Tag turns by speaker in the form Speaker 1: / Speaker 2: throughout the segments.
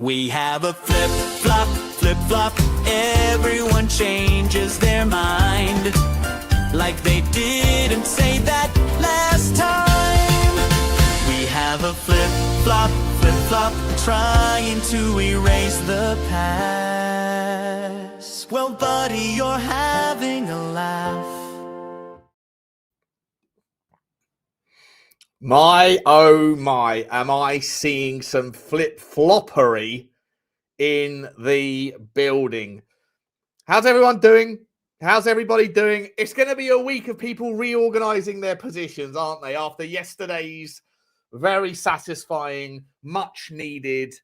Speaker 1: We have a flip-flop, flip-flop. Everyone changes their mind, like they didn't say that last time. We have a flip-flop, flip-flop, trying to erase the past. Well, buddy, you're having a laugh.
Speaker 2: My, oh my, am I seeing some flip-floppery in the building. How's everyone doing? How's everybody doing? It's going to be a week of people reorganizing their positions, aren't they? After yesterday's very satisfying, much-needed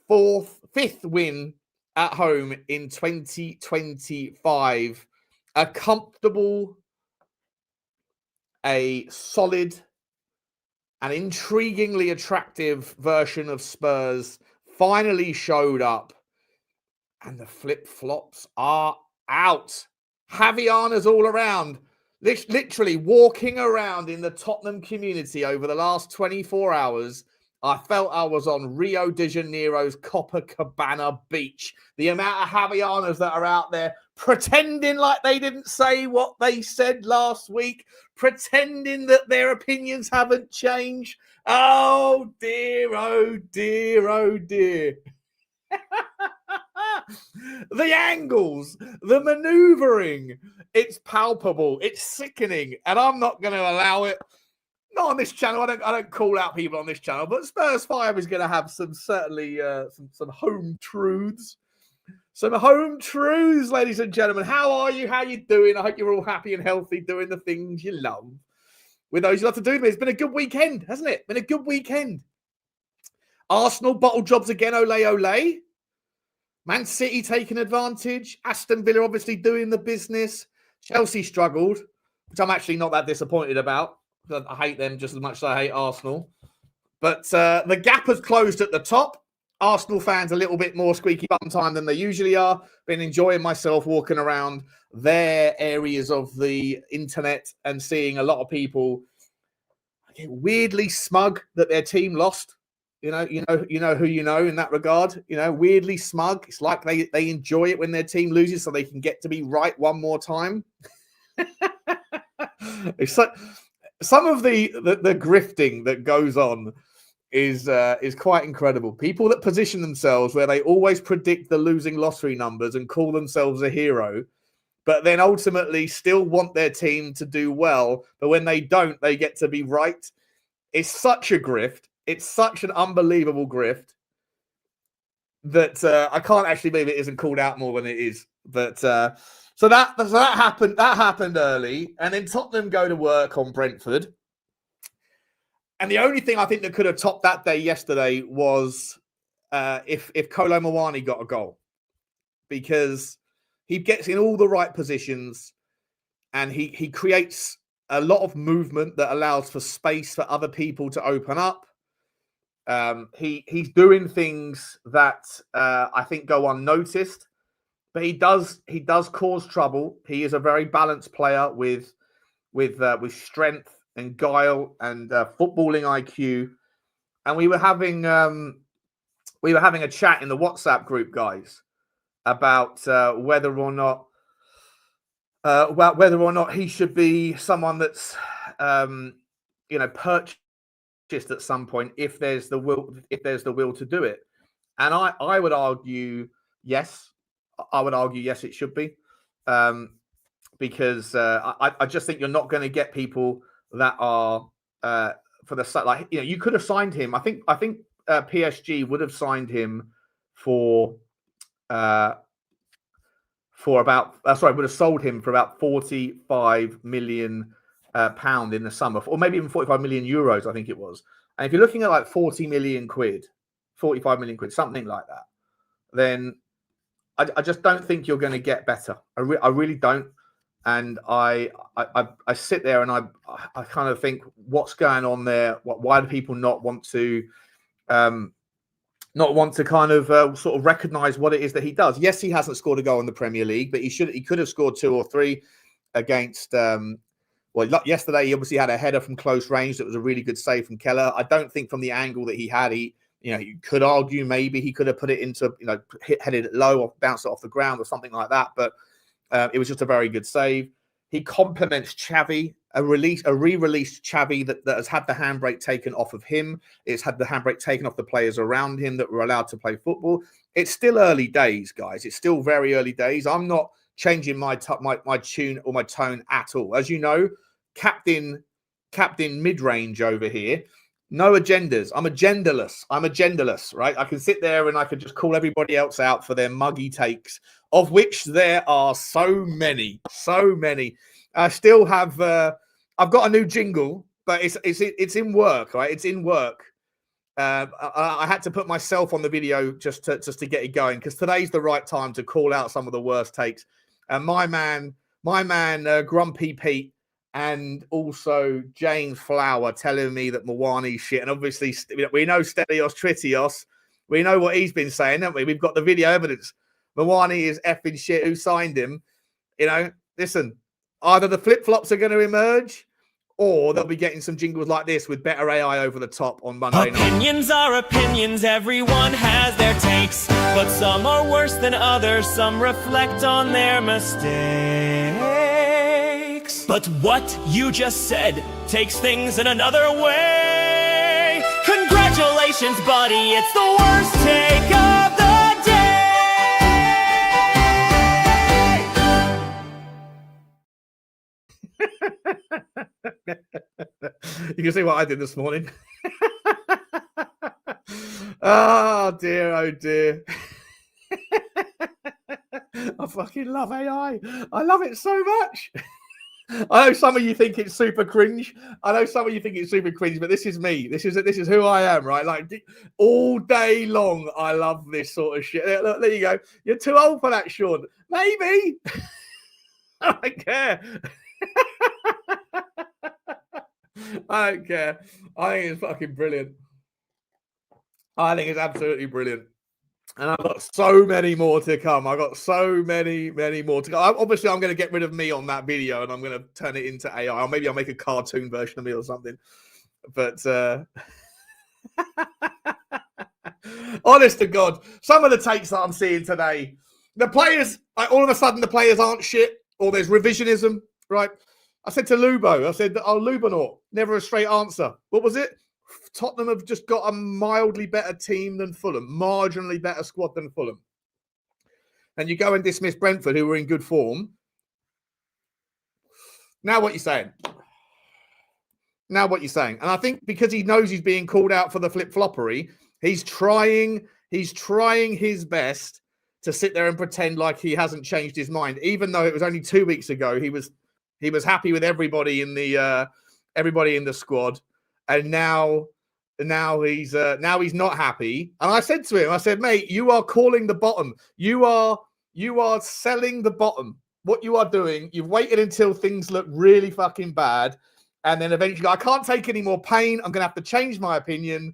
Speaker 2: fifth win at home in 2025. A comfortable, a solid, an intriguingly attractive version of Spurs finally showed up, and the flip-flops are out. Javianas all around, literally walking around in the Tottenham community over the last 24 hours. I felt I was on Rio de Janeiro's Copacabana beach. The amount of Javianas that are out there pretending like they didn't say what they said last week, pretending that their opinions haven't changed. Oh dear, oh dear, oh dear. The angles, the maneuvering, it's palpable, it's sickening, and I'm not going to allow it. Not on this channel. I don't call out people on this channel, but Spurs 5 is going to have some home truths. Some home truths, ladies and gentlemen. How are you? How you doing? I hope you're all happy and healthy, doing the things you love. With those you love to do. It's been a good weekend, hasn't it? Been a good weekend. Arsenal bottle jobs again, ole ole. Man City taking advantage. Aston Villa obviously doing the business. Chelsea struggled, which I'm actually not that disappointed about. I hate them just as much as I hate Arsenal. But the gap has closed at the top. Arsenal fans a little bit more squeaky bum time than they usually are. Been enjoying myself walking around their areas of the internet and seeing a lot of people get weirdly smug that their team lost. You know who you know in that regard. You know, weirdly smug. It's like they enjoy it when their team loses so they can get to be right one more time. It's like some of the grifting that goes on is quite incredible. People that position themselves where they always predict the losing lottery numbers and call themselves a hero, but then ultimately still want their team to do well. But when they don't, they get to be right. It's such a grift. It's such an unbelievable grift that I can't actually believe it isn't called out more than it is. But so that happened. That happened early, and then Tottenham go to work on Brentford. And the only thing I think that could have topped that day yesterday was if Kolo Muani got a goal, because he gets in all the right positions and he creates a lot of movement that allows for space for other people to open up. He's doing things that I think go unnoticed, but he does cause trouble. He is a very balanced player with strength and guile and footballing IQ. And we were having a chat in the WhatsApp group, guys, about whether or not he should be someone that's purchased at some point if there's the will to do it. And I would argue yes. I would argue yes, it should be, because I just think you're not going to get people that are for the you could have signed him. I think PSG would have signed him would have sold him for about 45 million pound in the summer, or maybe even 45 million euros, I think it was. And if you're looking at like 40 million quid, 45 million quid, something like that, then I just don't think you're going to get better. I really don't. And I sit there and I kind of think, what's going on there? Why do people not want to kind of sort of recognise what it is that he does? Yes, he hasn't scored a goal in the Premier League, but he could have scored 2 or 3 against. Yesterday he obviously had a header from close range that was a really good save from Keller. I don't think from the angle that he had, he you could argue maybe he could have put it into, headed it low or bounced it off the ground or something like that. But it was just a very good save. He compliments Xavi, a re-released Xavi that has had the handbrake taken off of him. It's had the handbrake taken off the players around him that were allowed to play football. It's still early days, guys. It's still very early days. I'm not changing my tune or my tone at all. As you know, Captain mid-range over here. No agendas. I'm agendaless, right? I can sit there and I can just call everybody else out for their muggy takes, of which there are so many. I still have. I've got a new jingle, but it's in work, right? It's in work. I had to put myself on the video just to get it going, because today's the right time to call out some of the worst takes. And my man, Grumpy Pete, and also James Flower telling me that Mwani's shit. And obviously, we know Stelios Tritios. We know what he's been saying, don't we? We've got the video evidence. Mwani is effing shit. Who signed him? Listen, either the flip-flops are going to emerge, or they'll be getting some jingles like this with better AI over the top on Monday night.
Speaker 1: Opinions are opinions, everyone has their takes, but some are worse than others, some reflect on their mistakes. But what you just said takes things in another way. Congratulations, buddy, it's the worst take of the
Speaker 2: You can see what I did this morning. Oh dear. I fucking love AI. I love it so much. I know some of you think it's super cringe. But this is me. This is who I am, right? Like, all day long, I love this sort of shit. Look, there you go. You're too old for that, Sean. Maybe. I don't care. I don't care. I think it's fucking brilliant. I think it's absolutely brilliant. And I've got so many more to come. I've got so many more to come. Obviously, I'm going to get rid of me on that video and I'm going to turn it into AI. Or maybe I'll make a cartoon version of me or something. But honest to God, some of the takes that I'm seeing today, the players, all of a sudden the players aren't shit, or there's revisionism, right? I said to Lubo, Lubanor, never a straight answer. What was it? Tottenham have just got a mildly better team than Fulham, marginally better squad than Fulham. And you go and dismiss Brentford, who were in good form. Now what you're saying? And I think because he knows he's being called out for the flip-floppery, he's trying his best to sit there and pretend like he hasn't changed his mind, even though it was only 2 weeks ago he was happy with everybody in the squad, and now he's not happy. And I said to him, mate, you are calling the bottom. You are selling the bottom. What you are doing, you've waited until things look really fucking bad, and then eventually, I can't take any more pain. I'm going to have to change my opinion.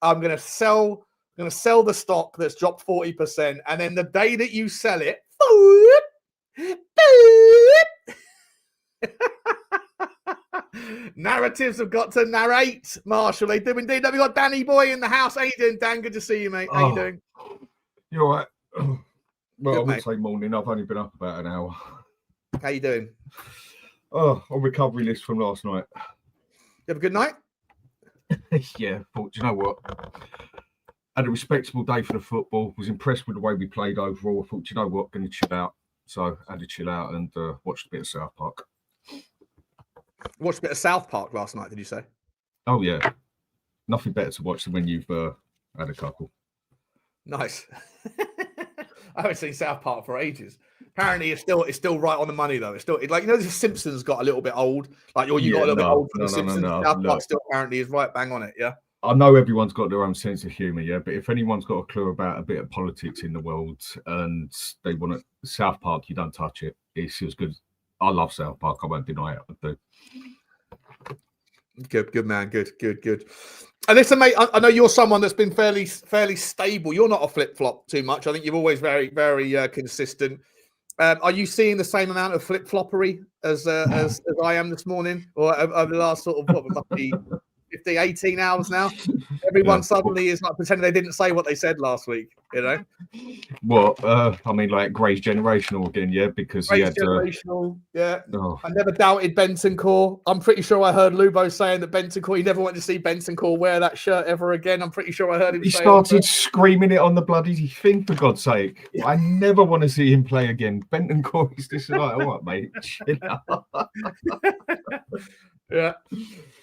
Speaker 2: I'm going to sell the stock that's dropped 40%, and then the day that you sell it, narratives have got to narrate, Marshall. They do indeed. We've got Danny Boy in the house. How you doing, Dan? Good to see you, mate. How you doing?
Speaker 3: You're all right. Well,
Speaker 2: Good,
Speaker 3: I wouldn't say morning. I've only been up about an hour.
Speaker 2: How you doing?
Speaker 3: Oh, on recovery list from last night.
Speaker 2: You have a good night?
Speaker 3: Yeah, thought, do you know what? Had a respectable day for the football. Was impressed with the way we played overall. I thought, do you know what? Going to chill out. So I had to chill out and watched a bit of South Park.
Speaker 2: Watched a bit of South Park last night, did you say?
Speaker 3: Oh, yeah. Nothing better to watch than when you've had a couple.
Speaker 2: Nice. I haven't seen South Park for ages. Apparently, it's still right on the money, though. It's still like, the Simpsons got a little bit old. Like, got a little bit old for the Simpsons. South Park still apparently is right bang on it, yeah?
Speaker 3: I know everyone's got their own sense of humour, yeah, but if anyone's got a clue about a bit of politics in the world and they want to, South Park, you don't touch it. It's as good. I love South Park. I won't deny it. I do.
Speaker 2: Good man. Good. And listen, mate, I know you're someone that's been fairly stable. You're not a flip-flop too much. I think you're always very, very consistent. Are you seeing the same amount of flip-floppery as I am this morning, or over the last sort of what must be 50, 18 hours now. Everyone suddenly is like pretending they didn't say what they said last week, you know?
Speaker 3: What? I mean, like Gray's generational again, yeah, because
Speaker 2: Gray's
Speaker 3: he had
Speaker 2: generational, yeah.
Speaker 3: Oh.
Speaker 2: I never doubted Bentancur. I'm pretty sure I heard Lubo saying that Bentancur, he never wanted to see Bentancur wear that shirt ever again. I'm pretty sure I heard him
Speaker 3: He
Speaker 2: say
Speaker 3: started screaming it on the bloody thing, for God's sake. Yeah. I never want to see him play again. Bentancur is just like, all right, mate, chill out.
Speaker 2: Yeah.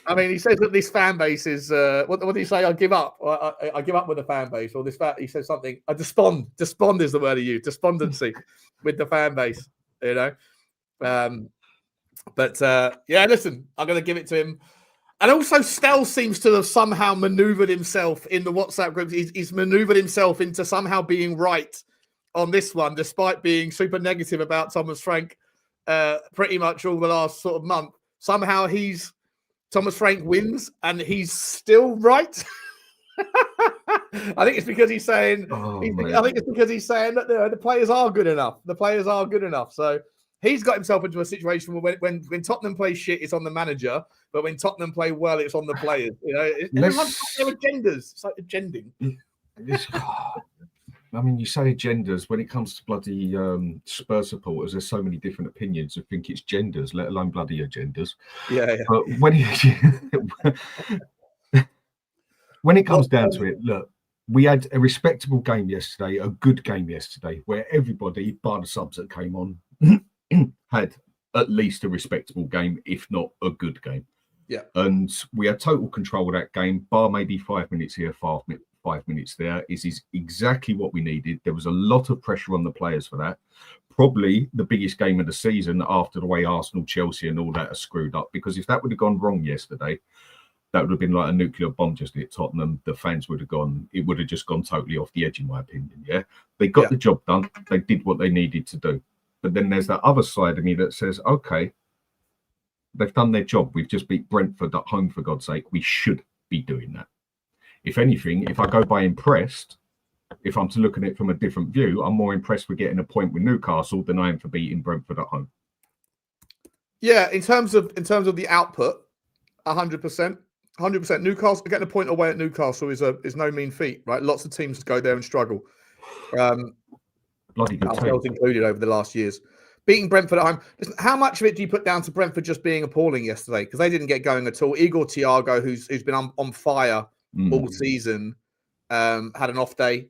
Speaker 2: I mean, he says that this fan base is, what did he say? I give up. I give up with the fan base. Or he says something, I despond. Despond is the word he used. Despondency with the fan base, you know? Yeah, listen, I'm going to give it to him. And also, Stel seems to have somehow maneuvered himself in the WhatsApp group. He's maneuvered himself into somehow being right on this one, despite being super negative about Thomas Frank pretty much all the last sort of month. Somehow Thomas Frank wins and he's still right. I think it's because he's saying, I think it's because he's saying that the players are good enough. The players are good enough. So he's got himself into a situation where when Tottenham play shit, it's on the manager. But when Tottenham play well, it's on the players. You know, everyone's got their agendas. It's like agending.
Speaker 3: I mean, you say agendas. When it comes to bloody Spurs supporters, there's so many different opinions. I think it's genders, let alone bloody agendas.
Speaker 2: Yeah.
Speaker 3: But when it comes down to it, look, we had a respectable game yesterday, a good game yesterday, where everybody, bar the subs that came on, had at least a respectable game, if not a good game.
Speaker 2: Yeah.
Speaker 3: And we had total control of that game, bar maybe 5 minutes here, 5 minutes there. Is exactly what we needed. There was a lot of pressure on the players for that. Probably the biggest game of the season after the way Arsenal, Chelsea and all that are screwed up. Because if that would have gone wrong yesterday, that would have been like a nuclear bomb just at Tottenham. The fans would have gone, it would have just gone totally off the edge, in my opinion. Yeah. They got the job done. They did what they needed to do. But then there's that other side of me that says, okay, they've done their job. We've just beat Brentford at home, for God's sake. We should be doing that. If anything, if I go by impressed, if I'm to look at it from a different view, I'm more impressed with getting a point with Newcastle than I am for beating Brentford at home.
Speaker 2: Yeah, in terms of the output, 100%. 100%. Newcastle getting a point away at Newcastle is no mean feat, right? Lots of teams go there and struggle.
Speaker 3: Bloody good
Speaker 2: ourselves included over the last years. Beating Brentford at home. Listen, how much of it do you put down to Brentford just being appalling yesterday? Because they didn't get going at all. Igor Thiago, who's been on fire all season, had an off day.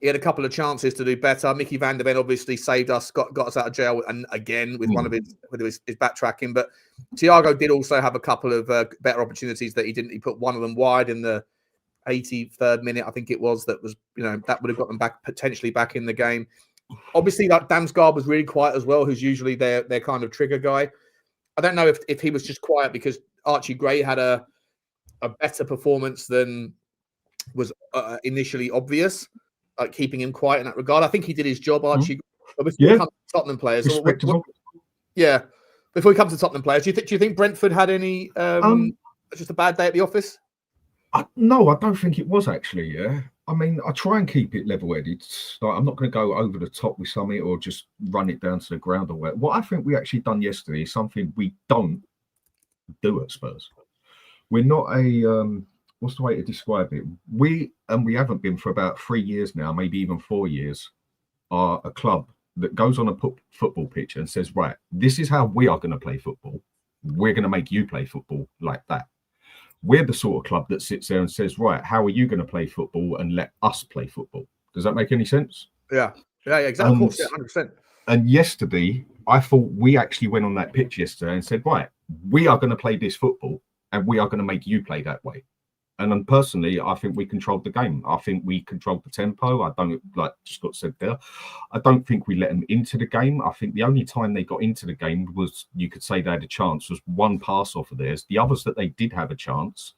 Speaker 2: He had a couple of chances to do better. Micky van der Ven obviously saved us, got us out of jail, and again with one of his backtracking. But Thiago did also have a couple of better opportunities that he didn't. He put one of them wide in the 83rd minute, I think it was. That was, that would have got them potentially back in the game. Obviously, like Damsgaard was really quiet as well, who's usually their kind of trigger guy. I don't know if he was just quiet because Archie Gray had a better performance than was initially obvious, like keeping him quiet in that regard. I think he did his job, Archie. But before we come to Tottenham players, before we come to Tottenham players, do you think Brentford had any just a bad day at the office?
Speaker 3: No, I don't think it was actually. Yeah, I mean, I try and keep it level-headed. Like, I'm not going to go over the top with something or just run it down to the ground or whatever. What I think we actually done yesterday is something we don't do at Spurs. We're not a what's the way to describe it? We haven't been for about 3 years now, maybe even 4 years, are a club that goes on a football pitch and says, right, this is how we are going to play football. We're going to make you play football like that. We're the sort of club that sits there and says, right, how are you going to play football and let us play football? Does that make any sense?
Speaker 2: Yeah, exactly. Of course, 100%.
Speaker 3: And yesterday, I thought we actually went on that pitch yesterday and said, right, we are going to play this football and we are going to make you play that way. And then personally, I think we controlled the game. I think we controlled the tempo. I don't, like Scott said there, I don't think we let them into the game. I think the only time they got into the game was, you could say they had a chance, was one pass off of theirs. The others that they did have a chance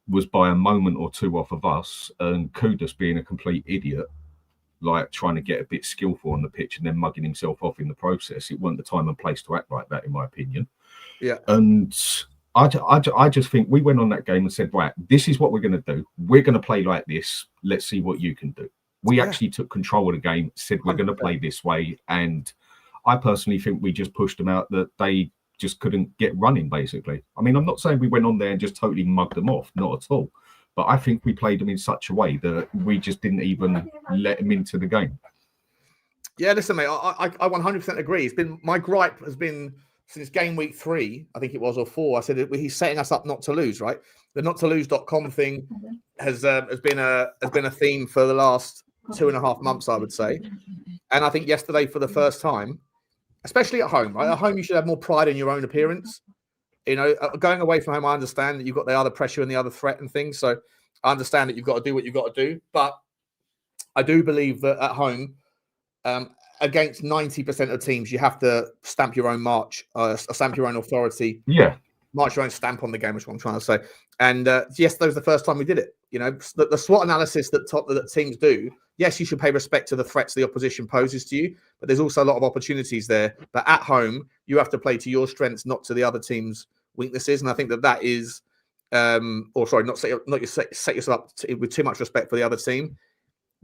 Speaker 3: was by a moment or two off of us, and Kudus being a complete idiot, like trying to get a bit skillful on the pitch and then mugging himself off in the process. It wasn't the time and place to act like that, in my opinion.
Speaker 2: Yeah.
Speaker 3: And I just think we went on that game and said, right, this is what we're going to do. We're going to play like this. Let's see what you can do. We actually took control of the game, said we're going to play this way. And I personally think we just pushed them out, that they just couldn't get running, basically. I mean, I'm not saying we went on there and just totally mugged them off, not at all. But I think we played them in such a way that we just didn't even let them into the game.
Speaker 2: Yeah, listen, mate, I 100% agree. It's been my gripe has been since game week 3, I think it was, or 4. I said he's setting us up not to lose, right? The not to lose.com thing has been a theme for the last 2.5 months, I would say. And I think yesterday, for the first time, especially at home, right? At home, you should have more pride in your own appearance. You know, going away from home, I understand that you've got the other pressure and the other threat and things. So I understand that you've got to do what you've got to do. But I do believe that at home, against 90% of teams, you have to stamp your own march, stamp your own authority.
Speaker 3: Yeah.
Speaker 2: March your own stamp on the game, is what I'm trying to say. And yes, that was the first time we did it. You know, the SWOT analysis that teams do, yes, you should pay respect to the threats the opposition poses to you, but there's also a lot of opportunities there. But at home, you have to play to your strengths, not to the other team's weaknesses. And I think that is, not set yourself up with too much respect for the other team.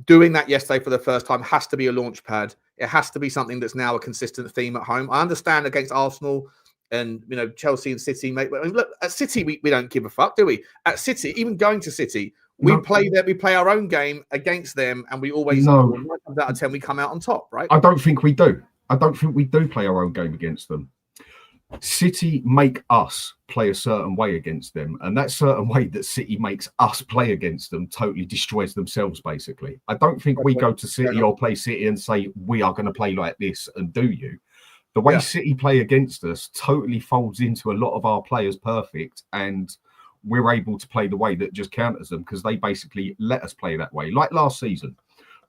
Speaker 2: Doing that yesterday for the first time has to be a launch pad. It has to be something that's now a consistent theme at home. I understand against Arsenal and, you know, Chelsea and City, mate. But look, at City, we don't give a fuck, do we? At City, even going to City, we play our own game against them, and we always 9 times out of 10 we come out on top, right?
Speaker 3: I don't think we do. I don't think we do play our own game against them. City make us play a certain way against them, and that certain way that City makes us play against them totally destroys themselves, basically. I don't think we go to City or play City and say, we are going to play like this and do you. The way City play against us totally folds into a lot of our players perfect, and we're able to play the way that just counters them because they basically let us play that way. Like last season,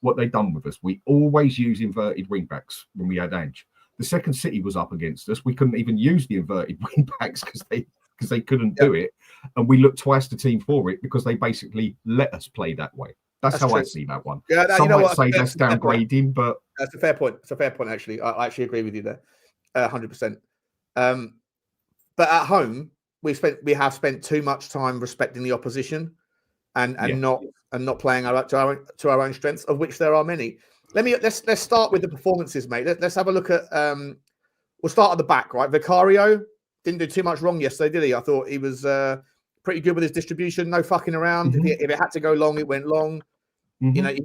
Speaker 3: what they done with us, we always use inverted wing backs when we had Ange. The second City was up against us, we couldn't even use the inverted wing backs because they couldn't do it, and we looked twice the team for it because they basically let us play that way. That's how true. I see that one. Yeah, some might say that's downgrading, but
Speaker 2: that's a fair point. It's a fair point, actually. I actually agree with you there, 100%. But at home, we have spent too much time respecting the opposition and not playing to our own strengths, of which there are many. Let's start with the performances, mate. Let's have a look at. We'll start at the back, right? Vicario didn't do too much wrong yesterday, did he? I thought he was pretty good with his distribution, no fucking around. Mm-hmm. If it had to go long, it went long. Mm-hmm. You know,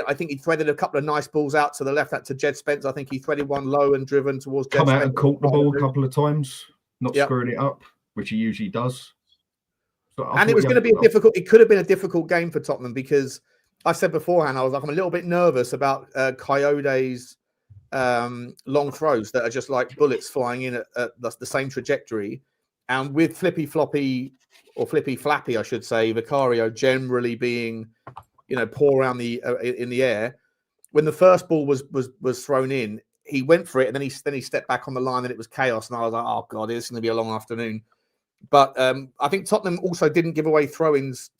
Speaker 2: I think he threaded a couple of nice balls out to the left, to Jed Spence. I think he threaded one low and driven towards Jed
Speaker 3: Spence.
Speaker 2: Come
Speaker 3: out and caught the ball a couple of times, not screwing it up, which he usually does.
Speaker 2: And it was going to be it could have been a difficult game for Tottenham because I said beforehand, I was like, I'm a little bit nervous about Coyote's long throws that are just like bullets flying in at the same trajectory. And with flippy floppy, I should say, Vicario generally being, you know, poor around in the air. When the first ball was thrown in, he went for it, and then he stepped back on the line, and it was chaos. And I was like, oh god, it's going to be a long afternoon. But I think Tottenham also didn't give away throw-ins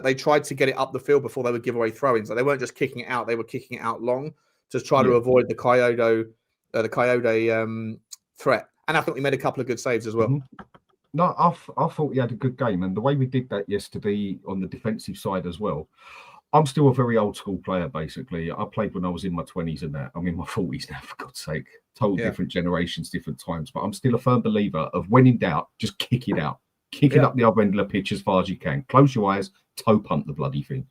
Speaker 2: they tried to get it up the field before they would give away throw-ins. Like they weren't just kicking it out; they were kicking it out long to try to avoid the Coyote threat. And I think we made a couple of good saves as well.
Speaker 3: Mm-hmm. No, I thought he had a good game, and the way we did that yesterday on the defensive side as well. I'm still a very old school player, basically. I played when I was in my 20s and that. I'm in my 40s now, for God's sake. Total different generations, different times. But I'm still a firm believer of when in doubt, just kick it out. Kick it up the other end of the pitch as far as you can. Close your eyes, toe punt the bloody thing.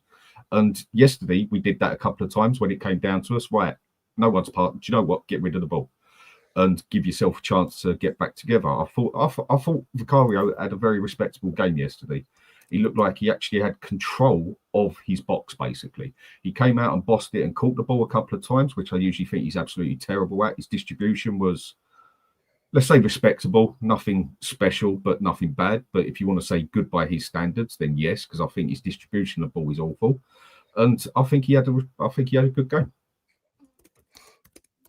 Speaker 3: And yesterday, we did that a couple of times when it came down to us. Right, no one's part. Do you know what? Get rid of the ball and give yourself a chance to get back together. I thought Vicario had a very respectable game yesterday. He looked like he actually had control of his box, basically. He came out and bossed it and caught the ball a couple of times, which I usually think he's absolutely terrible at. His distribution was, let's say, respectable. Nothing special, but nothing bad. But if you want to say good by his standards, then yes, because I think his distribution of the ball is awful. And I think he had a good game.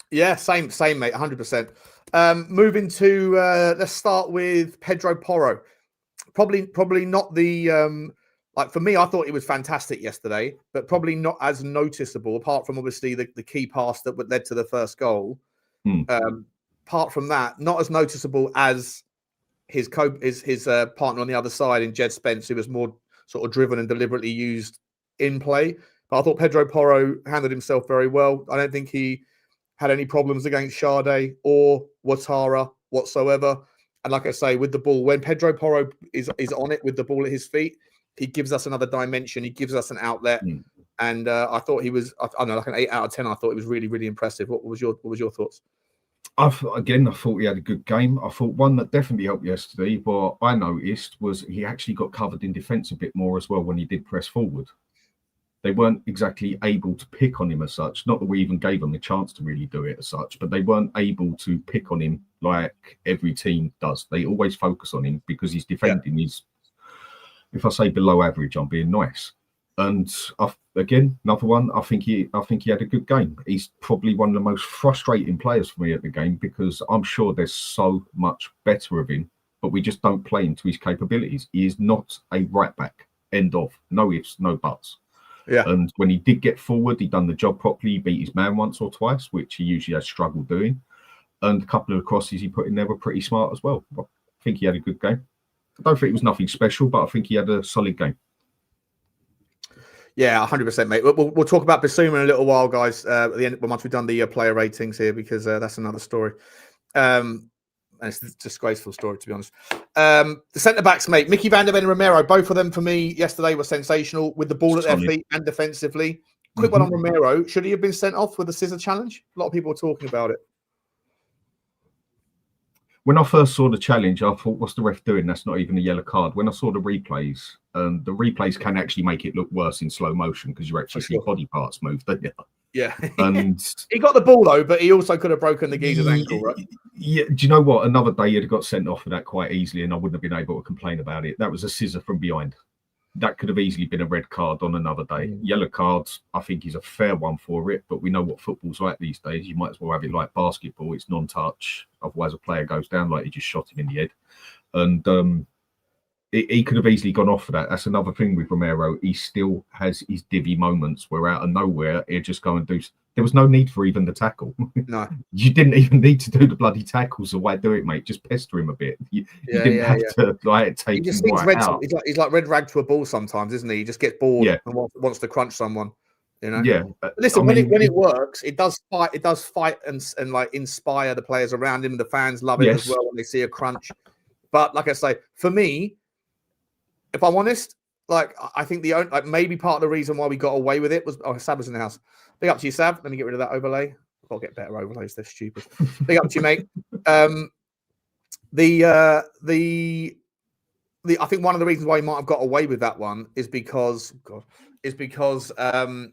Speaker 2: Yeah, same, mate, 100%. Moving to, let's start with Pedro Porro. Probably not the like for me. I thought he was fantastic yesterday, but probably not as noticeable. Apart from obviously the key pass that led to the first goal. Apart from that, not as noticeable as his partner on the other side in Jed Spence, who was more sort of driven and deliberately used in play. But I thought Pedro Porro handled himself very well. I don't think he had any problems against Sade or Ouattara whatsoever. And like I say, with the ball, when Pedro Porro is on it with the ball at his feet, he gives us another dimension. He gives us an outlet. And I thought he was, I don't know, like an 8 out of 10. I thought it was really, really impressive. What was your thoughts?
Speaker 3: I thought he had a good game. I thought one that definitely helped yesterday, what I noticed was he actually got covered in defence a bit more as well when he did press forward. They weren't exactly able to pick on him as such. Not that we even gave them a chance to really do it as such, but they weren't able to pick on him like every team does. They always focus on him because he's defending. He's, if I say below average, I'm being nice. And again, another one. I think he had a good game. He's probably one of the most frustrating players for me at the game because I'm sure there's so much better of him, but we just don't play into his capabilities. He is not a right back. End of. No ifs, no buts.
Speaker 2: Yeah.
Speaker 3: And when he did get forward, he done the job properly. He beat his man once or twice, which he usually has struggled doing. And a couple of crosses he put in there were pretty smart as well. I think he had a good game. I don't think it was nothing special, but I think he had a solid game.
Speaker 2: Yeah, 100%, mate. We'll talk about Bissouma in a little while, guys, at the end, once we've done the player ratings here, because that's another story. And it's a disgraceful story, to be honest. The centre-backs, mate, Micky van der Ven and Romero, both of them for me yesterday were sensational with the ball at their feet and defensively. Quick one on Romero. Should he have been sent off with the scissor challenge? A lot of people were talking about it.
Speaker 3: When I first saw the challenge, I thought, what's the ref doing? That's not even a yellow card. When I saw the replays can actually make it look worse in slow motion because you actually see body parts move, don't you?
Speaker 2: Yeah.
Speaker 3: And
Speaker 2: he got the ball, though, but he also could have broken the geezer's ankle, right?
Speaker 3: Yeah. Do you know what? Another day he'd have got sent off for that quite easily and I wouldn't have been able to complain about it. That was a scissor from behind. That could have easily been a red card on another day. Yellow cards, I think, is a fair one for it, but we know what football's like these days. You might as well have it like basketball. It's non-touch. Otherwise, a player goes down like he just shot him in the head. And he could have easily gone off for that. That's another thing with Romero. He still has his divvy moments where out of nowhere, he'll just go and do... There was no need for even the tackle.
Speaker 2: No.
Speaker 3: You didn't even need to do the bloody tackle, so why do it, mate? Just pester him a bit. You didn't have to like take him right out.
Speaker 2: He's like red rag to a ball sometimes, isn't he? He just gets bored and wants to crunch someone. You know?
Speaker 3: Yeah.
Speaker 2: Listen, when it works, it does fight and like inspire the players around him. The fans love it as well when they see a crunch. But like I say, for me, if I'm honest, like I think maybe part of the reason why we got away with it was Sav was in the house. Big up to you, Sav. Let me get rid of that overlay. I've got to get better overlays. They're stupid. Big up to you, mate. I think one of the reasons why he might have got away with that one is because the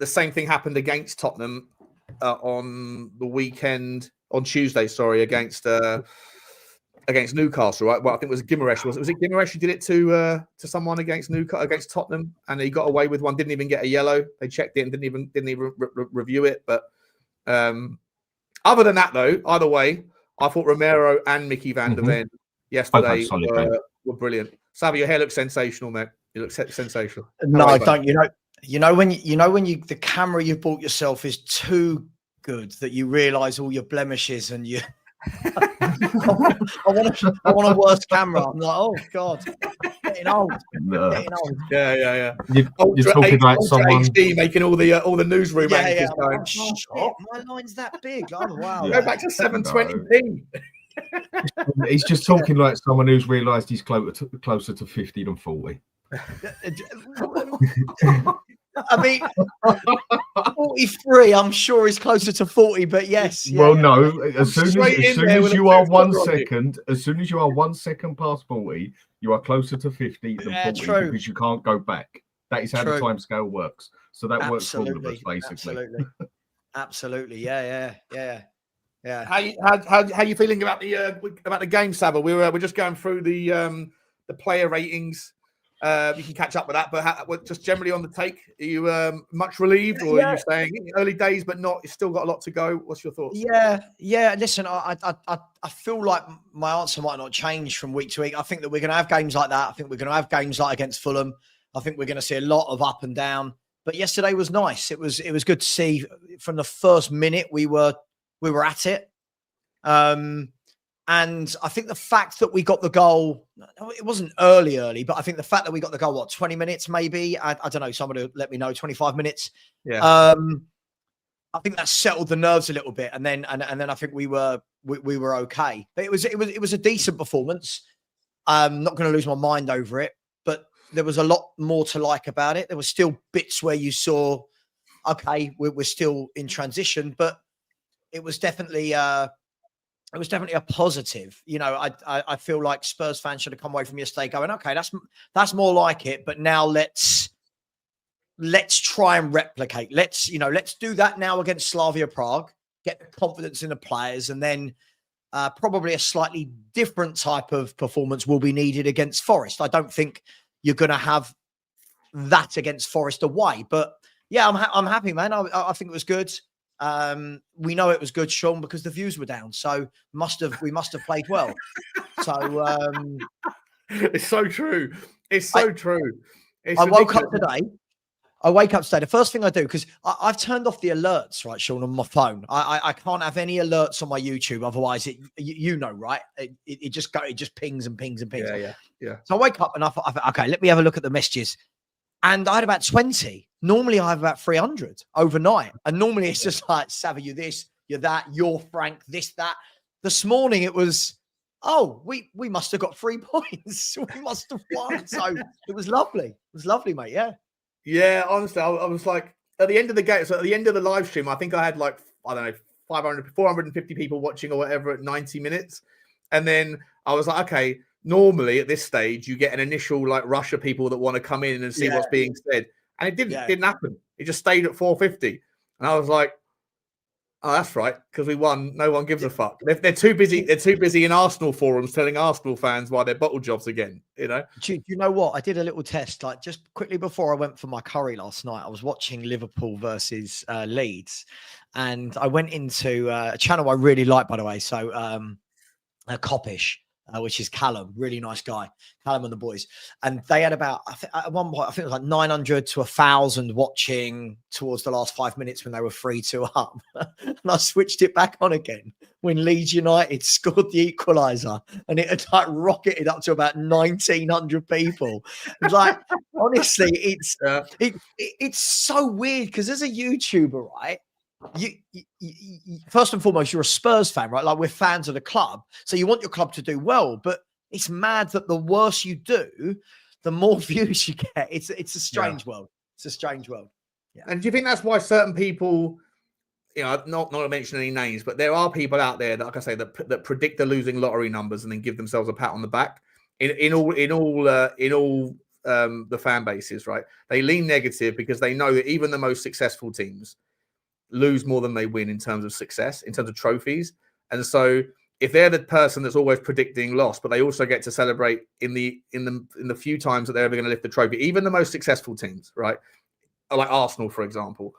Speaker 2: same thing happened against Tottenham on the weekend, on Tuesday, against Newcastle, right? Well, I think it was Guimaraes. Was it Guimaraes who did it to someone against Tottenham, and he got away with one? Didn't even get a yellow. They checked it and didn't even review it. But other than that, though, either way, I thought Romero and Micky van der Ven yesterday were brilliant. Savvy, your hair looks sensational, mate. You look sensational.
Speaker 4: No, I don't. You know when the camera you bought yourself is too good that you realise all your blemishes and you. I want a worse camera. I'm like, oh God, getting old. Getting old.
Speaker 2: Yeah.
Speaker 3: You're talking like someone
Speaker 2: HD making all the newsroom anchors going.
Speaker 4: Oh, shit, my line's that big. Oh wow.
Speaker 2: Go back to 720p.
Speaker 3: He's just talking like someone who's realised he's closer to 50 than 40.
Speaker 4: I mean, 43. I'm sure he's closer to 40, but yes.
Speaker 3: Well, no. As soon as you are 1 second, as soon as you are 1 second past 40, you are closer to 50 than 40 because you can't go back. That is how the time scale works. So that works for all of us, basically.
Speaker 4: Absolutely. Yeah.
Speaker 2: How you feeling about the game, Saba? We're just going through the player ratings. You can catch up with that, but just generally on the take, are you much relieved, or are you saying early days, but not? It's still got a lot to go. What's your thoughts?
Speaker 4: Yeah. Listen, I feel like my answer might not change from week to week. I think that we're going to have games like that. I think we're going to have games like against Fulham. I think we're going to see a lot of up and down. But yesterday was nice. It was good to see from the first minute we were at it. And I think the fact that we got the goal, it wasn't early, but I think the fact that we got the goal, 20 minutes maybe? I don't know. Somebody let me know, 25 minutes. Yeah. I think that settled the nerves a little bit. And then I think we were we were okay. But it was a decent performance. I'm not going to lose my mind over it, but there was a lot more to like about it. There were still bits where you saw, okay, we're still in transition, but it was definitely a positive. You know, I feel like Spurs fans should have come away from yesterday going, okay, that's more like it. But now let's try and replicate. Let's do that now against Slavia Prague, get the confidence in the players, and then probably a slightly different type of performance will be needed against Forest. I don't think you're going to have that against Forest away, but yeah, I'm happy, man. I think it was good. We know it was good, Sean, because the views were down. So we must have played well. So
Speaker 2: it's so true. It's so true. It's
Speaker 4: I woke up today. The first thing I do, because I've turned off the alerts, right, Sean, on my phone. I can't have any alerts on my YouTube. Otherwise, you know, right? It just pings and pings and pings.
Speaker 2: Yeah.
Speaker 4: So I wake up and I thought, okay, let me have a look at the messages. And I had about 20. Normally I have about 300 overnight. And normally it's just like, Xavi, you're this, you're that, you're Frank, this, that. This morning it was, oh, we must have got 3 points. We must have won. So it was lovely. It was lovely, mate. Yeah.
Speaker 2: Yeah, honestly, I was like, at the end of the game, so at the end of the live stream, I think I had like, I don't know, 450 people watching or whatever at 90 minutes. And then I was like, okay, normally at this stage, you get an initial like rush of people that want to come in and see what's being said. And it didn't happen. It just stayed at 450. And I was like, oh, that's right, because we won. No one gives a fuck. They're too busy. They're too busy in Arsenal forums telling Arsenal fans why they're bottle jobs again. You know.
Speaker 4: Do you know what? I did a little test, like just quickly before I went for my curry last night. I was watching Liverpool versus Leeds, and I went into a channel I really like, by the way. So, Coppish. Which is Callum, really nice guy, Callum and the boys. And they had about, at one point, I think it was like 900 to 1,000 watching towards the last 5 minutes when they were 3-2 up. And I switched it back on again when Leeds United scored the equaliser, and it had like rocketed up to about 1,900 people. It's like, honestly, it's so weird because as a YouTuber, right? You first and foremost, you're a Spurs fan, right? Like, we're fans of the club, so you want your club to do well. But it's mad that the worse you do, the more views you get. It's a strange world. It's a strange world. Yeah.
Speaker 2: And do you think that's why certain people, you know, not to mention any names, but there are people out there that, like I say, that predict the losing lottery numbers and then give themselves a pat on the back in all the fan bases, right? They lean negative because they know that even the most successful teams lose more than they win in terms of success, in terms of trophies. And so if they're the person that's always predicting loss, but they also get to celebrate in the few times that they're ever going to lift the trophy, even the most successful teams, right? Like Arsenal, for example,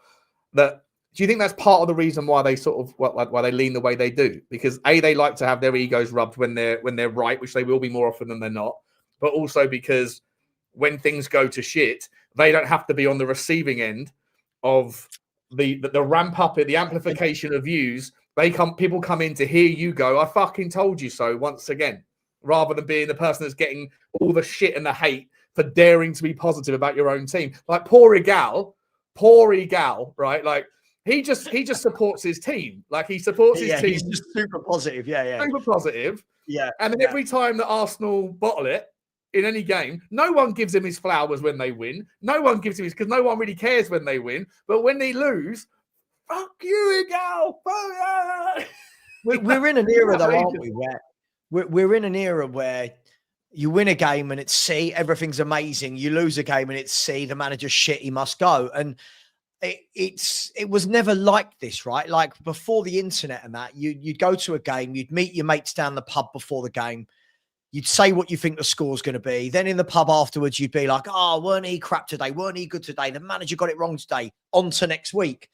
Speaker 2: do you think that's part of the reason why they sort of why they lean the way they do? Because they like to have their egos rubbed when they're right, which they will be more often than they're not, but also because when things go to shit, they don't have to be on the receiving end of the ramp up, the amplification of views. People come in to hear you go, I fucking told you so, once again, rather than being the person that's getting all the shit and the hate for daring to be positive about your own team. Like poor Egal, right? Like he just supports his team. Like he supports his team.
Speaker 4: He's just super positive. Yeah.
Speaker 2: Super positive.
Speaker 4: Yeah.
Speaker 2: And then every time that Arsenal bottle it in any game, no one gives him his flowers when they win. No one gives him because no one really cares when they win. But when they lose, fuck you, Egal.
Speaker 4: We're in an era, though, aren't we? Where we're in an era where you win a game and it's C, everything's amazing. You lose a game and it's C, the manager's shit, he must go. And it was never like this, right? Like before the internet and that, you'd go to a game, you'd meet your mates down the pub before the game. You'd say what you think the score's going to be. Then in the pub afterwards, you'd be like, oh, weren't he crap today? Weren't he good today? The manager got it wrong today. On to next week.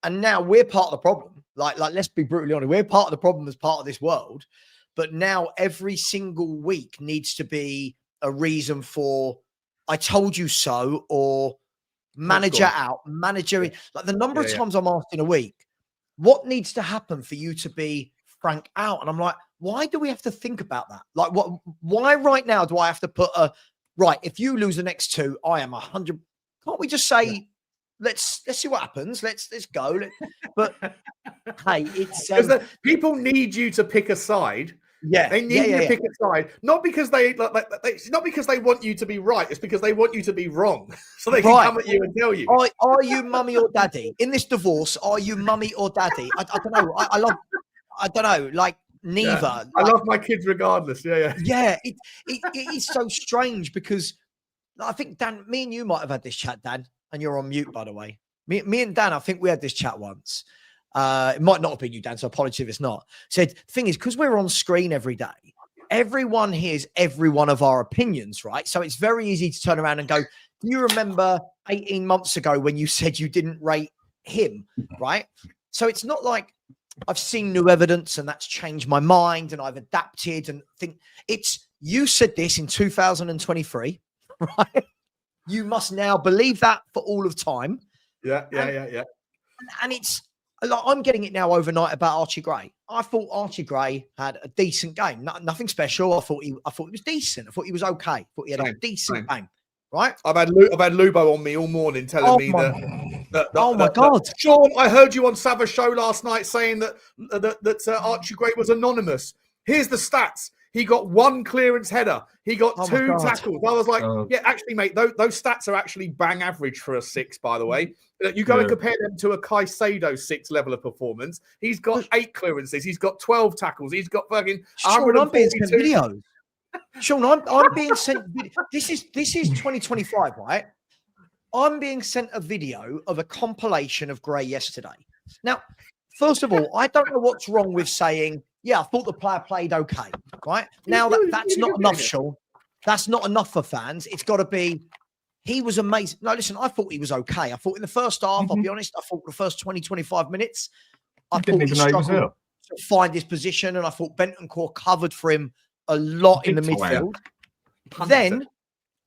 Speaker 4: And now we're part of the problem. Like let's be brutally honest. We're part of the problem as part of this world. But now every single week needs to be a reason for, I told you so, or manager out, manager in. Like the number of times I'm asked in a week, what needs to happen for you to be Frank out? And I'm like, why do we have to think about that? Like, why right now do I have to put right, if you lose the next two, I am 100. Can't we just say let's see what happens. Let's go. But hey, it's
Speaker 2: because people need you to pick a side.
Speaker 4: yeah,
Speaker 2: they need you to pick a side, not because it's not because they want you to be right. It's because they want you to be wrong, so they can come at you and tell you.
Speaker 4: Are you mummy or daddy in this divorce? Are you mummy or daddy? I don't know. I don't know. Like neither.
Speaker 2: Yeah. I love my kids regardless.
Speaker 4: Yeah. It is so strange because I think Dan, me and you might have had this chat, Dan, and you're on mute by the way. Me and Dan, I think we had this chat once. It might not have been you, Dan, so apologies if it's not. Said, thing is, because we're on screen every day, everyone hears every one of our opinions, right? So it's very easy to turn around and go, do you remember 18 months ago when you said you didn't rate him, right? So it's not like I've seen new evidence and that's changed my mind and I've adapted and think it's, you said this in 2023, right? You must now believe that for all of time.
Speaker 2: Yeah.
Speaker 4: And it's, like, I'm getting it now overnight about Archie Gray. I thought Archie Gray had a decent game. Nothing special. I thought he was decent. I thought he was okay. I thought he had a decent game. Right?
Speaker 2: I've had Lubo on me all morning telling me that
Speaker 4: God,
Speaker 2: Sean, I heard you on Sava's show last night saying that Archie Gray was anonymous. Here's the stats. He got 1 clearance header. He got 2 tackles. I was like, yeah, actually, mate, those stats are actually bang average for a 6, by the way. You go and compare them to a Caicedo 6 level of performance. He's got 8 clearances. He's got 12 tackles. He's got fucking
Speaker 4: Sean, I'm being sent videos. Sean, I'm being sent. This is 2025, right? I'm being sent a video of a compilation of Gray yesterday. Now, first of all, I don't know what's wrong with saying, yeah, I thought the player played okay, right? Now that's not enough, Sean. That's not enough for fans. It's got to be, he was amazing. No, listen, I thought he was okay. I thought in the first half, I'll be honest, I thought the first 20, 25 minutes, I thought he struggled to find his position, and I thought Bentancur covered for him a lot in the midfield.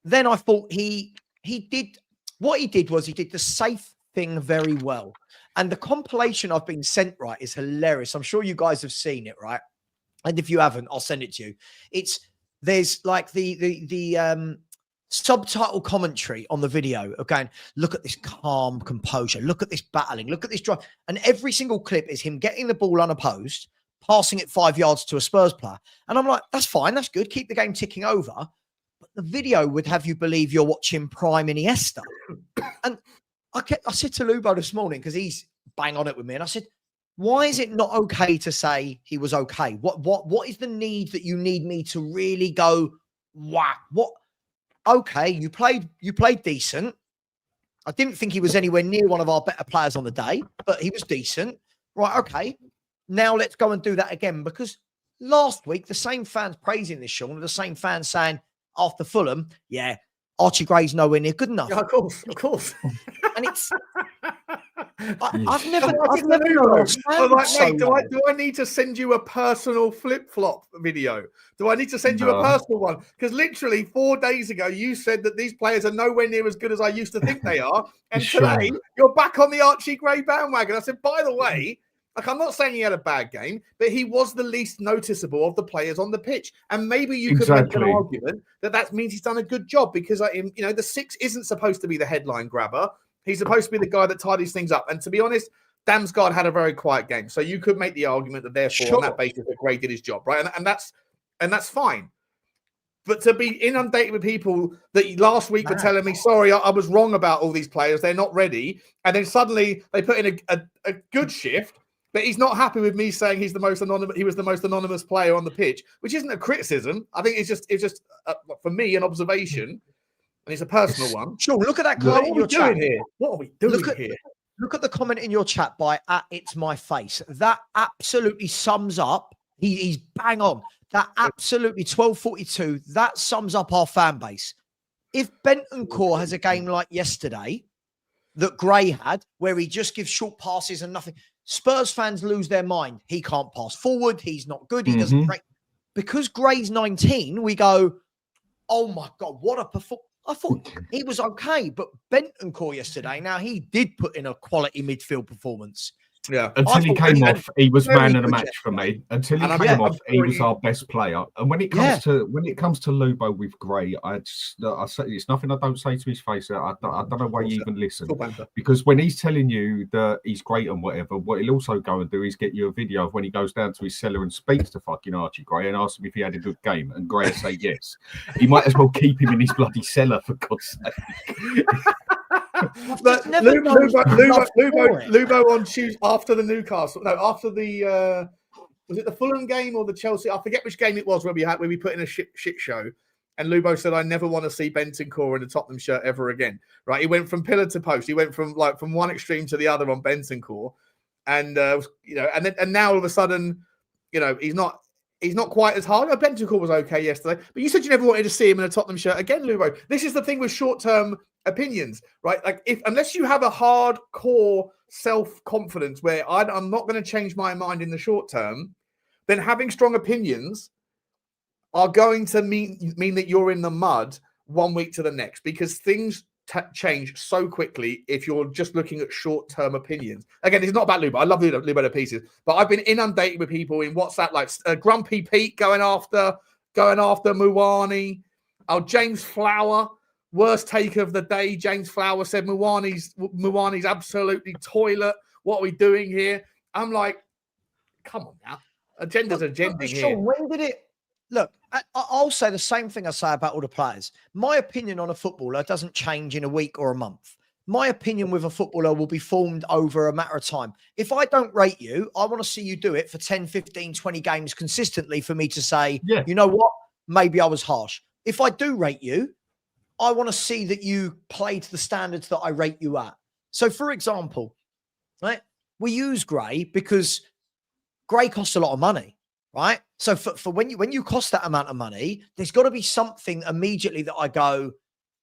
Speaker 4: Then I thought he did, what he did was he did the safe thing very well. And the compilation I've been sent, right, is hilarious. I'm sure you guys have seen it, right? And if you haven't, I'll send it to you. There's like the subtitle commentary on the video of going, look at this calm composure, look at this battling, look at this drive. And every single clip is him getting the ball unopposed, passing it 5 yards to a Spurs player. And I'm like, that's fine, that's good. Keep the game ticking over. But the video would have you believe you're watching Prime Iniesta. And I said to Lubo this morning, because he's bang on it with me, and I said, why is it not okay to say he was okay? What is the need that you need me to really go, wow, what? Okay, you played decent. I didn't think he was anywhere near one of our better players on the day, but he was decent. Right, okay. Now let's go and do that again, because last week, the same fans praising this, Sean, the same fans saying after Fulham, yeah, Archie Gray's nowhere near good enough.
Speaker 2: Yeah, of course.
Speaker 4: And it's, I've never understand.
Speaker 2: Do I need to send you a personal flip-flop video? Do I need to send you a personal one? Because literally 4 days ago, you said that these players are nowhere near as good as I used to think they are. And today, you're back on the Archie Gray bandwagon. I said, by the way, like, I'm not saying he had a bad game, but he was the least noticeable of the players on the pitch. And maybe you could make an argument that means he's done a good job, because, the 6 isn't supposed to be the headline grabber. He's supposed to be the guy that tidies things up. And to be honest, Damsgaard had a very quiet game. So you could make the argument that therefore on that basis that Gray did his job, right? And that's fine. But to be inundated with people that last week were telling me, sorry, I was wrong about all these players, they're not ready. And then suddenly they put in a good shift. But he's not happy with me saying he was the most anonymous player on the pitch, which isn't a criticism. I think it's just for me, an observation, and it's a personal one.
Speaker 4: Sure, look at that comment in your chat.
Speaker 2: What are we doing here?
Speaker 4: Look at the comment in your chat by @It's My Face. That absolutely sums up. He's bang on. That absolutely 1242. That sums up our fan base. If Bentancur has a game like yesterday that Gray had, where he just gives short passes and nothing, Spurs fans lose their mind. He can't pass forward. He's not good. He doesn't break. Because Gray's 19, we go, oh my God, what a performance. I thought he was okay, but Bentancur yesterday, now he did put in a quality midfield performance.
Speaker 2: Yeah.
Speaker 3: Until he came off, he was man of the match for me. Until he
Speaker 2: And
Speaker 3: came off, he was our best player. And when it comes to Lubo with Gray, I say it's nothing I don't say to his face. I don't know why you even listen, because when he's telling you that he's great and whatever, what he'll also go and do is get you a video of when he goes down to his cellar and speaks to fucking Archie Gray and asks him if he had a good game, and Gray will say yes. He might as well keep him in his bloody cellar, for God's sake.
Speaker 2: But Lubo on Tuesday after the Newcastle, after the was it the Fulham game or the Chelsea? I forget which game it was where we put in a shit show, and Lubo said, "I never want to see Bentancur in a Tottenham shirt ever again." Right? He went from pillar to post. He went from one extreme to the other on Bentancur, and and now all of a sudden, he's not quite as hard. Bentancur was okay yesterday, but you said you never wanted to see him in a Tottenham shirt again, Lubo. This is the thing with short-term opinions, right? Like, unless you have a hardcore self-confidence where I'm not going to change my mind in the short term, then having strong opinions are going to mean that you're in the mud one week to the next, because things change so quickly if you're just looking at short-term opinions. Again, it's not about Lubo. I love Lubo to pieces, but I've been inundated with people in WhatsApp, like Grumpy Pete going after Muwani. James Flower, worst take of the day. James Flower said Muwani's absolutely toilet. What are we doing here? I'm like, come on now. Agenda's agenda here.
Speaker 4: When did it... Look, I'll say the same thing I say about all the players. My opinion on a footballer doesn't change in a week or a month. My opinion with a footballer will be formed over a matter of time. If I don't rate you, I want to see you do it for 10, 15, 20 games consistently for me to say, you know what? Maybe I was harsh. If I do rate you, I want to see that you play to the standards that I rate you at. So, for example, right, we use Gray because Gray costs a lot of money. Right. So for when you cost that amount of money, there's got to be something immediately that I go,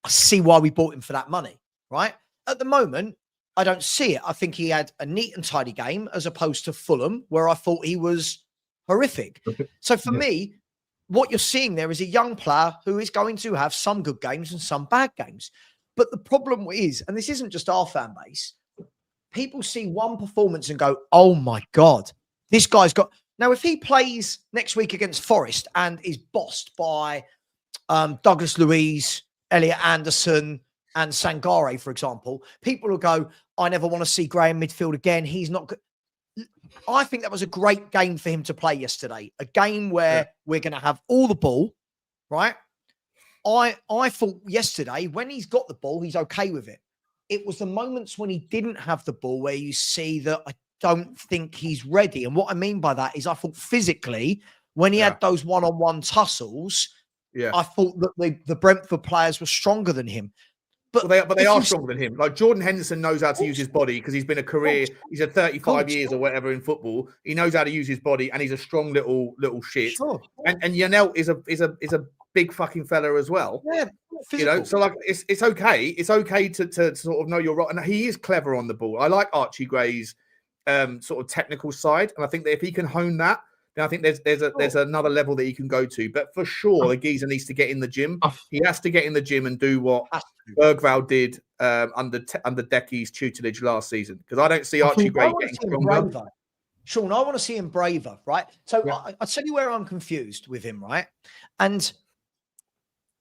Speaker 4: I see why we bought him for that money. Right. At the moment, I don't see it. I think he had a neat and tidy game as opposed to Fulham, where I thought he was horrific. So for me, what you're seeing there is a young player who is going to have some good games and some bad games. But the problem is, and this isn't just our fan base, people see one performance and go, oh my God, this guy's got... Now, if he plays next week against Forest and is bossed by Douglas Luiz, Elliot Anderson, and Sangare, for example, people will go, I never want to see Gray in midfield again. He's not good. I think that was a great game for him to play yesterday. A game where we're going to have all the ball, right? I thought yesterday, when he's got the ball, he's okay with it. It was the moments when he didn't have the ball where you see that I don't think he's ready. And what I mean by that is I thought physically, when he had those one-on-one tussles, I thought that the Brentford players were stronger than him. But
Speaker 2: they are stronger than him. Like Jordan Henderson knows how to use his body because he's been he's had 35 years or whatever in football. He knows how to use his body, and he's a strong little shit. Sure. And Yanel is a big fucking fella as well. Yeah, physical. So like it's okay. It's okay to sort of know you're right. And he is clever on the ball. I like Archie Gray's sort of technical side, and I think that if he can hone that, then I think there's another level that he can go to. But for sure, the geezer needs to get in the gym. He has to get in the gym and do what Berghvall did under Decky's tutelage last season, because I don't see Archie Gray getting stronger.
Speaker 4: Sean, I want to see him braver, right? So I'll tell you where I'm confused with him, right? And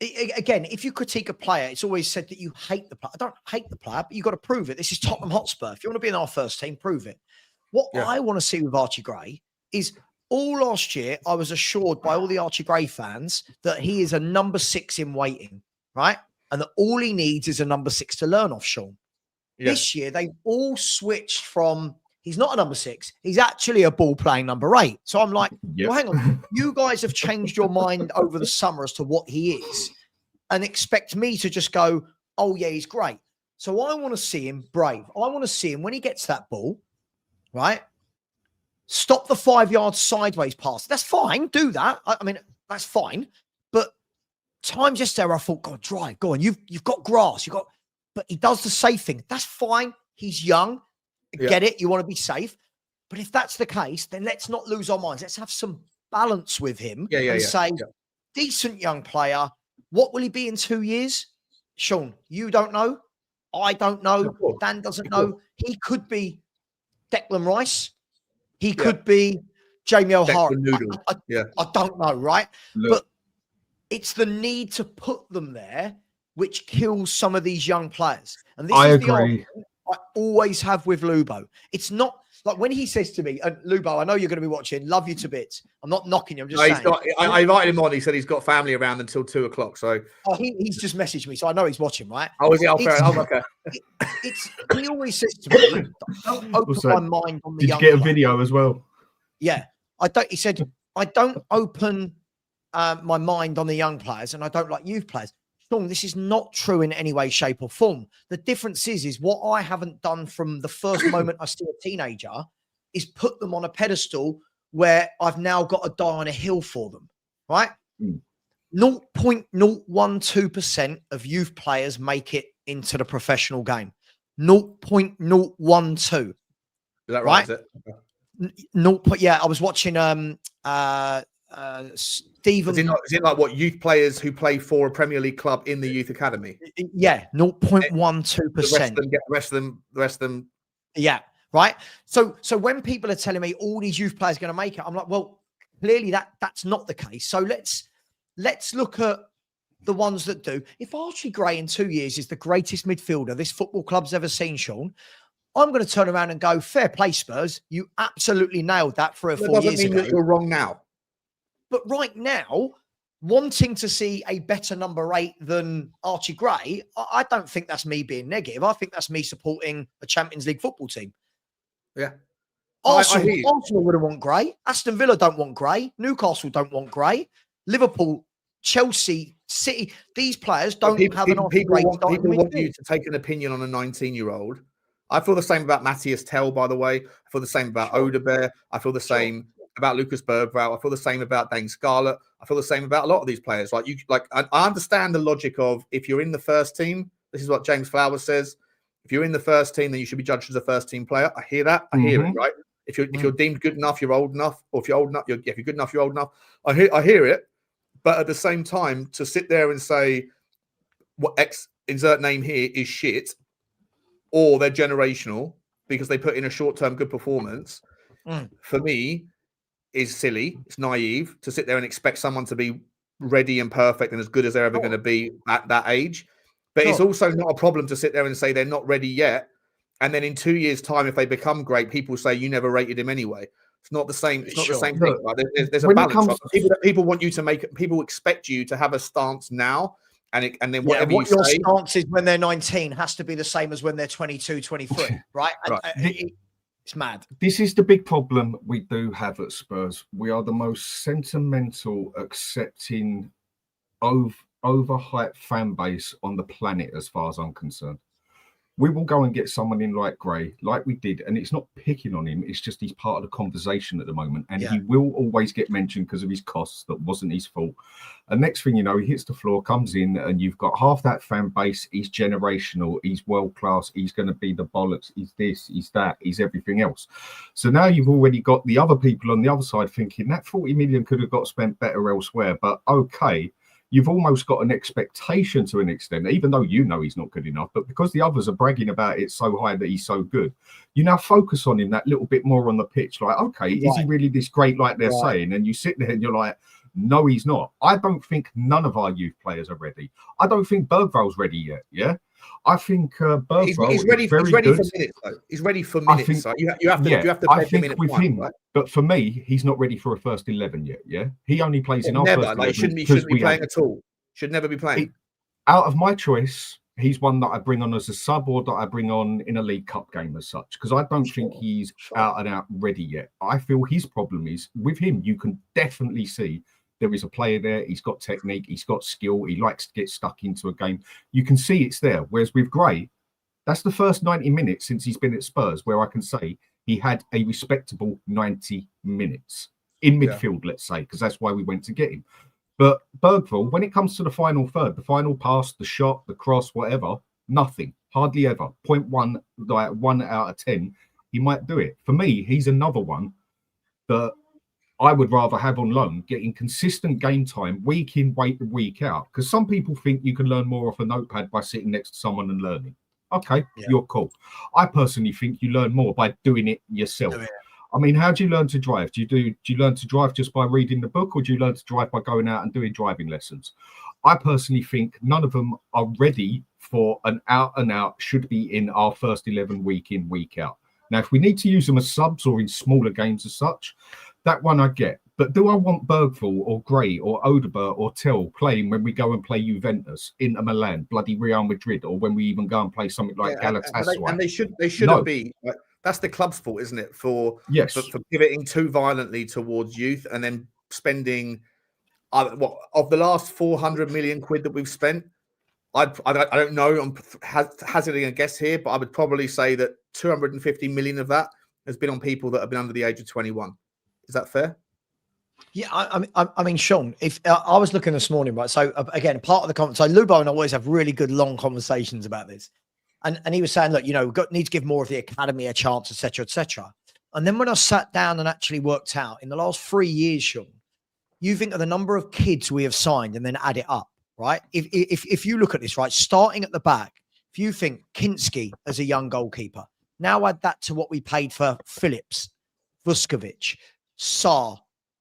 Speaker 4: again, if you critique a player, it's always said that you hate the player. I don't hate the player, but you've got to prove it. This is Tottenham Hotspur. If you want to be in our first team, prove it. What I want to see with Archie Gray is, all last year, I was assured by all the Archie Gray fans that he is a number 6 in waiting, right? And that all he needs is a number 6 to learn off, Sean. This year, they've all switched from, he's not a number 6, he's actually a ball-playing number 8. So I'm like, well, hang on. You guys have changed your mind over the summer as to what he is and expect me to just go, oh, yeah, he's great. So I want to see him brave. I want to see him, when he gets that ball, right? Stop the 5 yard sideways pass. That's fine. Do that. I mean, that's fine. But times yesterday, I thought, God, drive. Go on. You've got grass. But he does the safe thing. That's fine. He's young. Get it. You want to be safe. But if that's the case, then let's not lose our minds. Let's have some balance with him and say, decent young player. What will he be in 2 years? Sean, you don't know. I don't know. Dan doesn't know. He could be Declan Rice. He could be Jamie O'Hara. I don't know, right?
Speaker 3: Look.
Speaker 4: But it's the need to put them there which kills some of these young players. And this is the argument I always have with Lubo. It's not like when he says to me, and Lubo, I know you're going to be watching, love you to bits. I'm not knocking you, I'm just saying.
Speaker 2: I invited him on. He said he's got family around until 2 o'clock. So
Speaker 4: he's just messaged me, so I know he's watching, right?
Speaker 2: Oh, is he? Oh, fair enough. Okay.
Speaker 4: He always says to me, don't open my mind on the young
Speaker 3: Did you get a
Speaker 4: players.
Speaker 3: video as well?
Speaker 4: Yeah. He said, I don't open my mind on the young players and I don't like youth players. Sean, this is not true in any way, shape, or form. The difference is what I haven't done from the first moment I see a teenager is put them on a pedestal where I've now got to die on a hill for them, right? 0.012% of youth players make it into the professional game. 0.012.
Speaker 2: Is that right? Is it?
Speaker 4: Yeah, I was watching Stephen.
Speaker 2: Is it like what youth players who play for a Premier League club in the youth academy?
Speaker 4: Yeah, 0.12%.
Speaker 2: The rest of them.
Speaker 4: Yeah, right. So when people are telling me all these youth players are going to make it, I'm like, well, clearly that's not the case. So let's look at the ones that do. If Archie Gray in 2 years is the greatest midfielder this football club's ever seen, Sean, I'm going to turn around and go, fair play, Spurs. You absolutely nailed that 3 or 4 years ago.
Speaker 2: That you're wrong now.
Speaker 4: But right now, wanting to see a better number 8 than Archie Gray, I don't think that's me being negative. I think that's me supporting a Champions League football team.
Speaker 2: Yeah.
Speaker 4: Arsenal wouldn't want Gray. Aston Villa don't want Gray. Newcastle don't want Gray. Liverpool, Chelsea, City, these players don't have an Archie Gray.
Speaker 2: People want you to take an opinion on a 19-year-old. I feel the same about Mathys Tel, by the way. I feel the same about Odegaard. I feel the same about Lucas Berghvall. I feel the same about Dane Scarlett. I feel the same about a lot of these players. I understand the logic of if you're in the first team, this is what James Flowers says. If you're in the first team, then you should be judged as a first team player. I hear that. I hear it, right? If you're deemed good enough, you're old enough, or if you're old enough, if you're good enough, you're old enough. I hear it. But at the same time, to sit there and say what X insert name here is shit, or they're generational because they put in a short-term good performance, for me, is silly. It's naive to sit there and expect someone to be ready and perfect and as good as they're ever going to be at that age. But it's also not a problem to sit there and say they're not ready yet. And then in 2 years' time, if they become great, people say you never rated him anyway. It's not the same. It's not the same thing. Right? There's a balance. People want you to make. People expect you to have a stance now, and then whatever
Speaker 4: what
Speaker 2: you
Speaker 4: your
Speaker 2: say.
Speaker 4: stance is when they're 19 has to be the same as when they're 22, 23, right? It's mad.
Speaker 3: This is the big problem we do have at Spurs. We are the most sentimental, accepting, overhyped fan base on the planet, as far as I'm concerned. We will go and get someone in like Gray, like we did, and it's not picking on him. It's just he's part of the conversation at the moment, and he will always get mentioned because of his costs. That wasn't his fault. And next thing you know, he hits the floor, comes in, and you've got half that fan base. He's generational. He's world class. He's going to be the bollocks. He's this. He's that. He's everything else. So now you've already got the other people on the other side thinking that 40 million could have got spent better elsewhere. But okay. You've almost got an expectation to an extent, even though you know he's not good enough. But because the others are bragging about it so high that he's so good, you now focus on him that little bit more on the pitch. Like, okay, is he really this great like they're saying? And you sit there and you're like, no, he's not. I don't think none of our youth players are ready. I don't think Berghvall's ready yet. Yeah. I think Berghvall
Speaker 2: he's ready.
Speaker 3: Is very
Speaker 2: he's ready
Speaker 3: good.
Speaker 2: for minutes. Though. He's ready for minutes. You have to.
Speaker 3: I think with him, right? But for me, he's not ready for a first 11 yet. Yeah, he only plays in our
Speaker 2: never.
Speaker 3: first 11.
Speaker 2: He shouldn't be playing at all. Should never be playing.
Speaker 3: Out of my choice, he's one that I bring on as a sub or that I bring on in a League Cup game as such, because I don't think he's out and out ready yet. I feel his problem is with him. You can definitely see. There is a player there. He's got technique. He's got skill. He likes to get stuck into a game. You can see it's there. Whereas with Gray, that's the first 90 minutes since he's been at Spurs where I can say he had a respectable 90 minutes in midfield, let's say, because that's why we went to get him. But Berghvall, when it comes to the final third, the final pass, the shot, the cross, whatever, nothing. Hardly ever. 0.1, like 1 out of 10, he might do it. For me, he's another one that I would rather have on loan, getting consistent game time week in, week out. Because some people think you can learn more off a notepad by sitting next to someone and learning. Okay,
Speaker 4: Yeah.
Speaker 3: you're cool. I personally think you learn more by doing it yourself.
Speaker 4: Do it.
Speaker 3: I mean, how do you learn to drive? Do you learn to drive just by reading the book, or do you learn to drive by going out and doing driving lessons? I personally think none of them are ready for an out and out, should be in our first 11 week in, week out. Now, if we need to use them as subs or in smaller games as such, that one I get. But do I want Berghvall or Gray or Udogie or Tel playing when we go and play Juventus, Inter Milan, bloody Real Madrid, or when we even go and play something like Galatasaray?
Speaker 2: And they shouldn't
Speaker 3: No.
Speaker 2: be. That's the club's fault, isn't it? For pivoting too violently towards youth and then spending of the last 400 million quid that we've spent. I don't know. I'm hazarding a guess here, but I would probably say that 250 million of that has been on people that have been under the age of 21. Is that fair?
Speaker 4: Yeah, I mean, Sean, if I was looking this morning, right? So again, part of the conversation, so Lubo and I always have really good long conversations about this. And he was saying, look, need to give more of the academy a chance, etc., etc. And then when I sat down and actually worked out in the last 3 years, Sean, you think of the number of kids we have signed and then add it up, right? If you look at this, right, starting at the back, if you think Kinsky as a young goalkeeper, now add that to what we paid for Phillips, Vuskovic, Sarr,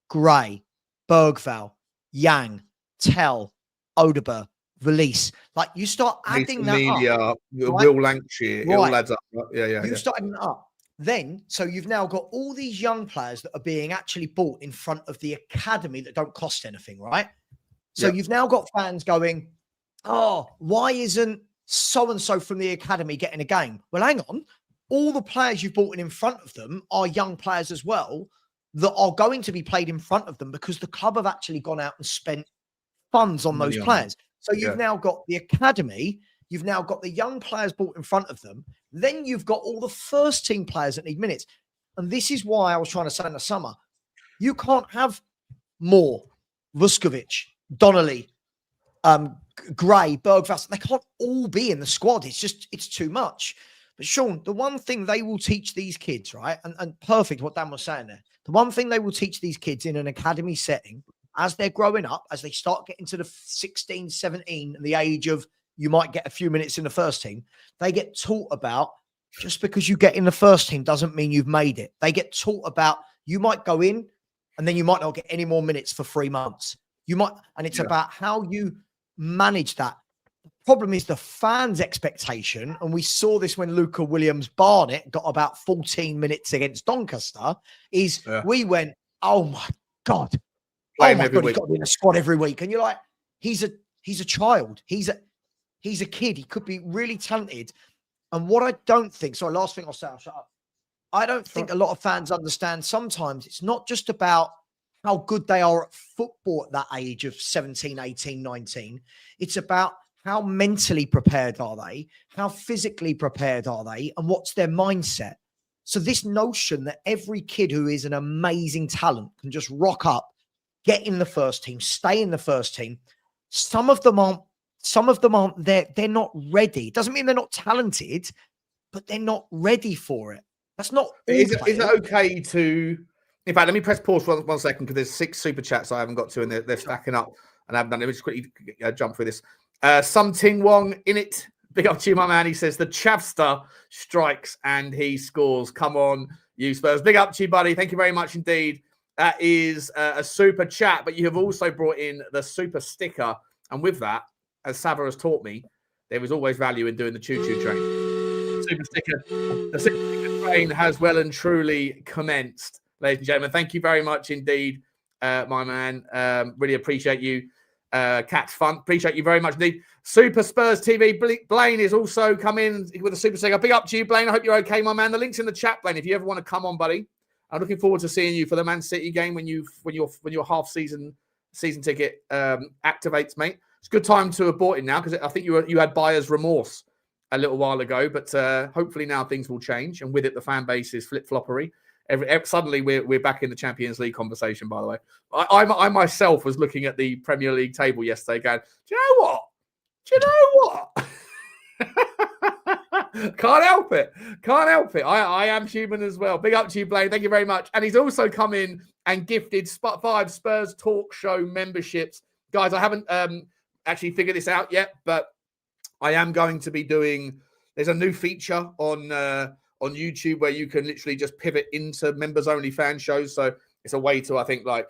Speaker 4: Gray, Berghvall, Yang, Tel, Udogie, Valise. Like you start adding that up.
Speaker 2: Will Lancashire, it all adds up. Yeah.
Speaker 4: You start adding it up. Then, so you've now got all these young players that are being actually bought in front of the academy that don't cost anything, right? So you've now got fans going, oh, why isn't so-and-so from the academy getting a game? Well, hang on. All the players you've bought in front of them are young players as well that are going to be played in front of them because the club have actually gone out and spent funds on those players. So you've now got the academy, you've now got the young players brought in front of them, then you've got all the first team players that need minutes. And this is why I was trying to say in the summer, you can't have more Vuskovic, Donnelly, Gray, Berghvall. They can't all be in the squad. It's too much. But Sean, the one thing they will teach these kids, right? And perfect what Dan was saying there. The one thing they will teach these kids in an academy setting as they're growing up, as they start getting to the 16, 17, and the age of you might get a few minutes in the first team, they get taught about just because you get in the first team doesn't mean you've made it. They get taught about you might go in and then you might not get any more minutes for 3 months. You might, and it's about how you manage that. The problem is the fans' expectation, and we saw this when Luca Williams-Barnett got about 14 minutes against Doncaster, is we went, oh my God. Oh my God, he's got to be in the squad every week. And you're like, he's a child. He's a kid. He could be really talented. And what I don't think, sorry, last thing I'll say, I'll shut up. I don't think a lot of fans understand sometimes it's not just about how good they are at football at that age of 17, 18, 19. It's about how mentally prepared are they? How physically prepared are they? And what's their mindset? So this notion that every kid who is an amazing talent can just rock up, get in the first team, stay in the first team. Some of them aren't there. They're not ready. It doesn't mean they're not talented, but they're not ready for it. That's not. Is it
Speaker 2: okay to? In fact, let me press pause for one second because there's 6 super chats I haven't got to, and they're stacking up, and I haven't done it. Let me just quickly jump through this. Some Ting Wong in it. Big up to you, my man. He says the Chavster strikes and he scores. Come on, you Spurs. Big up to you, buddy. Thank you very much indeed. That is a super chat, but you have also brought in the super sticker. And with that, as Sava has taught me, there is always value in doing the choo-choo train. Super sticker. The super sticker train has well and truly commenced, ladies and gentlemen. Thank you very much indeed, my man. Really appreciate you. Cat's fun. Appreciate you very much indeed. Super Spurs TV. Blaine is also coming with a super sticker. Big up to you, Blaine. I hope you're okay, my man. The link's in the chat, Blaine. If you ever want to come on, buddy. I'm looking forward to seeing you for the Man City game when your half season ticket activates, mate. It's a good time to have bought it now because I think you had buyer's remorse a little while ago, but hopefully now things will change, and with it the fan base is flip-floppery. Suddenly we're back in the Champions League conversation. By the way, I myself was looking at the Premier League table yesterday, going, "Do you know what? Can't help it. I am human as well." Big up to you, Blaine. Thank you very much. And he's also come in and gifted 5 Spurs Talk Show memberships. Guys, I haven't actually figured this out yet, but I am going to be doing There's a new feature on YouTube where you can literally just pivot into members only fan shows. So it's a way to, I think, like,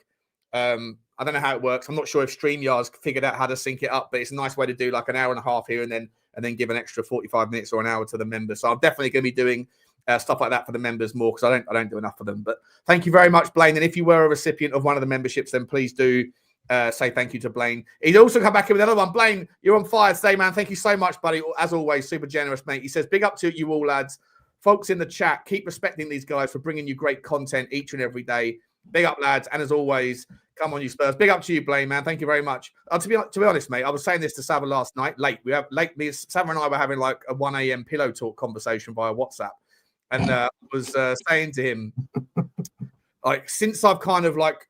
Speaker 2: I don't know how it works. I'm not sure if StreamYard's figured out how to sync it up, but it's a nice way to do like an hour and a half here and then give an extra 45 minutes or an hour to the members. So I'm definitely going to be doing stuff like that for the members more, because I don't do enough for them. But thank you very much, Blaine. And if you were a recipient of one of the memberships, then please do say thank you to Blaine. He'd also come back in with another one. Blaine, you're on fire today, man. Thank you so much, buddy. As always, super generous, mate. He says, big up to you all, lads. Folks in the chat, keep respecting these guys for bringing you great content each and every day. Big up, lads. And as always, come on, you Spurs. Big up to you, Blaine, man. Thank you very much. To be honest, mate, I was saying this to Sava last night, late. Sava and I were having like a 1 a.m. pillow talk conversation via WhatsApp. And I was saying to him, like, since I've kind of like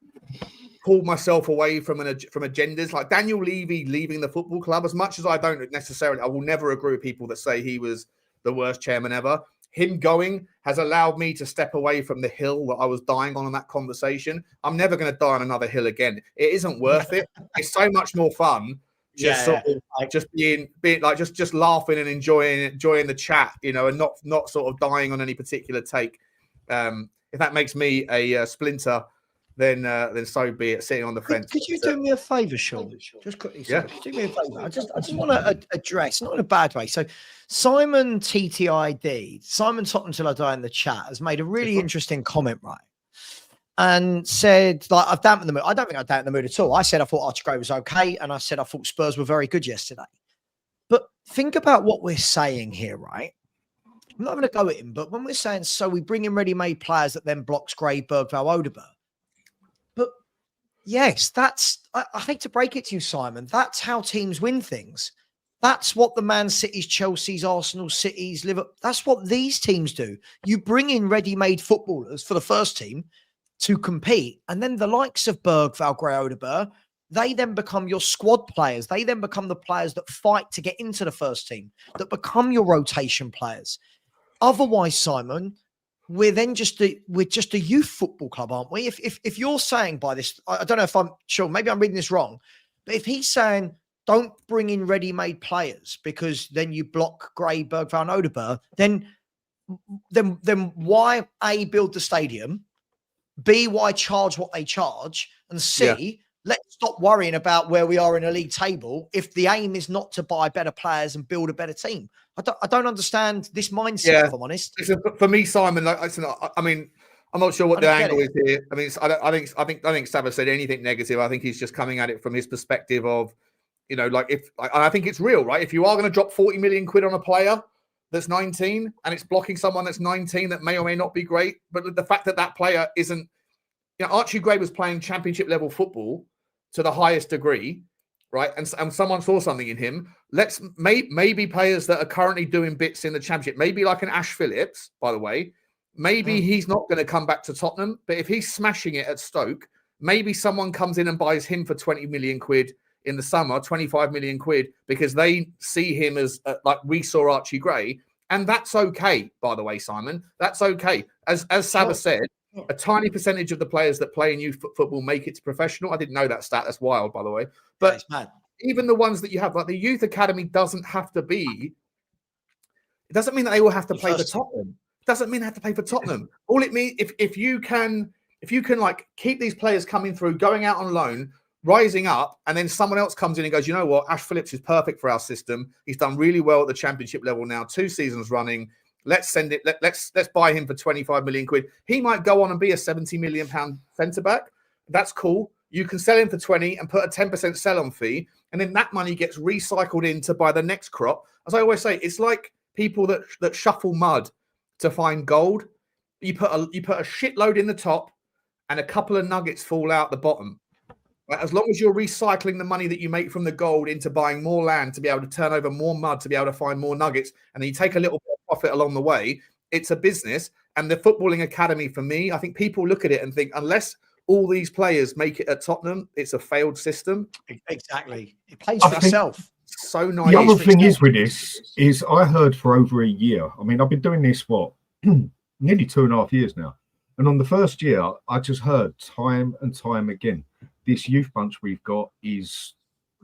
Speaker 2: pulled myself away from agendas, like Daniel Levy leaving the football club, as much as I will never agree with people that say he was the worst chairman ever. Him going has allowed me to step away from the hill that I was dying on that conversation. I'm never going to die on another hill again. It isn't worth it. It's so much more fun just being like just laughing and enjoying the chat, you know, and not sort of dying on any particular take. If that makes me a splinter, then so be it. Sitting on the fence.
Speaker 4: Could you do me a favour, Sean? Just quickly, do me a favour. I just want to address, not in a bad way. So Simon TTID, Simon Tottenham Till I Die in the chat, has made a really interesting comment, right? And said, like, I've dampened the mood. I don't think I dampened the mood at all. I said I thought Archie Gray was okay, and I said I thought Spurs were very good yesterday. But think about what we're saying here, right? I'm not going to go at him, but when we're saying, so we bring in ready-made players that then blocks Gray, Berghvall, Odegaard. But yes, I hate to break it to you, Simon. That's how teams win things. That's what the Man Cities, Chelsea's, Arsenal, Cities, Liverpool. That's what these teams do. You bring in ready-made footballers for the first team to compete, and then the likes of Berghvall, Gray, Odegaard, they then become your squad players. They then become the players that fight to get into the first team, that become your rotation players. Otherwise, Simon, we're just a youth football club, aren't we? If you're saying by this, I don't know if I'm sure, maybe I'm reading this wrong, but if he's saying don't bring in ready-made players because then you block Gray, Berghvall, and Odegaard, then why A, build the stadium, B, why charge what they charge, and C, let's stop worrying about where we are in a league table if the aim is not to buy better players and build a better team. I don't understand this mindset, if I'm honest.
Speaker 2: Listen, for me, Simon, like I mean, I'm not sure what the angle is here. I mean, I think Sava said anything negative. I think he's just coming at it from his perspective of, you know, like I think it's real, right? If you are going to drop 40 million quid on a player that's 19 and it's blocking someone that's 19 that may or may not be great, but the fact that player isn't, you know, Archie Gray was playing championship level football to the highest degree, right? And someone saw something in him. Let's maybe players that are currently doing bits in the championship, maybe like an Ash Phillips, by the way, maybe he's not going to come back to Tottenham, but if he's smashing it at Stoke, maybe someone comes in and buys him for 20 million quid in the summer, 25 million quid, because they see him as like we saw Archie Gray. And that's okay, by the way, Simon. That's okay. As Sava said, a tiny percentage of the players that play in youth football make it to professional. I didn't know that stat. That's wild, by the way. But even the ones that you have, like the youth academy doesn't have to be, it doesn't mean that they will have to play for Tottenham. It doesn't mean they have to play for Tottenham. All it means, if you can like keep these players coming through, going out on loan, rising up, and then someone else comes in and goes, you know what, Ash Phillips is perfect for our system. He's done really well at the championship level now, 2 seasons running. Let's send it. Let's buy him for 25 million quid. He might go on and be a 70 million pound centre back. That's cool. You can sell him for 20 and put a 10% sell-on fee, and then that money gets recycled in to buy the next crop. As I always say, it's like people that shuffle mud to find gold. You put a shitload in the top, and a couple of nuggets fall out the bottom. Right? As long as you're recycling the money that you make from the gold into buying more land to be able to turn over more mud to be able to find more nuggets, and then you take a little bit of profit along the way, it's a business. And the footballing academy, for me, I think people look at it and think, unless all these players make it at Tottenham, it's a failed system.
Speaker 4: Exactly. It plays for itself.
Speaker 2: So nice.
Speaker 3: The other thing is with this is I heard for over a year. I mean, I've been doing this, nearly 2.5 years now. And on the first year, I just heard time and time again, this youth bunch we've got is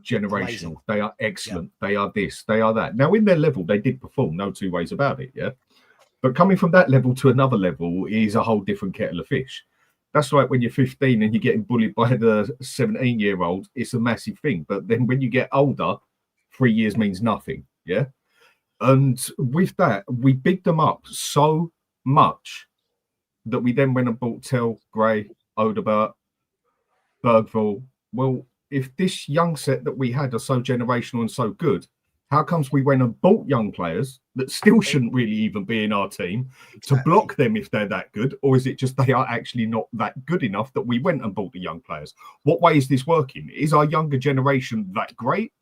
Speaker 3: generational.
Speaker 4: Amazing.
Speaker 3: They are excellent. They are this. They are that. Now, in their level, they did perform. No two ways about it. Yeah. But coming from that level to another level is a whole different kettle of fish. That's like when you're 15 and you're getting bullied by the 17-year-old. It's a massive thing. But then when you get older, 3 years means nothing. Yeah. And with that, we bigged them up so much that we then went and bought Tel, Gray, Odegaard, Berghvall. Well, if this young set that we had are so generational and so good, how comes we went and bought young players that still shouldn't really even be in our team to block them if they're that good? Or is it just they are actually not that good enough that we went and bought the young players? What way is this working? Is our younger generation that great?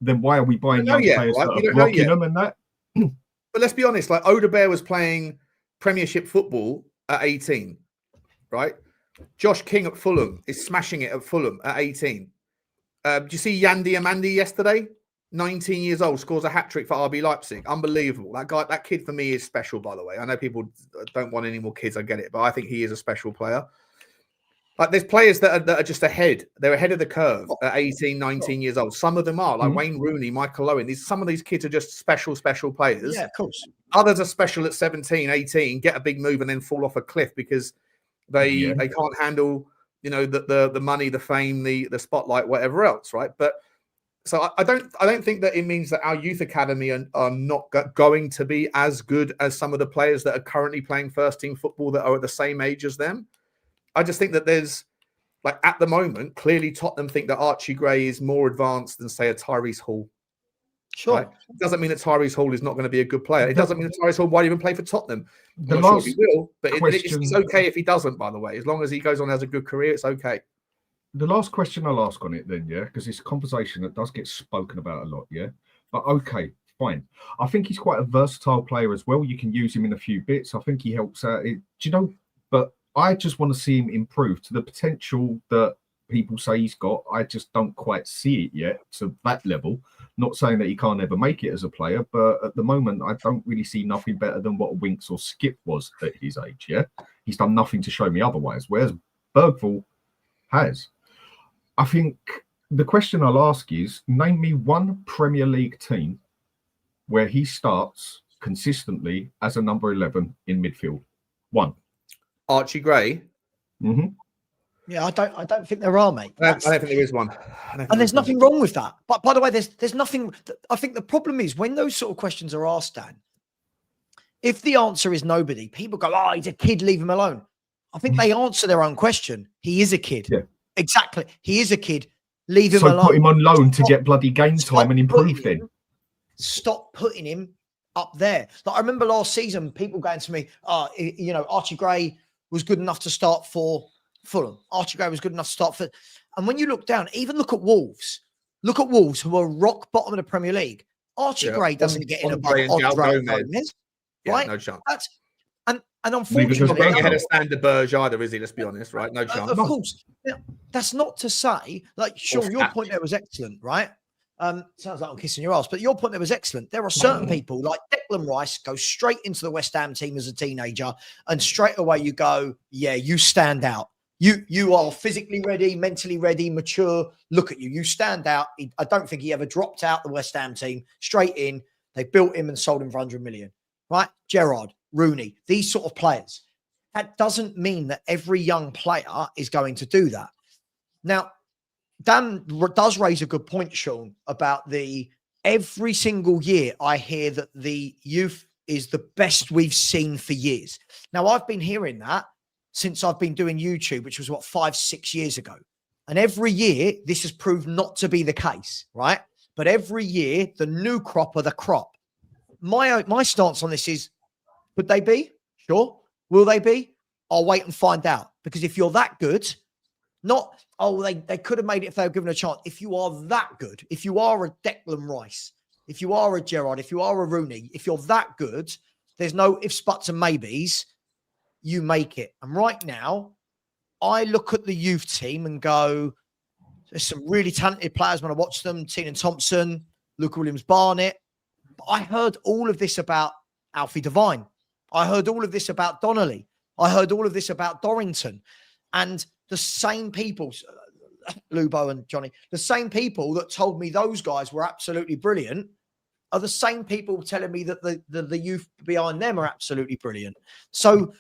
Speaker 3: Then why are we buying young players that are blocking them and that?
Speaker 2: But let's be honest, like Odegaard was playing Premiership football at 18, right? Josh King at Fulham is smashing it at Fulham at 18. Do you see Yandy Amandi yesterday? 19 years old, scores a hat-trick for RB Leipzig. Unbelievable. That kid for me is special, by the way. I know people don't want any more kids, I get it, but I think he is a special player. Like there's players that are just ahead. They're ahead of the curve at 18, 19 years old. Some of them are, like Wayne Rooney, Michael Owen. Some of these kids are just special players.
Speaker 4: Yeah, of course.
Speaker 2: Others are special at 17, 18, get a big move and then fall off a cliff because they can't handle, the money, the fame, the spotlight, whatever else, right? But so I don't think that it means that our youth academy are not going to be as good as some of the players that are currently playing first team football that are at the same age as them. I just think that there's, like, at the moment, clearly Tottenham think that Archie Gray is more advanced than, say, a Tyrese Hall.
Speaker 4: Sure.
Speaker 2: Right? It doesn't mean that Tyrese Hall is not going to be a good player. It doesn't mean that Tyrese Hall won't even play for Tottenham. I'm not sure he will, but it's okay if he doesn't, by the way. As long as he goes on and has a good career, it's okay.
Speaker 3: The last question I'll ask on it then, because it's a conversation that does get spoken about a lot, But okay, fine. I think he's quite a versatile player as well. You can use him in a few bits. I think he helps out. But I just want to see him improve to the potential that people say he's got. I just don't quite see it yet to that level. Not saying that he can't ever make it as a player, but at the moment, I don't really see nothing better than what Winks or Skip was at his age, He's done nothing to show me otherwise, whereas Berghvall has. I think the question I'll ask is, name me one Premier League team where he starts consistently as a number 11 in midfield. One.
Speaker 2: Archie Gray.
Speaker 3: Mm-hmm.
Speaker 4: Yeah, I don't think there are, mate.
Speaker 2: I don't think there is one.
Speaker 4: And there's nothing wrong with that. But by the way, there's nothing. I think the problem is when those sort of questions are asked, Dan, if the answer is nobody, people go, "Oh, he's a kid, leave him alone." I think they answer their own question. He is a kid.
Speaker 3: Yeah.
Speaker 4: Exactly. He is a kid. Leave him alone.
Speaker 3: So put him on loan to get bloody game time and improve then.
Speaker 4: Stop putting him up there. Like I remember last season, people going to me, Archie Gray was good enough to start for Fulham. Archie Gray was good enough to start for... And when you look down, even look at Wolves. Look at Wolves, who are rock bottom of the Premier League. Archie Gray doesn't get in above Andre Gomez. Right?
Speaker 2: No chance.
Speaker 4: And unfortunately...
Speaker 2: He's not getting ahead of Standard Burge either, is he? Let's be honest, right? No chance.
Speaker 4: Of course. Now, that's not to say... Like, Sean, your point there was excellent, right? Sounds like I'm kissing your ass, but your point there was excellent. There are certain people, like Declan Rice, go straight into the West Ham team as a teenager, and straight away you go, yeah, you stand out. You are physically ready, mentally ready, mature. Look at you. You stand out. I don't think he ever dropped out the West Ham team. Straight in. They built him and sold him for 100 million. Right? Gerrard, Rooney, these sort of players. That doesn't mean that every young player is going to do that. Now, Dan does raise a good point, Sean, about every single year I hear that the youth is the best we've seen for years. Now, I've been hearing that since I've been doing YouTube, which was 5-6 years ago. And every year, this has proved not to be the case, right? But every year, the new crop are the crop. My stance on this is, could they be? Sure. Will they be? I'll wait and find out. Because if you're that good, they could have made it if they were given a chance. If you are that good, if you are a Declan Rice, if you are a Gerrard, if you are a Rooney, if you're that good, there's no ifs, buts and maybes. You make it. And right now, I look at the youth team and go, there's some really talented players when I watch them. Teenan Thompson, Luke Williams-Barnett. But I heard all of this about Alfie Devine. I heard all of this about Donnelly. I heard all of this about Dorrington. And the same people, Lubo and Johnny, the same people that told me those guys were absolutely brilliant are the same people telling me that the youth behind them are absolutely brilliant. So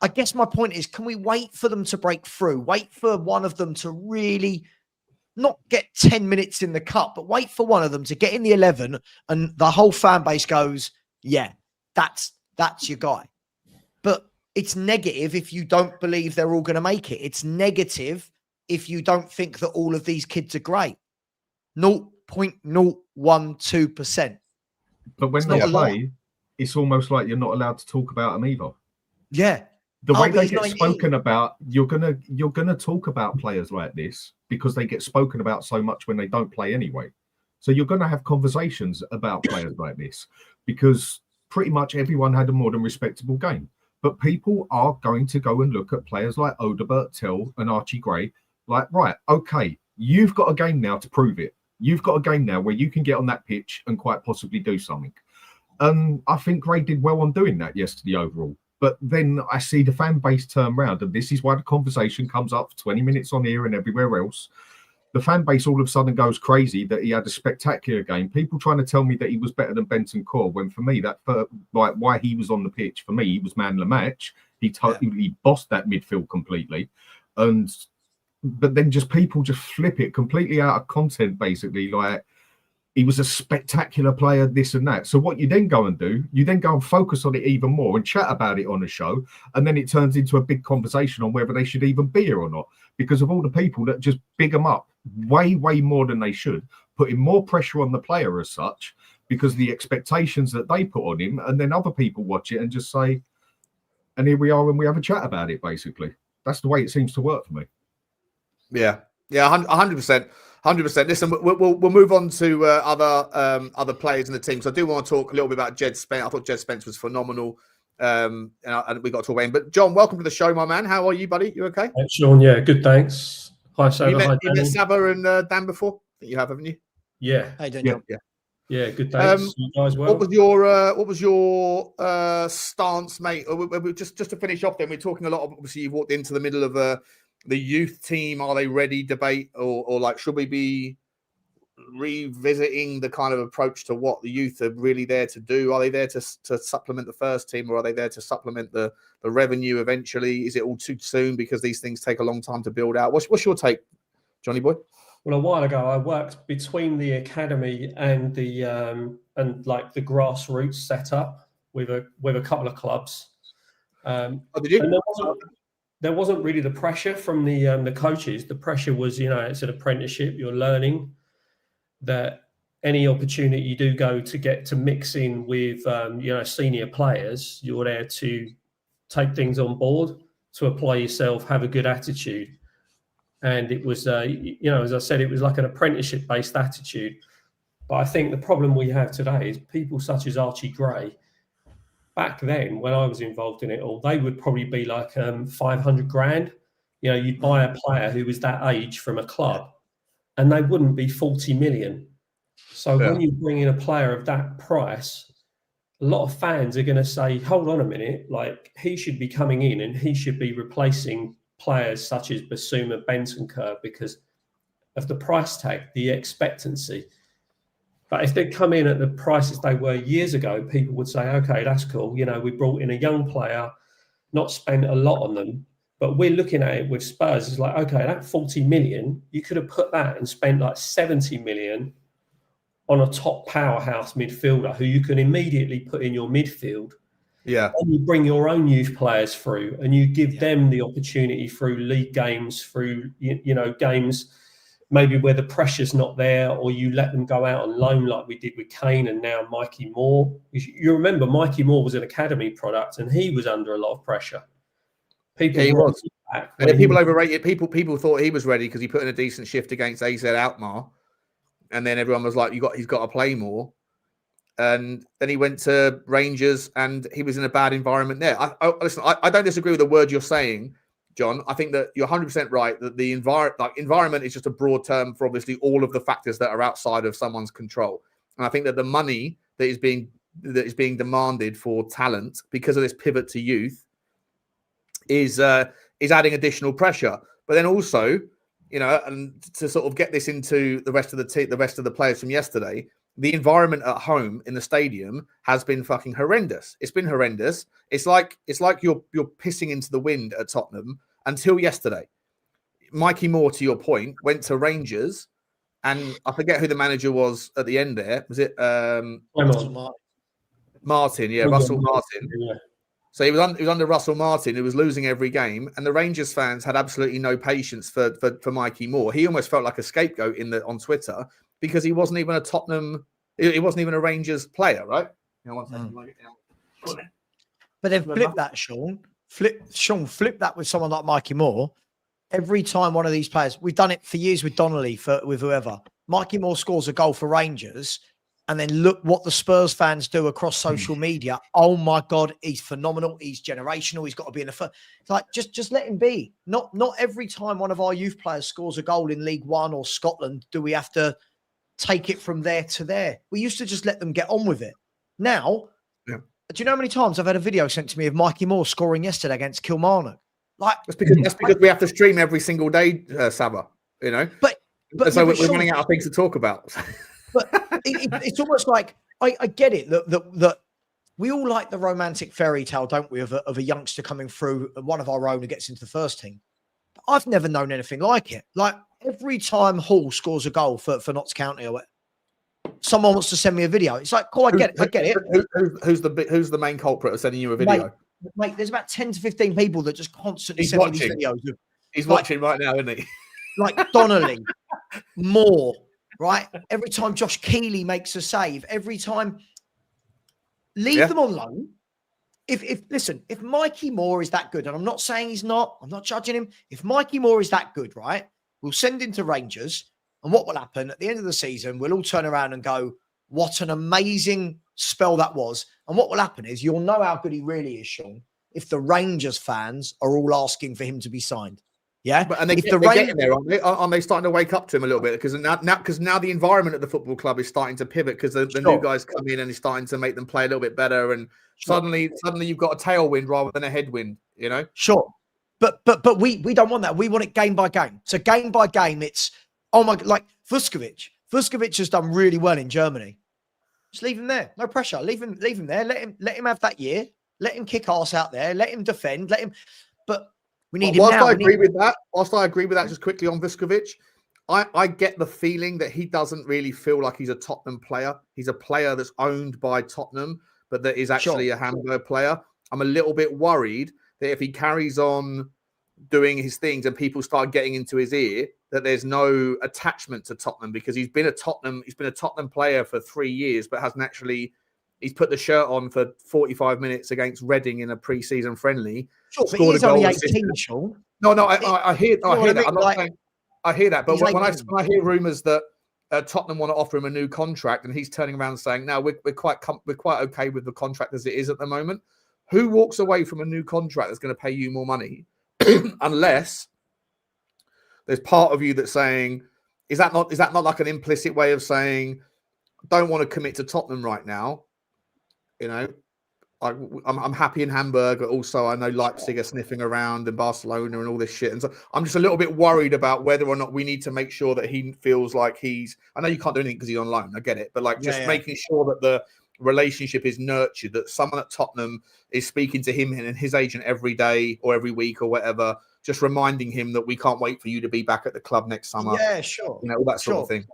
Speaker 4: I guess my point is, can we wait for them to break through? Wait for one of them to really not get 10 minutes in the cup, but wait for one of them to get in the 11 and the whole fan base goes, yeah, that's your guy. But it's negative if you don't believe they're all going to make it. It's negative if you don't think that all of these kids are great. 0.012%.
Speaker 3: But when they play, it's almost like you're not allowed to talk about them either.
Speaker 4: Yeah.
Speaker 3: The way they get spoken about, you're gonna talk about players like this because they get spoken about so much when they don't play anyway. So you're gonna have conversations about players like this because pretty much everyone had a more than respectable game. But people are going to go and look at players like Mathys Tel and Archie Gray, like, right, okay, you've got a game now to prove it. You've got a game now where you can get on that pitch and quite possibly do something. I think Gray did well on doing that yesterday overall. But then I see the fan base turn around, and this is why the conversation comes up for 20 minutes on here and everywhere else. The fan base all of a sudden goes crazy that he had a spectacular game. People trying to tell me that he was better than Benton Core, when for me, like why he was on the pitch, for me, he was man of the match. He bossed that midfield completely. But then people just flip it completely out of content, basically, like, he was a spectacular player, this and that. So what you then go and do, you then go and focus on it even more and chat about it on a show. And then it turns into a big conversation on whether they should even be here or not, because of all the people that just big them up way, way more than they should, putting more pressure on the player as such, because of the expectations that they put on him. And then other people watch it and just say, and here we are and we have a chat about it, basically. That's the way it seems to work for me.
Speaker 2: Yeah, 100%. 100%. Listen, we'll move on to other players in the team. So I do want to talk a little bit about Jed Spence. I thought Jed Spence was phenomenal, and we got to talk about him. But John, welcome to the show, my man. How are you, buddy? You okay?
Speaker 5: Thanks, Sean. Yeah, good. Thanks. Hi, Saba.
Speaker 2: You met Saba and Dan before? I think you have, haven't you?
Speaker 5: Yeah.
Speaker 4: Hey, Daniel.
Speaker 5: Yeah. Good. Thanks. You guys well?
Speaker 2: What was your stance, mate? Just to finish off, then we're talking a lot of, obviously you walked into the middle of the youth team, are they ready debate, or like, should we be revisiting the kind of approach to what the youth are really there to do? Are they there to supplement the first team, or are they there to supplement the revenue eventually? Is it all too soon because these things take a long time to build out? What's your take, Johnny boy?
Speaker 5: Well, a while ago, I worked between the academy and the grassroots setup with a couple of clubs.
Speaker 2: Did you?
Speaker 5: And there wasn't really the pressure from the coaches. The pressure was, it's an apprenticeship. You're learning that any opportunity you do go to get to mix in with, senior players, you're there to take things on board, to apply yourself, have a good attitude. And it was, as I said, it was like an apprenticeship-based attitude. But I think the problem we have today is people such as Archie Gray. Back then, when I was involved in it all, they would probably be like 500 grand. You'd buy a player who was that age from a club, and they wouldn't be 40 million. So when you bring in a player of that price, a lot of fans are going to say, hold on a minute, like, he should be coming in and he should be replacing players such as Bissouma, Bentancur, because of the price tag, the expectancy. But if they come in at the prices they were years ago, people would say, okay, that's cool. We brought in a young player, not spent a lot on them. But we're looking at it with Spurs. It's like, okay, that 40 million, you could have put that and spent like 70 million on a top powerhouse midfielder who you can immediately put in your midfield.
Speaker 2: Yeah.
Speaker 5: And you bring your own youth players through and you give them the opportunity through league games, through, games maybe where the pressure's not there, or you let them go out on loan like we did with Kane and now Mikey Moore. You remember Mikey Moore was an academy product and he was under a lot of pressure.
Speaker 2: He was. And then people overrated. People thought he was ready because he put in a decent shift against AZ Alkmaar, and then everyone was like, he's got to play more. And then he went to Rangers and he was in a bad environment there. Listen, I don't disagree with the word you're saying, John. I think that you're 100% right that the environment is just a broad term for obviously all of the factors that are outside of someone's control. And I think that the money that is being demanded for talent because of this pivot to youth is adding additional pressure. But then also, you know, and to sort of get this into the rest of the team, the rest of the players from yesterday, the environment at home in the stadium has been fucking horrendous. It's been horrendous. It's like you're pissing into the wind at Tottenham until yesterday. Mikey Moore, to your point, went to Rangers, and I forget who the manager was at the end there. Was it Martin? Yeah, Russell Martin. Yeah. So he was under Russell Martin, who was losing every game, and the Rangers fans had absolutely no patience for Mikey Moore. He almost felt like a scapegoat on Twitter because he wasn't even a Tottenham, he wasn't even a Rangers player, right?
Speaker 4: But they've flipped that, Sean. Flip that with someone like Mikey Moore. Every time one of these players, we've done it for years with Donnelly, with whoever. Mikey Moore scores a goal for Rangers, and then look what the Spurs fans do across social media. Oh my God, he's phenomenal. He's generational. He's got to be in the first. It's like, just let him be. Not every time one of our youth players scores a goal in League One or Scotland do we have to take it from there to there. We used to just let them get on with it. Now, do you know how many times I've had a video sent to me of Mikey Moore scoring yesterday against Kilmarnock? Like, that's
Speaker 2: because we have to stream every single day, Saba. You know,
Speaker 4: but
Speaker 2: so we're running out of things to talk about.
Speaker 4: But it's almost like I get it that we all like the romantic fairy tale, don't we, of a youngster coming through, one of our own who gets into the first team. But I've never known anything like it. Like every time Hall scores a goal for Notts County, or someone wants to send me a video. It's like, cool, I get it.
Speaker 2: Who's the main culprit of sending you a video?
Speaker 4: Mate, there's about 10 to 15 people that just constantly send me these videos.
Speaker 2: He's watching right now, isn't he?
Speaker 4: Like Donnelly, Moore. Right? Every time Josh Keeley makes a save, every time, leave them on loan. If Mikey Moore is that good, and I'm not saying he's not, I'm not judging him. If Mikey Moore is that good, right, we'll send him to Rangers, and what will happen at the end of the season, we'll all turn around and go, what an amazing spell that was. And what will happen is you'll know how good he really is, Sean, if the Rangers fans are all asking for him to be signed. Yeah,
Speaker 2: but they're getting there, aren't they? Aren't they starting to wake up to him a little bit? Because now the environment at the football club is starting to pivot because the new guys come in and he's starting to make them play a little bit better. And suddenly you've got a tailwind rather than a headwind. You know,
Speaker 4: sure. But we don't want that. We want it game by game. So game by game, it's like Vuskovic. Vuskovic has done really well in Germany. Just leave him there. No pressure. Leave him there. Let him have that year. Let him kick ass out there. Let him defend. But we need him now.
Speaker 2: Whilst I agree with that, just quickly on Vuskovic, I get the feeling that he doesn't really feel like he's a Tottenham player. He's a player that's owned by Tottenham, but that is actually a Hamburg player. I'm a little bit worried that if he carries on doing his things and people start getting into his ear, that there's no attachment to Tottenham, because he's been a Tottenham player for 3 years, but hasn't actually. He's put the shirt on for 45 minutes against Reading in a pre-season friendly.
Speaker 4: Sure, but he's only 18, Sean.
Speaker 2: No, I hear that. I'm not saying I hear that, but when I hear rumours that Tottenham want to offer him a new contract, and he's turning around saying, "No, we're quite okay with the contract as it is at the moment." Who walks away from a new contract that's going to pay you more money, unless there's part of you that's saying, "Is that not like an implicit way of saying, don't want to commit to Tottenham right now"? You know, I'm happy in Hamburg, but also I know Leipzig are sniffing around and Barcelona and all this shit. And so I'm just a little bit worried about whether or not we need to make sure that he feels like he's. I know you can't do anything because he's on loan. I get it, but making sure that the relationship is nurtured, that someone at Tottenham is speaking to him and his agent every day or every week or whatever, just reminding him that we can't wait for you to be back at the club next summer.
Speaker 4: Yeah, sure.
Speaker 2: You know, all that sort of thing.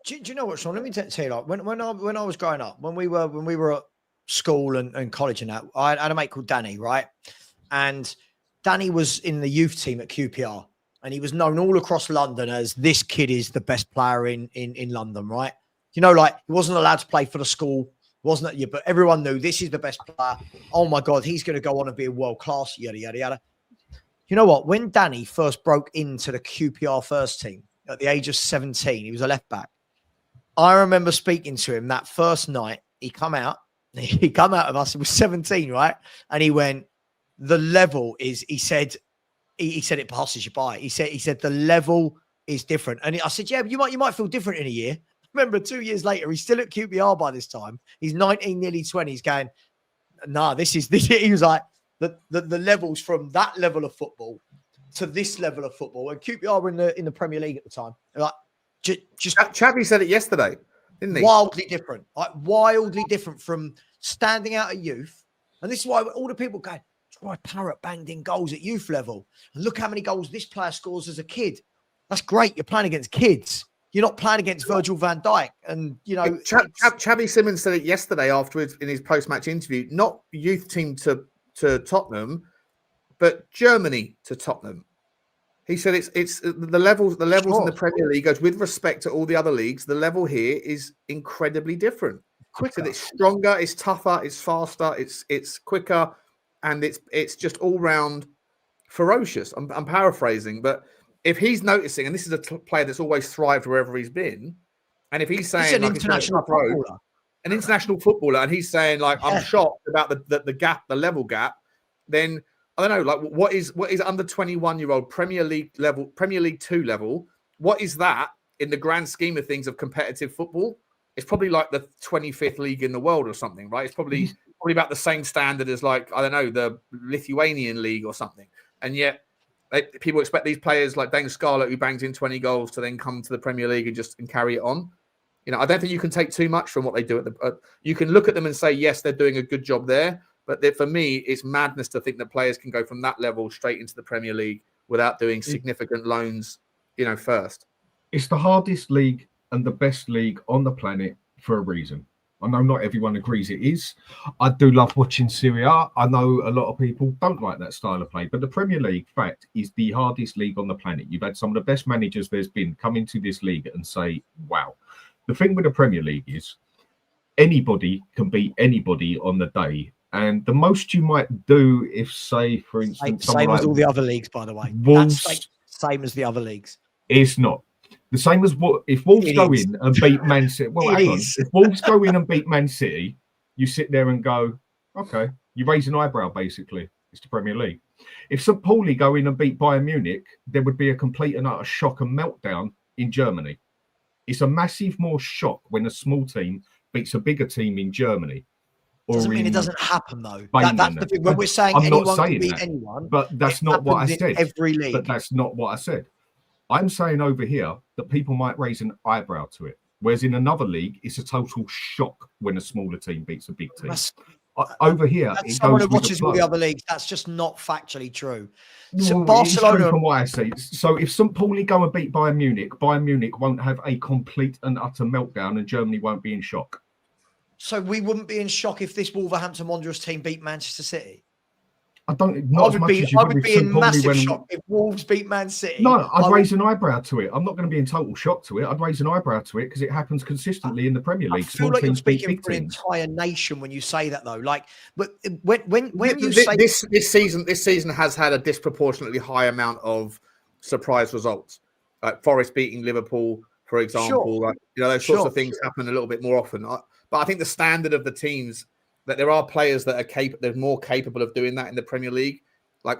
Speaker 4: Do you know what, Sean? Let me tell you, like when I was growing up, when we were at school and college and that, I had a mate called Danny, right? And Danny was in the youth team at QPR, and he was known all across London as this kid is the best player in London, right? You know, like he wasn't allowed to play for the school, wasn't it? But everyone knew this is the best player. Oh my God, he's going to go on and be a world class, yada yada yada. You know what? When Danny first broke into the QPR first team at the age of 17, he was a left back. I remember speaking to him that first night. He come out of us. He was 17, right? And he went, the level is, he said it passes you by. He said the level is different. And I said, yeah, but you might feel different in a year. Remember, 2 years later, he's still at QPR by this time. He's 19, nearly 20. He's going, nah, this. He was like, the levels from that level of football to this level of football, and QPR were in the Premier League at the time. Like, just
Speaker 2: Xavi said it yesterday, didn't he?
Speaker 4: wildly different. Like wildly different from standing out at youth. And this is why all the people go, Troy Parrott banged in goals at youth level. And look how many goals this player scores as a kid. That's great. You're playing against kids. You're not playing against Virgil van Dijk. And, you know...
Speaker 2: Xavi Simons said it yesterday afterwards in his post-match interview, not youth team to Tottenham, but Germany to Tottenham. He said it's the levels in the Premier League, goes with respect to all the other leagues, the level here is incredibly different.
Speaker 4: Quicker.
Speaker 2: So it's stronger, it's tougher, it's faster, it's quicker, and it's just all round ferocious. I'm paraphrasing, but if he's noticing, and this is a player that's always thrived wherever he's been, and if he's saying
Speaker 4: an international footballer,
Speaker 2: an international footballer, and he's saying like I'm shocked about the gap, the level gap, then I don't know, like what is under 21-year-old Premier League 2 level? What is that in the grand scheme of things of competitive football? It's probably like the 25th league in the world or something, right? It's probably about the same standard as like, I don't know, the Lithuanian league or something. And yet people expect these players like Dane Scarlett, who bangs in 20 goals, to then come to the Premier League and carry it on. You know, I don't think you can take too much from what they do you can look at them and say, yes, they're doing a good job there. But for me, it's madness to think that players can go from that level straight into the Premier League without doing significant loans, you know, first.
Speaker 3: It's the hardest league and the best league on the planet for a reason. I know not everyone agrees it is. I do love watching Serie A. I know a lot of people don't like that style of play, but the Premier League, fact, is the hardest league on the planet. You've had some of the best managers there's been come into this league and say, wow. The thing with the Premier League is anybody can beat anybody on the day. And the most you might do if, say, for instance...
Speaker 4: Same as all the other leagues, by the way.
Speaker 3: Wolves,
Speaker 4: that's same as the other leagues.
Speaker 3: It's not. The same as what if Wolves go in and beat Man City. Well, hang on. If Wolves go in and beat Man City, you sit there and go, okay, you raise an eyebrow, basically. It's the Premier League. If St. Pauli go in and beat Bayern Munich, there would be a complete and utter shock and meltdown in Germany. It's a massive more shock when a small team beats a bigger team in Germany.
Speaker 4: Doesn't mean it doesn't happen, though. That's the thing. When we're saying anyone can beat anyone,
Speaker 3: but that's not what I said.
Speaker 4: Every league.
Speaker 3: But that's not what I said. I'm saying over here that people might raise an eyebrow to it, whereas in another league, it's a total shock when a smaller team beats a big team. Over here,
Speaker 4: that's
Speaker 3: it
Speaker 4: someone
Speaker 3: goes
Speaker 4: who watches all the other leagues. That's just not factually true. So Barcelona,
Speaker 3: from what I say. So if St. Pauli go and beat Bayern Munich won't have a complete and utter meltdown, and Germany won't be in shock.
Speaker 4: So we wouldn't be in shock if this Wolverhampton Wanderers team beat Manchester City.
Speaker 3: I would be
Speaker 4: in massive shock if Wolves beat Man City.
Speaker 3: No, I'd raise an eyebrow to it. I'm not going to be in total shock to it. I'd raise an eyebrow to it because it happens consistently in the Premier League.
Speaker 4: I feel like you're speaking for an entire nation when you say that, though. Like, but when you say
Speaker 2: this season has had a disproportionately high amount of surprise results, like Forest beating Liverpool, for example. Like, you know, those sorts of things happen a little bit more often. But I think the standard of the teams, that there are players that are they're more capable of doing that in the Premier League. I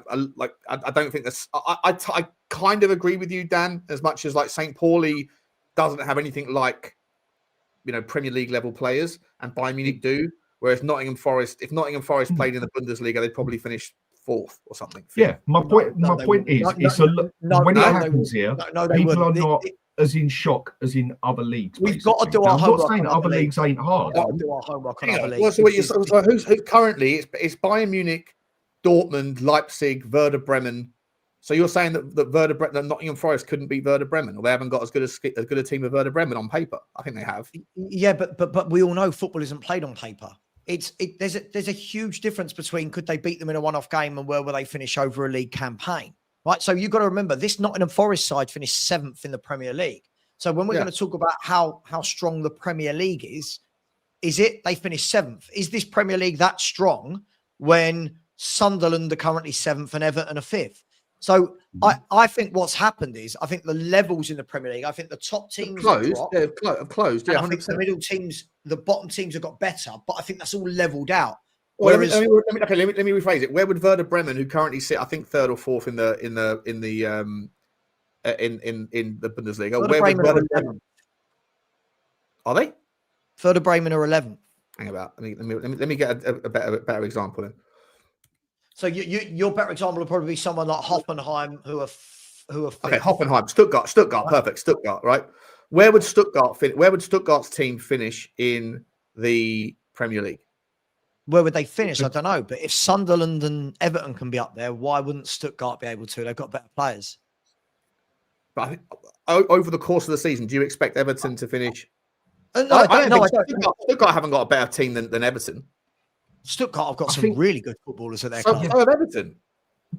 Speaker 2: don't think that's. I kind of agree with you, Dan, as much as like St. Pauli doesn't have anything like, you know, Premier League level players, and Bayern Munich do. Whereas Nottingham Forest, if Nottingham Forest played in the Bundesliga, they'd probably finish 4th or something.
Speaker 3: Yeah, my point is, when it happens here, people are not as in shock as in other leagues.
Speaker 4: We've got to do our homework.
Speaker 3: I'm not saying other leagues ain't hard.
Speaker 4: We've got to do our homework on other leagues.
Speaker 2: Well, so who's currently it's Bayern Munich, Dortmund, Leipzig, Werder Bremen. So you're saying that Nottingham Forest couldn't beat Werder Bremen, or they haven't got as good a team as Werder Bremen on paper? I think they have.
Speaker 4: Yeah, but we all know football isn't played on paper. There's a huge difference between could they beat them in a one-off game and where will they finish over a league campaign. Right, so you've got to remember this Nottingham Forest side finished 7th in the Premier League. So when we're going to talk about how strong the Premier League is it they finished 7th? Is this Premier League that strong when Sunderland are currently 7th and Everton are 5th? So I think what's happened is I think the levels in the Premier League, I think the top teams
Speaker 2: have closed. Yeah,
Speaker 4: I think the middle teams, the bottom teams have got better, but I think that's all leveled out.
Speaker 2: Well, let me rephrase it. Where would Werder Bremen, who currently sit, I think 3rd or 4th in the Bundesliga, where would Werder Bremen? Are they?
Speaker 4: Werder Bremen are 11th.
Speaker 2: Hang about. Let me get a better example then.
Speaker 4: So your better example would probably be someone like Hoffenheim, who are fifth.
Speaker 2: Okay, Hoffenheim, Stuttgart, perfect, Stuttgart, right? Where would Stuttgart's team finish in the Premier League?
Speaker 4: Where would they finish? I don't know. But if Sunderland and Everton can be up there, why wouldn't Stuttgart be able to? They've got better players.
Speaker 2: But I think over the course of the season, do you expect Everton to finish?
Speaker 4: No, I don't.
Speaker 2: Stuttgart haven't got a better team than Everton.
Speaker 4: Stuttgart have got some really good footballers at their club.
Speaker 2: So have Everton.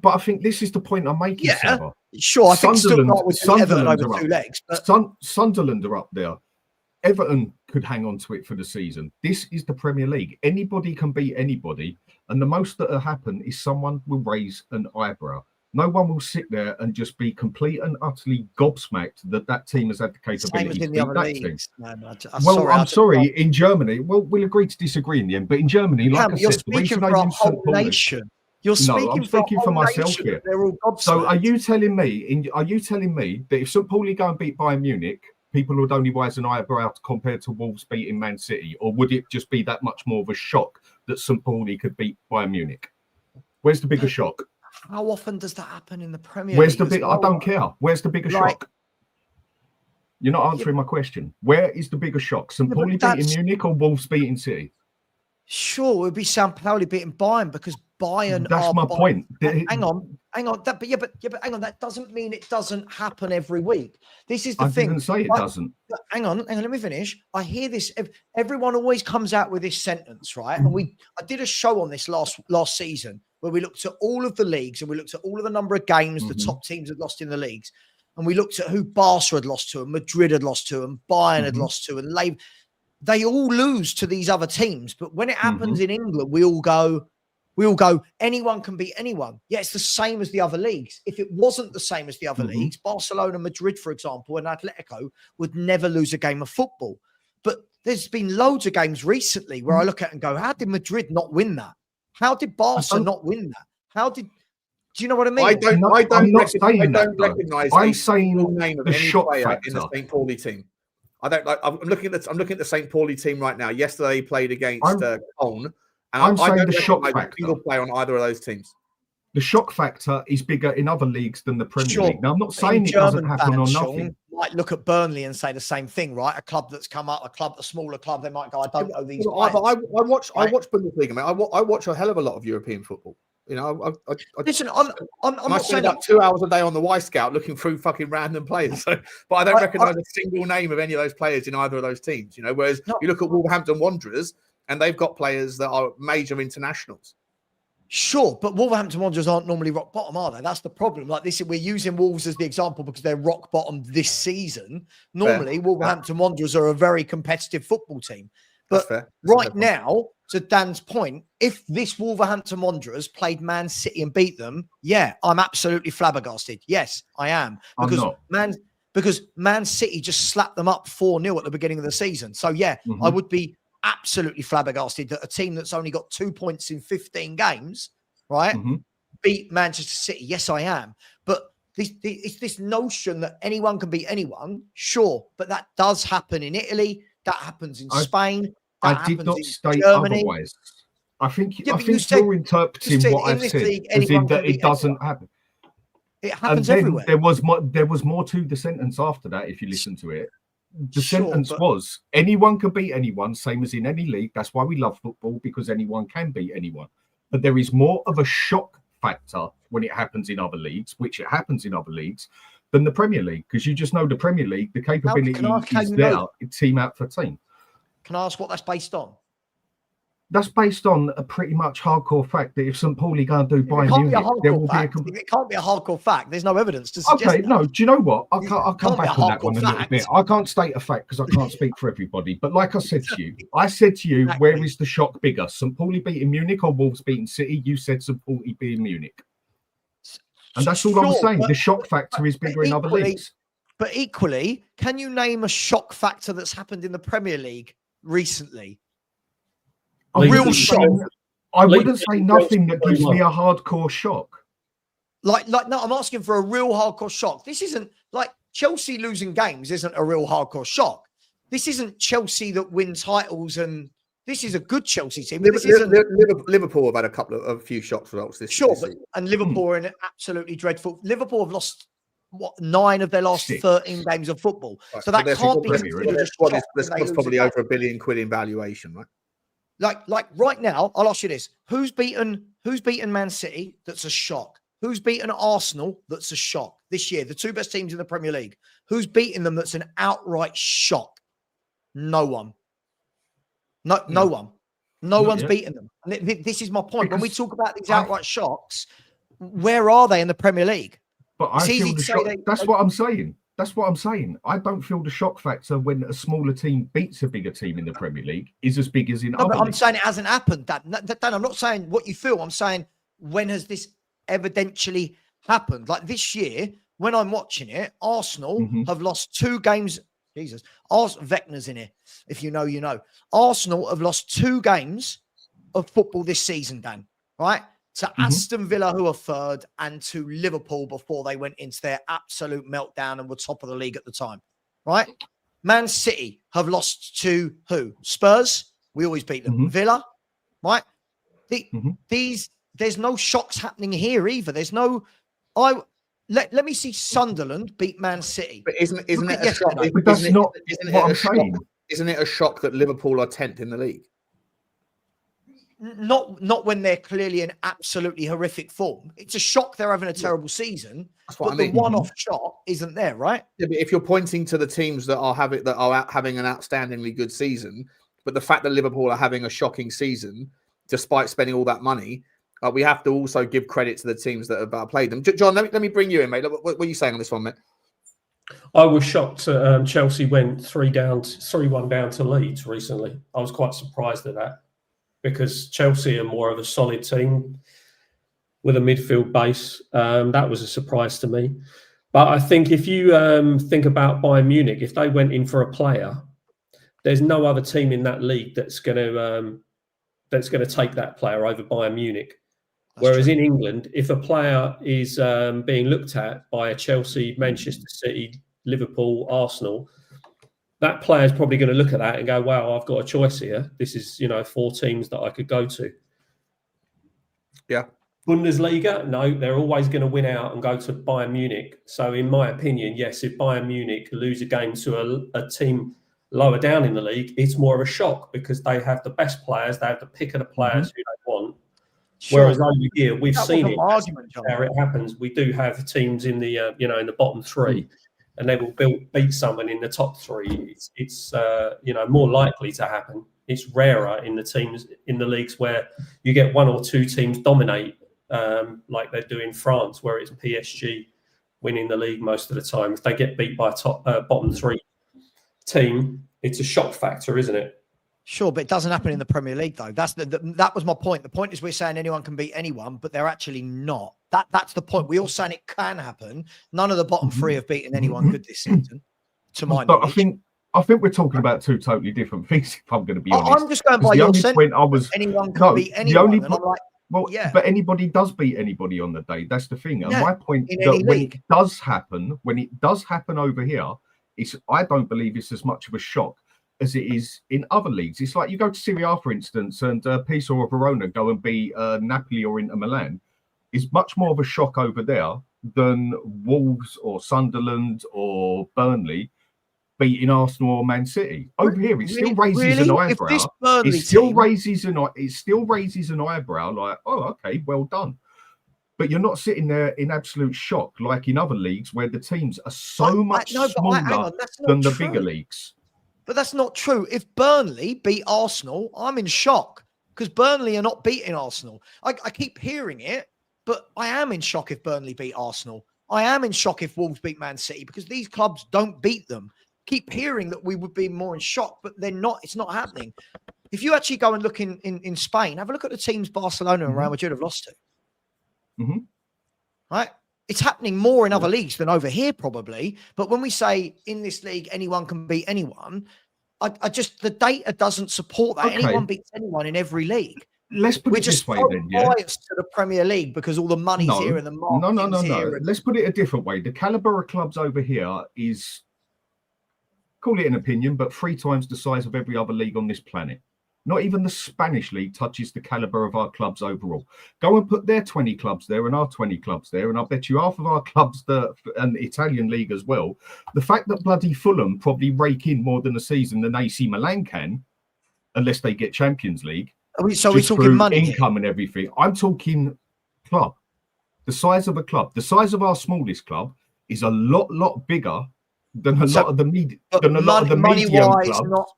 Speaker 3: But I think this is the point I'm making.
Speaker 4: Yeah,
Speaker 3: Sarah.
Speaker 4: sure. I think Stuttgart would beat Everton over 2 legs. But
Speaker 3: Sunderland are up there. Everton could hang on to it for the season. This is the Premier League. Anybody can beat anybody. And the most that will happen is someone will raise an eyebrow. No one will sit there and just be complete and utterly gobsmacked that team has had the capability to beat that team. I'm sorry. In Germany, we'll agree to disagree in the end. But in Germany, like I said, the reason I use St. Pauli.
Speaker 4: You're speaking
Speaker 3: I'm speaking for myself here. So are you telling me that if St. Pauli go and beat Bayern Munich, people would only raise an eyebrow compared to Wolves beating Man City? Or would it just be that much more of a shock that St. Pauli could beat Bayern Munich? Where's the bigger shock?
Speaker 4: How often does that happen in the Premier
Speaker 3: League? I don't care. Where's the bigger shock? You're not answering my question. Where is the bigger shock? St. Pauli beating Munich or Wolves beating City?
Speaker 4: Sure, it would be St. Pauli beating Bayern because Bayern.
Speaker 3: That's my point.
Speaker 4: Hang on. Hang on, that doesn't mean it doesn't happen every week. This is the thing.
Speaker 3: I didn't say it doesn't.
Speaker 4: Hang on, let me finish. I hear this. Everyone always comes out with this sentence, right? And I did a show on this last season where we looked at all of the leagues and we looked at all of the number of games the top teams had lost in the leagues, and we looked at who Barca had lost to, and Madrid had lost to, and Bayern had lost to, and they all lose to these other teams. But when it happens in England, we all go, anyone can beat anyone. Yeah, it's the same as the other leagues. If it wasn't the same as the other leagues, Barcelona, Madrid, for example, and Atletico would never lose a game of football. But there's been loads of games recently where I look at it and go, how did Madrid not win that? How did Barca not win that? Do you know what I mean?
Speaker 2: I don't recognize
Speaker 3: I'm saying
Speaker 2: the name of
Speaker 3: the
Speaker 2: any
Speaker 3: shock
Speaker 2: player
Speaker 3: factor
Speaker 2: in the St. Pauli team. I'm looking at the St. Pauli team right now. Yesterday he played against Cologne. And
Speaker 3: I'm saying the shock factor.
Speaker 2: Single player on either of those teams.
Speaker 3: The shock factor is bigger in other leagues than the Premier League. Now, I'm not saying it doesn't happen or nothing.
Speaker 4: Might look at Burnley and say the same thing, right? A club that's come up, a smaller club, they might go, I don't know these players.
Speaker 2: I watch Bundesliga, mate. I watch a hell of a lot of European football. You know,
Speaker 4: listen, I'm not saying
Speaker 2: about 2 hours a day on the Y Scout looking through fucking random players. So, but I don't recognise a single name of any of those players in either of those teams. You know, whereas you look at Wolverhampton Wanderers, and they've got players that are major internationals.
Speaker 4: Sure, but Wolverhampton Wanderers aren't normally rock bottom, are they? That's the problem. Like this, we're using Wolves as the example because they're rock bottom this season. Normally, Wolverhampton Wanderers are a very competitive football team. But right now, to Dan's point, if this Wolverhampton Wanderers played Man City and beat them, yeah, I'm absolutely flabbergasted. Yes, I am. Because Man City just slapped them up 4-0 at the beginning of the season. So yeah, I would be absolutely flabbergasted that a team that's only got 2 points in 15 games, right, beat Manchester City. Yes, I am. But it's this notion that anyone can beat anyone. Sure, but that does happen in Italy. That happens in Spain.
Speaker 3: I did not state otherwise. I think you're interpreting what I've said as in that it doesn't happen.
Speaker 4: It happens everywhere.
Speaker 3: There was more to the sentence after that, if you listen to it. The sentence was, anyone can beat anyone, same as in any league. That's why we love football, because anyone can beat anyone. But there is more of a shock factor when it happens in other leagues, which it happens in other leagues, than the Premier League. Because you just know the Premier League, the capability is there, team out for team.
Speaker 4: Can I ask what that's based on?
Speaker 3: That's based on a pretty much hardcore fact that if St. Pauli go and do Bayern Munich, there will be
Speaker 4: it can't be a hardcore fact. There's no evidence to suggest that.
Speaker 3: No, do you know what? I'll come back on that one a little bit. I can't state a fact because I can't speak for everybody. But like I said to you, where is the shock bigger? St. Pauli beating Munich or Wolves beating City? You said St. Pauli beating Munich. And that's all I'm saying. The shock factor is bigger in other leagues.
Speaker 4: But equally, can you name a shock factor that's happened in the Premier League recently?
Speaker 3: A real shock. I wouldn't say nothing that gives me a hardcore shock.
Speaker 4: No, I'm asking for a real hardcore shock. This isn't like Chelsea losing games isn't a real hardcore shock. This isn't Chelsea that win titles, and this is a good Chelsea team. This isn't...
Speaker 2: Liverpool have had a few shock results this
Speaker 4: season. And Liverpool are in an absolutely dreadful. Liverpool have lost 9 of their last 13 games of football. Right, so that can't be considered a shock.
Speaker 2: There's probably over £1 billion in valuation, right?
Speaker 4: Like right now, I'll ask you this: Who's beaten Man City? That's a shock. Who's beaten Arsenal? That's a shock this year. The 2 best teams in the Premier League. Who's beaten them? That's an outright shock. No one. No one. No one's beaten them. And this is my point. Because when we talk about these outright shocks, where are they in the Premier League?
Speaker 3: But I feel the shock. That's what I'm saying. That's what I'm saying. I don't feel the shock factor when a smaller team beats a bigger team in the Premier League is as big as in other leagues.
Speaker 4: I'm saying it hasn't happened, Dan. I'm not saying what you feel. I'm saying, when has this evidentially happened? Like this year, when I'm watching it, Arsenal have lost 2 games. Jesus. Vecna's in here. If you know, you know. Arsenal have lost 2 games of football this season, Dan. Right? To Aston Villa, who are 3rd, and to Liverpool before they went into their absolute meltdown and were top of the league at the time. Right? Man City have lost to who? Spurs. We always beat them. Villa. Right? There's no shocks happening here either. There's no... Let me see Sunderland beat Man City.
Speaker 2: But isn't it a shock? But that's not what I'm saying. Isn't it a shock that Liverpool are 10th in the league?
Speaker 4: Not when they're clearly in absolutely horrific form. It's a shock they're having a terrible season. That's what I mean. The one-off shot isn't there, right?
Speaker 2: Yeah, but if you're pointing to the teams that are having an outstandingly good season, but the fact that Liverpool are having a shocking season despite spending all that money, we have to also give credit to the teams that have played them. John, let me bring you in, mate. What are you saying on this one, mate?
Speaker 5: I was shocked Chelsea went 3-1 down to Leeds recently. I was quite surprised at that, because Chelsea are more of a solid team with a midfield base. That was a surprise to me. But I think if you think about Bayern Munich, if they went in for a player, there's no other team in that league that's going to take that player over Bayern Munich. Whereas in England, if a player is being looked at by a Chelsea, Manchester City, Liverpool, Arsenal, that player is probably going to look at that and go, wow, I've got a choice here. This is, 4 teams that I could go to.
Speaker 2: Yeah.
Speaker 5: Bundesliga, no, they're always going to win out and go to Bayern Munich. So in my opinion, yes, if Bayern Munich lose a game to a team lower down in the league, it's more of a shock because they have the best players. They have the pick of the players who they want. Sure. Whereas over here, we've seen it. How it happens. We do have teams in the in the bottom 3, and they will beat someone in the top 3. It's more likely to happen. It's rarer in the teams in the leagues where you get 1 or 2 teams dominate, like they do in France, where it's PSG winning the league most of the time. If they get beat by a bottom 3 team, it's a shock factor, isn't it?
Speaker 4: Sure, but it doesn't happen in the Premier League, though. That was my point. The point is we're saying anyone can beat anyone, but they're actually not. That's the point. We're all saying it can happen. None of the bottom 3 have beaten anyone good this season, to my knowledge.
Speaker 3: I think we're talking about 2 totally different things, if I'm going to be honest.
Speaker 4: I'm just going by your sentence. Anyone can beat anyone.
Speaker 3: But anybody does beat anybody on the day. That's the thing. And my point that when it does happen over here, I don't believe it's as much of a shock as it is in other leagues. It's like you go to Serie A, for instance, and Pisa or Verona go and beat Napoli or Inter Milan. It's much more of a shock over there than Wolves or Sunderland or Burnley beating Arsenal or Man City. Over here, it still raises an eyebrow. It still raises an eyebrow like, oh, okay, well done. But you're not sitting there in absolute shock like in other leagues where the teams are so much smaller than the bigger leagues.
Speaker 4: But that's not true. If Burnley beat Arsenal, I'm in shock because Burnley are not beating Arsenal. I keep hearing it, but I am in shock if Burnley beat Arsenal. I am in shock if Wolves beat Man City because these clubs don't beat them. Keep hearing that we would be more in shock, but they're not. It's not happening. If you actually go and look in Spain, have a look at the teams Barcelona and Real Madrid have lost to. Right? It's happening more in other leagues than over here, probably. But when we say in this league, anyone can beat anyone, I just, the data doesn't support that. Okay. Anyone beats anyone in every league.
Speaker 3: Let's put it this way then.
Speaker 4: We're just biased to the Premier League because all the money's here and the marketing's here.
Speaker 3: Let's put it a different way. The caliber of clubs over here is, call it an opinion, but 3 times the size of every other league on this planet. Not even the Spanish league touches the caliber of our clubs overall. Go and put their 20 clubs there and our 20 clubs there, and I bet you half of our clubs, and the Italian league as well, the fact that bloody Fulham probably rake in more than a season than AC Milan can, unless they get Champions League.
Speaker 4: So we're talking money,
Speaker 3: income and everything. I'm talking club. The size of a club, the size of our smallest club is a lot bigger than a lot of the medium clubs.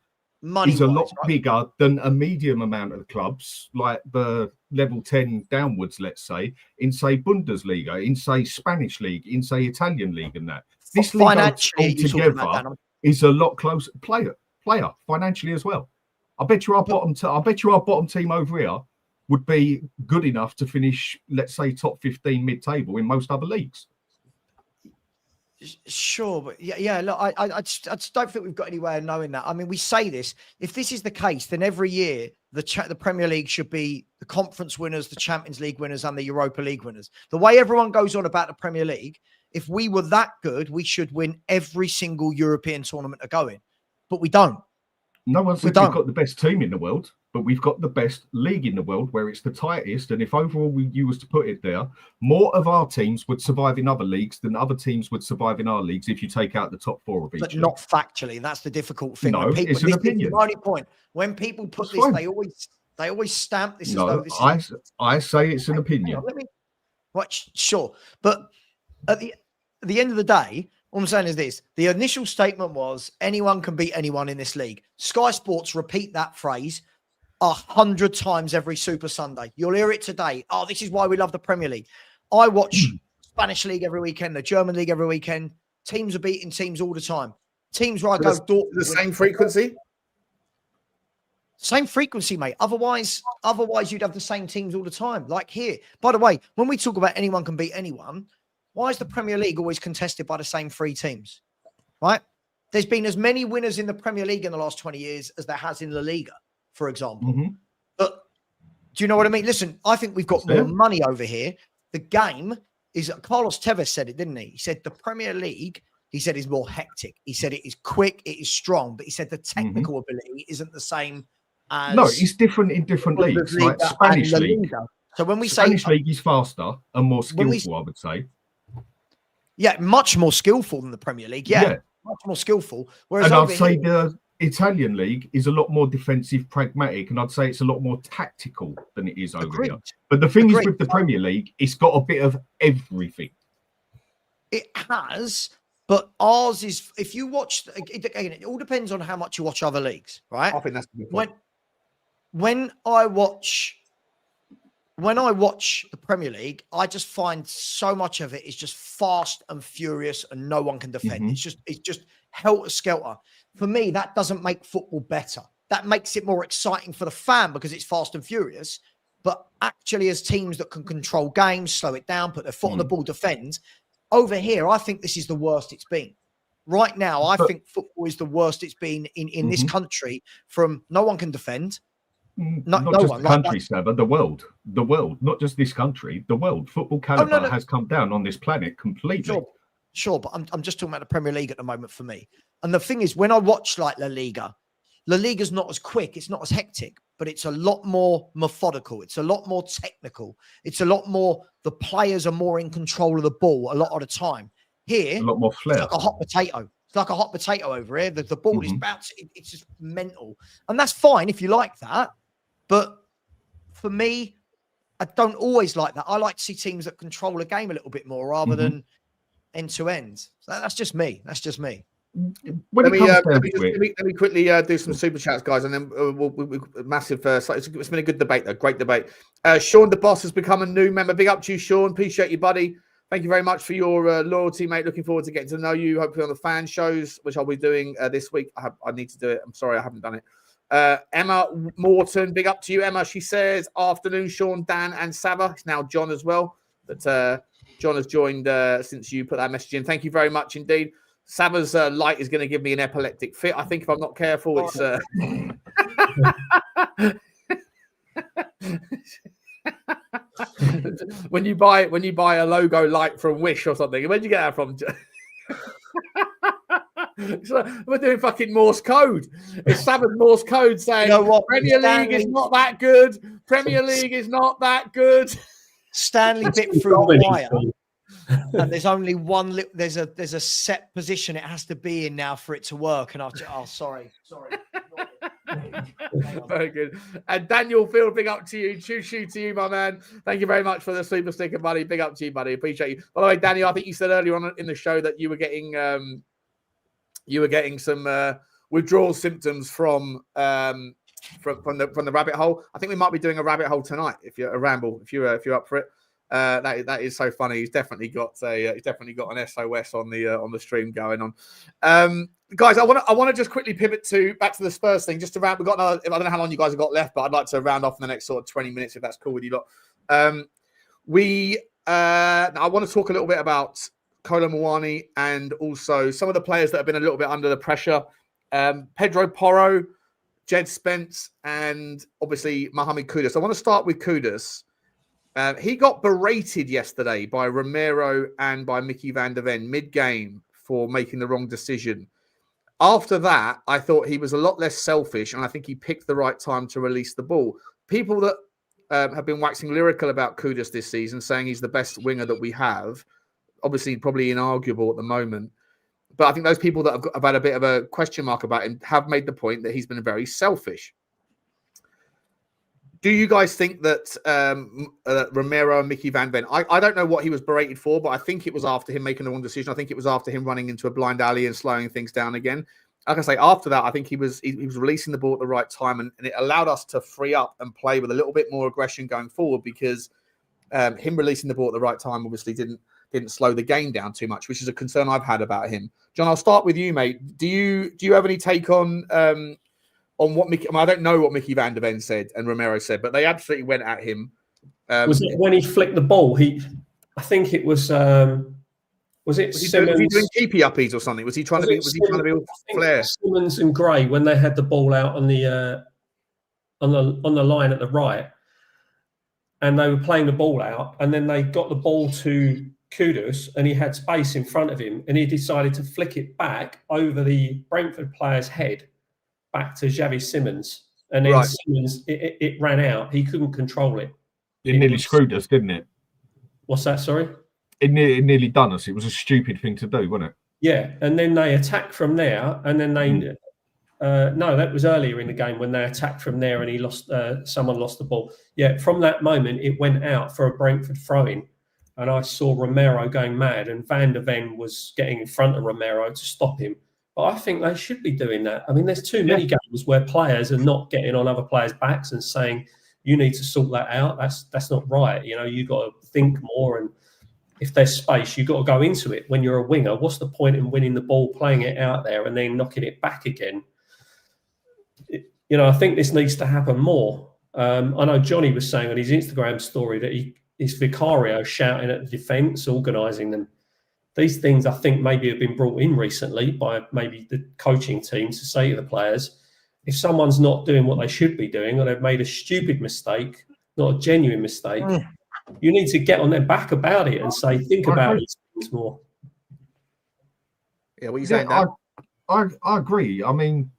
Speaker 3: Is a lot bigger than a medium amount of clubs, like the level 10 downwards, let's say, in say Bundesliga, in say Spanish league, in say Italian league, and that. This league altogether is a lot closer. Player financially as well. I bet you our bottom team over here would be good enough to finish, let's say, top 15 mid-table in most other leagues.
Speaker 4: Sure, but yeah. Look, I just don't think we've got any way of knowing that. I mean, we say this. If this is the case, then every year the Premier League should be the conference winners, the Champions League winners, and the Europa League winners. The way everyone goes on about the Premier League, if we were that good, we should win every single European tournament going. But we don't.
Speaker 3: No one said we've got the best team in the world, but we've got the best league in the world where it's the tightest. And if overall you was to put it there, more of our teams would survive in other leagues than other teams would survive in our leagues if you take out the top four of each.
Speaker 4: But not factually. That's the difficult thing.
Speaker 3: No, it's an opinion.
Speaker 4: The only point. When people put this, they always stamp this as though this is...
Speaker 3: I say it's an opinion.
Speaker 4: Sure. But at the end of the day, all I'm saying is this. The initial statement was anyone can beat anyone in this league. Sky Sports repeat that phrase 100 times every Super Sunday. You'll hear it today. Oh, this is why we love the Premier League. I watch Spanish League every weekend, the German League every weekend. Teams are beating teams all the time. Teams where I go...
Speaker 2: The same frequency?
Speaker 4: Same frequency, mate. Otherwise, you'd have the same teams all the time. Like here. By the way, when we talk about anyone can beat anyone... Why is the Premier League always contested by the same three teams? Right? There's been as many winners in the Premier League in the last 20 years as there has in La Liga, for example.
Speaker 3: Mm-hmm.
Speaker 4: But do you know what I mean? Listen, I think we've got more money over here. The game is, Carlos Tevez said it, didn't he? He said the Premier League, he said, is more hectic. He said it is quick, it is strong, but he said the technical ability isn't the same as...
Speaker 3: No, it's different in different leagues. Like Spanish League.
Speaker 4: So when we
Speaker 3: Spanish League is faster and more skillful, I would say.
Speaker 4: Yeah, much more skillful than the Premier League. Yeah. Much more skillful. Whereas
Speaker 3: and I'd say the Italian league is a lot more defensive, pragmatic, and I'd say it's a lot more tactical than it is over here. But the thing is with the Premier League, it's got a bit of everything.
Speaker 4: It has, but ours is, if you watch, again, it all depends on how much you watch other leagues, right?
Speaker 2: I think that's the point.
Speaker 4: When I watch the Premier League, I just find so much of it is just fast and furious and no one can defend.
Speaker 3: Mm-hmm.
Speaker 4: It's just helter-skelter. For me, that doesn't make football better. That makes it more exciting for the fan because it's fast and furious. But actually, as teams that can control games, slow it down, put their foot on the ball, defend, over here, I think this is the worst it's been. Right now, I think football is the worst it's been in this country from no one can defend.
Speaker 3: Not just the country, Saba, the world, not just this country, the world. Football caliber has come down on this planet completely.
Speaker 4: Sure, but I'm just talking about the Premier League at the moment for me. And the thing is, when I watch like La Liga's not as quick, it's not as hectic, but it's a lot more methodical. It's a lot more technical. It's a lot more, the players are more in control of the ball a lot of the time. Here,
Speaker 3: a lot more flair.
Speaker 4: It's like a hot potato. It's like a hot potato over here. The ball is bouncing. It's just mental. And that's fine if you like that. But for me, I don't always like that. I like to see teams that control a game a little bit more rather than end to end. So that's just me.
Speaker 2: Let me quickly do some super chats, guys, and then we'll massive. It's been a good debate, though. Great debate. Sean the Boss has become a new member. Big up to you, Sean. Appreciate you, buddy. Thank you very much for your loyalty, mate. Looking forward to getting to know you. Hopefully on the fan shows, which I'll be doing this week. I need to do it. I'm sorry, I haven't done it. Emma Morton, big up to you, Emma. She says, afternoon, Sean, Dan, and Saba. It's now John as well. But John has joined since you put that message in. Thank you very much indeed. Saba's light is going to give me an epileptic fit. I think if I'm not careful, it's... when you buy a logo light from Wish or something, where'd you get that from? We're doing fucking Morse code. It's Savage Morse code saying,
Speaker 4: You know what?
Speaker 2: Premier League is not that good. Premier League is not that good.
Speaker 4: Stanley bit through the wire, and there's only one. There's a set position it has to be in now for it to work. And sorry.
Speaker 2: Very good. And Daniel Field, big up to you. Choo to you, my man. Thank you very much for the super sticker, buddy. Big up to you, buddy. Appreciate you. By the way, Daniel, I think you said earlier on in the show that you were getting some withdrawal symptoms from the rabbit hole. I think we might be doing a rabbit hole tonight. If you're a ramble, if you're up for it. That is so funny. He's definitely got an SOS on the stream going on. Guys, I want to just quickly pivot back to the Spurs thing. Just to round, we've got another. I don't know how long you guys have got left, but I'd like to round off in the next sort of 20 minutes if that's cool with you lot. I want to talk a little bit about Kolo Muani and also some of the players that have been a little bit under the pressure. Pedro Porro, Jed Spence, and obviously Mohamed Kudus. I want to start with Kudus. He got berated yesterday by Romero and by Micky van der Ven mid-game for making the wrong decision. After that, I thought he was a lot less selfish, and I think he picked the right time to release the ball. People that have been waxing lyrical about Kudus this season, saying he's the best winger that we have, obviously probably inarguable at the moment. But I think those people that have had a bit of a question mark about him have made the point that he's been very selfish. Do you guys think that Romero and Micky van der Ven, I don't know what he was berated for, but I think it was after him making the wrong decision. I think it was after him running into a blind alley and slowing things down again. Like I say, after that, I think he was releasing the ball at the right time, and it allowed us to free up and play with a little bit more aggression going forward, because him releasing the ball at the right time obviously didn't slow the game down too much, which is a concern I've had about him. John, I'll start with you, mate. Do you have any take on what Micky? I mean, I don't know what Micky van der Ven said and Romero said, but they absolutely went at him.
Speaker 5: Was it when he flicked the ball? I think it was. Was it Simmons?
Speaker 2: Was he doing keepy uppies or something? Was he trying to be all flair?
Speaker 5: Simmons and Gray, when they had the ball out on the line at the right, and they were playing the ball out, and then they got the ball to Kudus, and he had space in front of him, and he decided to flick it back over the Brentford player's head, back to Xavi Simmons, and then Simmons, it ran out. He couldn't control it.
Speaker 3: It nearly screwed us, didn't it?
Speaker 5: What's that? Sorry.
Speaker 3: It nearly done us. It was a stupid thing to do, wasn't it?
Speaker 5: Yeah, and then they attacked from there, and then they no, that was earlier in the game when they attacked from there, and he lost. Someone lost the ball. Yeah, from that moment it went out for a Brentford throw-in, and I saw Romero going mad, and Van der Ven was getting in front of Romero to stop him. But I think they should be doing that. I mean, there's too many games where players are not getting on other players' backs and saying, "You need to sort that out." That's not right. You know, you got to think more, and if there's space, you've got to go into it. When you're a winger, what's the point in winning the ball, playing it out there, and then knocking it back again? I think this needs to happen more. I know Johnny was saying on his Instagram story that he's Vicario shouting at the defence, organising them. These things, I think, maybe have been brought in recently by maybe the coaching team to say to the players, if someone's not doing what they should be doing, or they've made a stupid mistake, not a genuine mistake, you need to get on their back about it and say, think about these things more.
Speaker 2: Yeah, what are you saying, Dan?
Speaker 3: I agree. I mean,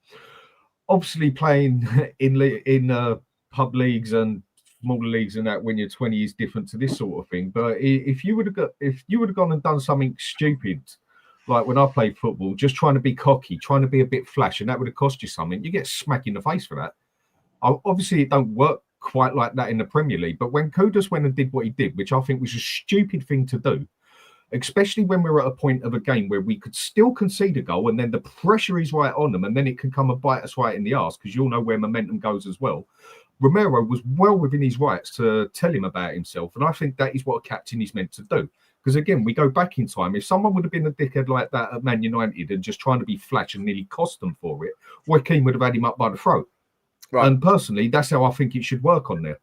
Speaker 3: obviously playing in pub leagues and smaller leagues and that when you're 20 is different to this sort of thing. But if you would have gone and done something stupid, like when I played football, just trying to be cocky, trying to be a bit flash, and that would have cost you something, you get smacked in the face for that. Obviously, it don't work quite like that in the Premier League. But when Kudus went and did what he did, which I think was a stupid thing to do, especially when we're at a point of a game where we could still concede a goal, and then the pressure is right on them, and then it can come and bite us right in the arse, because you'll know where momentum goes as well. Romero was well within his rights to tell him about himself, and I think that is what a captain is meant to do. Because again, we go back in time. If someone would have been a dickhead like that at Man United and just trying to be flash and nearly cost them for it, Joaquin would have had him up by the throat. Right. And personally, that's how I think it should work on there.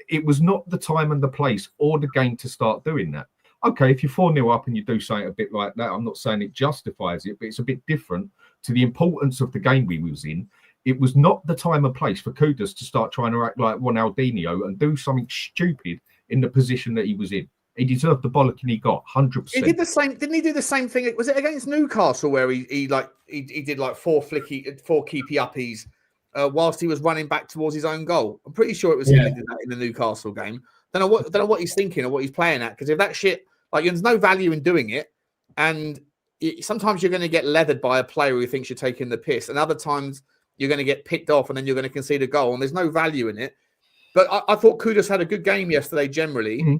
Speaker 3: It was not the time and the place or the game to start doing that. Okay, if you're 4-0 up and you do something a bit like that, I'm not saying it justifies it, but it's a bit different to the importance of the game we was in. It was not the time and place for Kudus to start trying to act like Ronaldinho and do something stupid in the position that he was in. He deserved the bollocking he got, 100%.
Speaker 2: He did the same. Didn't he do the same thing? Was it against Newcastle where he did like four keepy uppies whilst he was running back towards his own goal? I'm pretty sure it was him who did that in the Newcastle game. Don't know what he's thinking or what he's playing at, because if that shit, like, there's no value in doing it, and sometimes you're going to get leathered by a player who thinks you're taking the piss, and other times you're going to get picked off and then you're going to concede a goal, and there's no value in it. But I thought Kudus had a good game yesterday generally. Mm-hmm.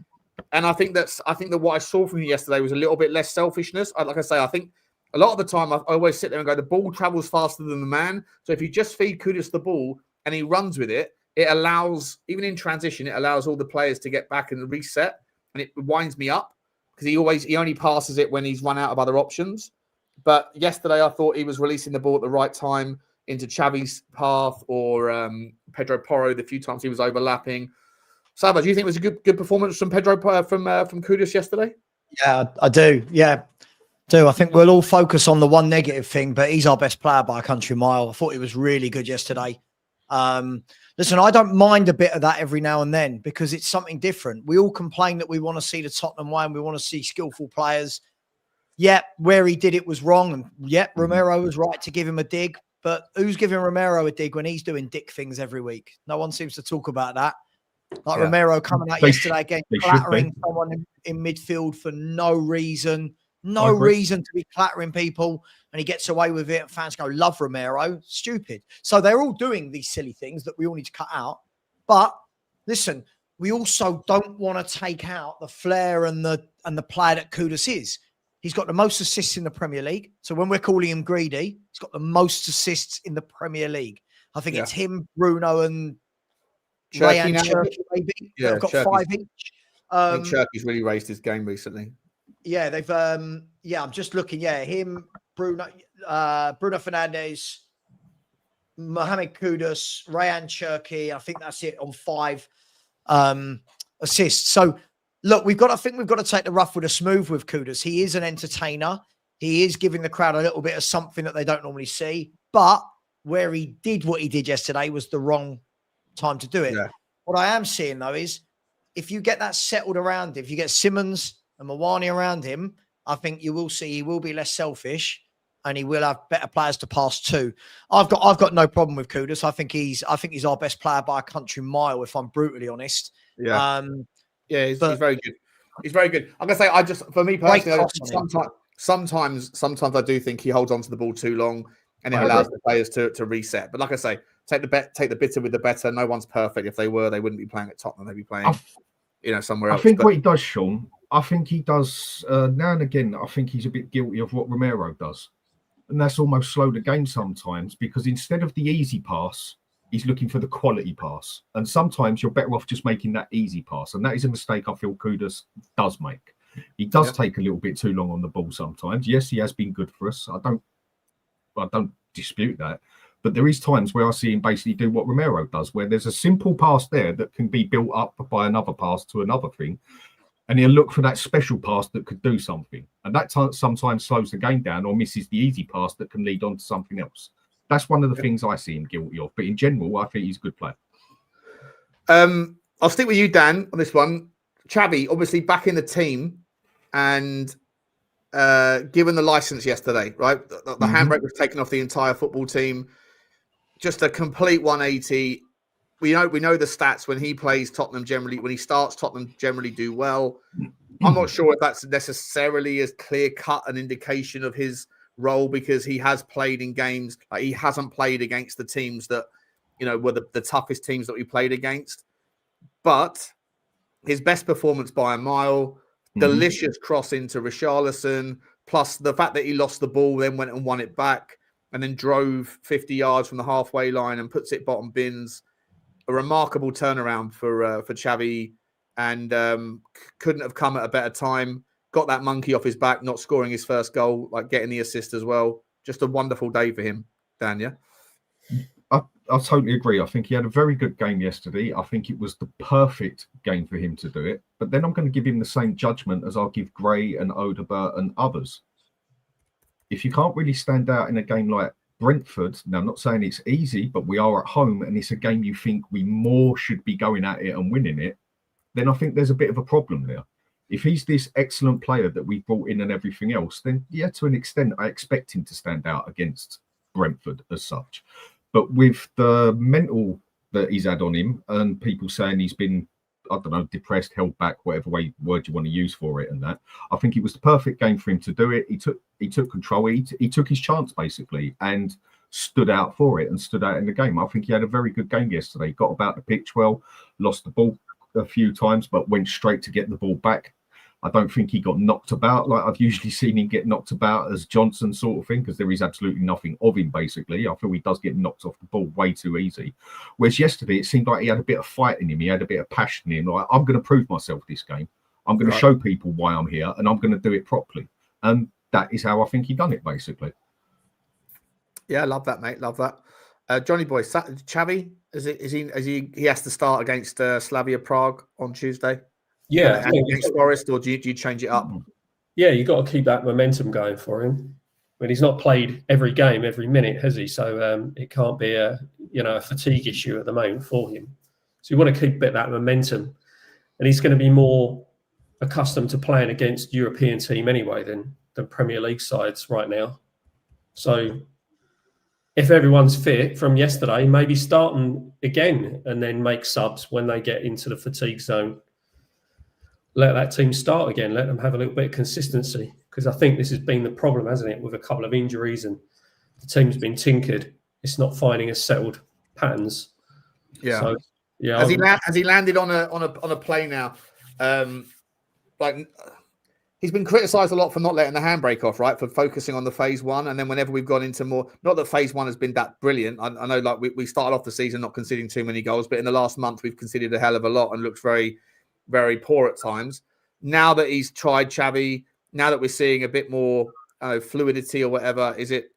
Speaker 2: And I think that what I saw from him yesterday was a little bit less selfishness. Like I say, I think a lot of the time I always sit there and go, the ball travels faster than the man. So if you just feed Kudus the ball and he runs with it, it allows, even in transition, it allows all the players to get back and reset. And it winds me up because he only passes it when he's run out of other options. But yesterday I thought he was releasing the ball at the right time into Xavi's path or Pedro Porro the few times he was overlapping. Saba, do you think it was a good performance from Pedro from Kudus yesterday?
Speaker 4: Yeah, I do. Yeah, I think we'll all focus on the one negative thing, but he's our best player by a country mile. I thought he was really good yesterday. Listen, I don't mind a bit of that every now and then because it's something different. We all complain that we want to see the Tottenham way and we want to see skillful players. Yeah, where he did it was wrong. And yeah, Romero was right to give him a dig. But who's giving Romero a dig when he's doing dick things every week? No one seems to talk about that. Like Romero coming out yesterday again, clattering someone in midfield for no reason. No reason to be clattering people. And he gets away with it. Fans go, love Romero. Stupid. So they're all doing these silly things that we all need to cut out. But listen, we also don't want to take out the flair and the player that Kudus is. He's got the most assists in the Premier League. So when we're calling him greedy, he's got the most assists in the Premier League. I think it's him, Bruno, and Ray Cherky, maybe. Yeah, I've got Cherky's, 5 each.
Speaker 2: I think Cherky's really raised his game recently.
Speaker 4: Yeah, they've. I'm just looking. Yeah, him, Bruno Fernandes, Mohamed Kudus, Rayan Cherky. I think that's it on 5 assists. So look, we've got to take the rough with the smooth with Kudus. He is an entertainer. He is giving the crowd a little bit of something that they don't normally see. But where he did what he did yesterday was the wrong time to do it. Yeah. What I am seeing though is if you get that settled around him, if you get Simmons and Mawani around him, I think you will see he will be less selfish and he will have better players to pass to. I've got no problem with Kudus. I think he's our best player by a country mile, if I'm brutally honest.
Speaker 2: Yeah. He's very good. He's very good. I'm gonna say, for me personally, sometimes I do think he holds on to the ball too long and it allows the players to reset. But like I say, take the bitter with the better. No one's perfect. If they were, they wouldn't be playing at Tottenham. They'd be playing, somewhere else.
Speaker 3: I think what he does, Sean, I think he does now and again. I think he's a bit guilty of what Romero does, and that's almost slowed the game sometimes because instead of the easy pass, he's looking for the quality pass. And sometimes you're better off just making that easy pass, and that is a mistake I feel Kudus does make. He does take a little bit too long on the ball sometimes. Yes, he has been good for us. I don't dispute that. But there is times where I see him basically do what Romero does, where there's a simple pass there that can be built up by another pass to another thing. And he'll look for that special pass that could do something. And that sometimes slows the game down or misses the easy pass that can lead on to something else. That's one of the things I see him guilty of. But in general, I think he's a good player.
Speaker 2: I'll stick with you, Dan, on this one. Xavi, obviously back in the team and given the license yesterday, right? The handbrake was taken off the entire football team. Just a complete 180. We know the stats when he plays Tottenham generally. When he starts, Tottenham generally do well. I'm not sure if that's necessarily as clear-cut an indication of his role because he has played in games. Like he hasn't played against the teams that were the toughest teams that we played against. But his best performance by a mile, delicious cross into Richalison, plus the fact that he lost the ball, then went and won it back. And then drove 50 yards from the halfway line and puts it bottom bins. A remarkable turnaround for Xavi, and couldn't have come at a better time. Got that monkey off his back, not scoring his first goal, like getting the assist as well. Just a wonderful day for him, Dan, yeah?
Speaker 3: I totally agree. I think he had a very good game yesterday. I think it was the perfect game for him to do it. But then I'm going to give him the same judgment as I'll give Gray and Odegaard and others. If you can't really stand out in a game like Brentford, now I'm not saying it's easy, but we are at home and it's a game you think we more should be going at it and winning it, then I think there's a bit of a problem there. If he's this excellent player that we brought in and everything else, then yeah, to an extent, I expect him to stand out against Brentford as such. But with the mental that he's had on him and people saying he's been, I don't know, depressed, held back, whatever word you want to use for it, and that, I think it was the perfect game for him to do it. He took control. He took his chance basically and stood out for it and stood out in the game. I think he had a very good game yesterday. Got about the pitch well, lost the ball a few times, but went straight to get the ball back. I don't think he got knocked about like I've usually seen him get knocked about as Johnson sort of thing, because there is absolutely nothing of him, basically. I feel he does get knocked off the ball way too easy. Whereas yesterday, it seemed like he had a bit of fight in him. He had a bit of passion in him. Like, I'm going to prove myself this game. I'm going to show people why I'm here, and I'm going to do it properly. And that is how I think he done it, basically.
Speaker 2: Yeah, love that, mate. Love that. Johnny boy, Xavi, he has to start against Slavia Prague on Tuesday?
Speaker 5: Yeah,
Speaker 2: against Forest, or do you change it up?
Speaker 5: Yeah, you've got to keep that momentum going for him. I mean, he's not played every game, every minute, has he? So it can't be a fatigue issue at the moment for him. So you want to keep a bit of that momentum, and he's going to be more accustomed to playing against European team anyway than Premier League sides right now. So if everyone's fit from yesterday, maybe start them again and then make subs when they get into the fatigue zone. Let that team start again. Let them have a little bit of consistency, because I think this has been the problem, hasn't it, with a couple of injuries and the team's been tinkered. It's not finding a settled patterns.
Speaker 2: Yeah.
Speaker 5: So, yeah.
Speaker 2: Has he landed on a play now? He's been criticised a lot for not letting the handbrake off, right? For focusing on the phase one, and then whenever we've gone into more, not that phase one has been that brilliant. I know, like we started off the season not conceding too many goals, but in the last month we've conceded a hell of a lot and looked very, very poor at times. Now that he's tried Xavi, now that we're seeing a bit more fluidity or whatever, is it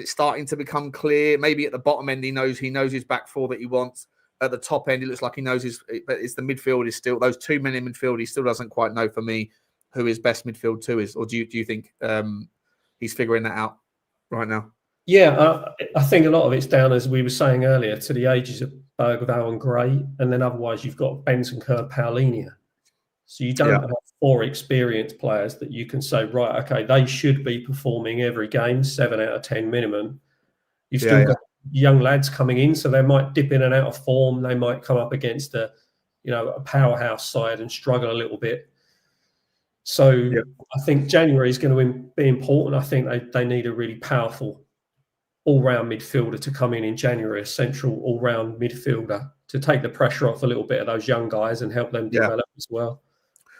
Speaker 2: starting to become clear? Maybe at the bottom end he knows his back four that he wants. At the top end, it looks like he knows but it's the midfield is still those 2 men in midfield. He still doesn't quite know for me who his best midfield two is, or do you think he's figuring that out right now?
Speaker 5: Yeah, I think a lot of it's down, as we were saying earlier, to the ages of Berghvall and Gray, and then otherwise you've got Bentancur, Paulinho. So you don't have 4 experienced players that you can say, right, okay, they should be performing every game, 7 out of 10 minimum. You've still got young lads coming in, so they might dip in and out of form. They might come up against a powerhouse side and struggle a little bit. So I think January is going to be important. I think they need a really powerful all-round midfielder to come in January, a central all-round midfielder to take the pressure off a little bit of those young guys and help them develop as well.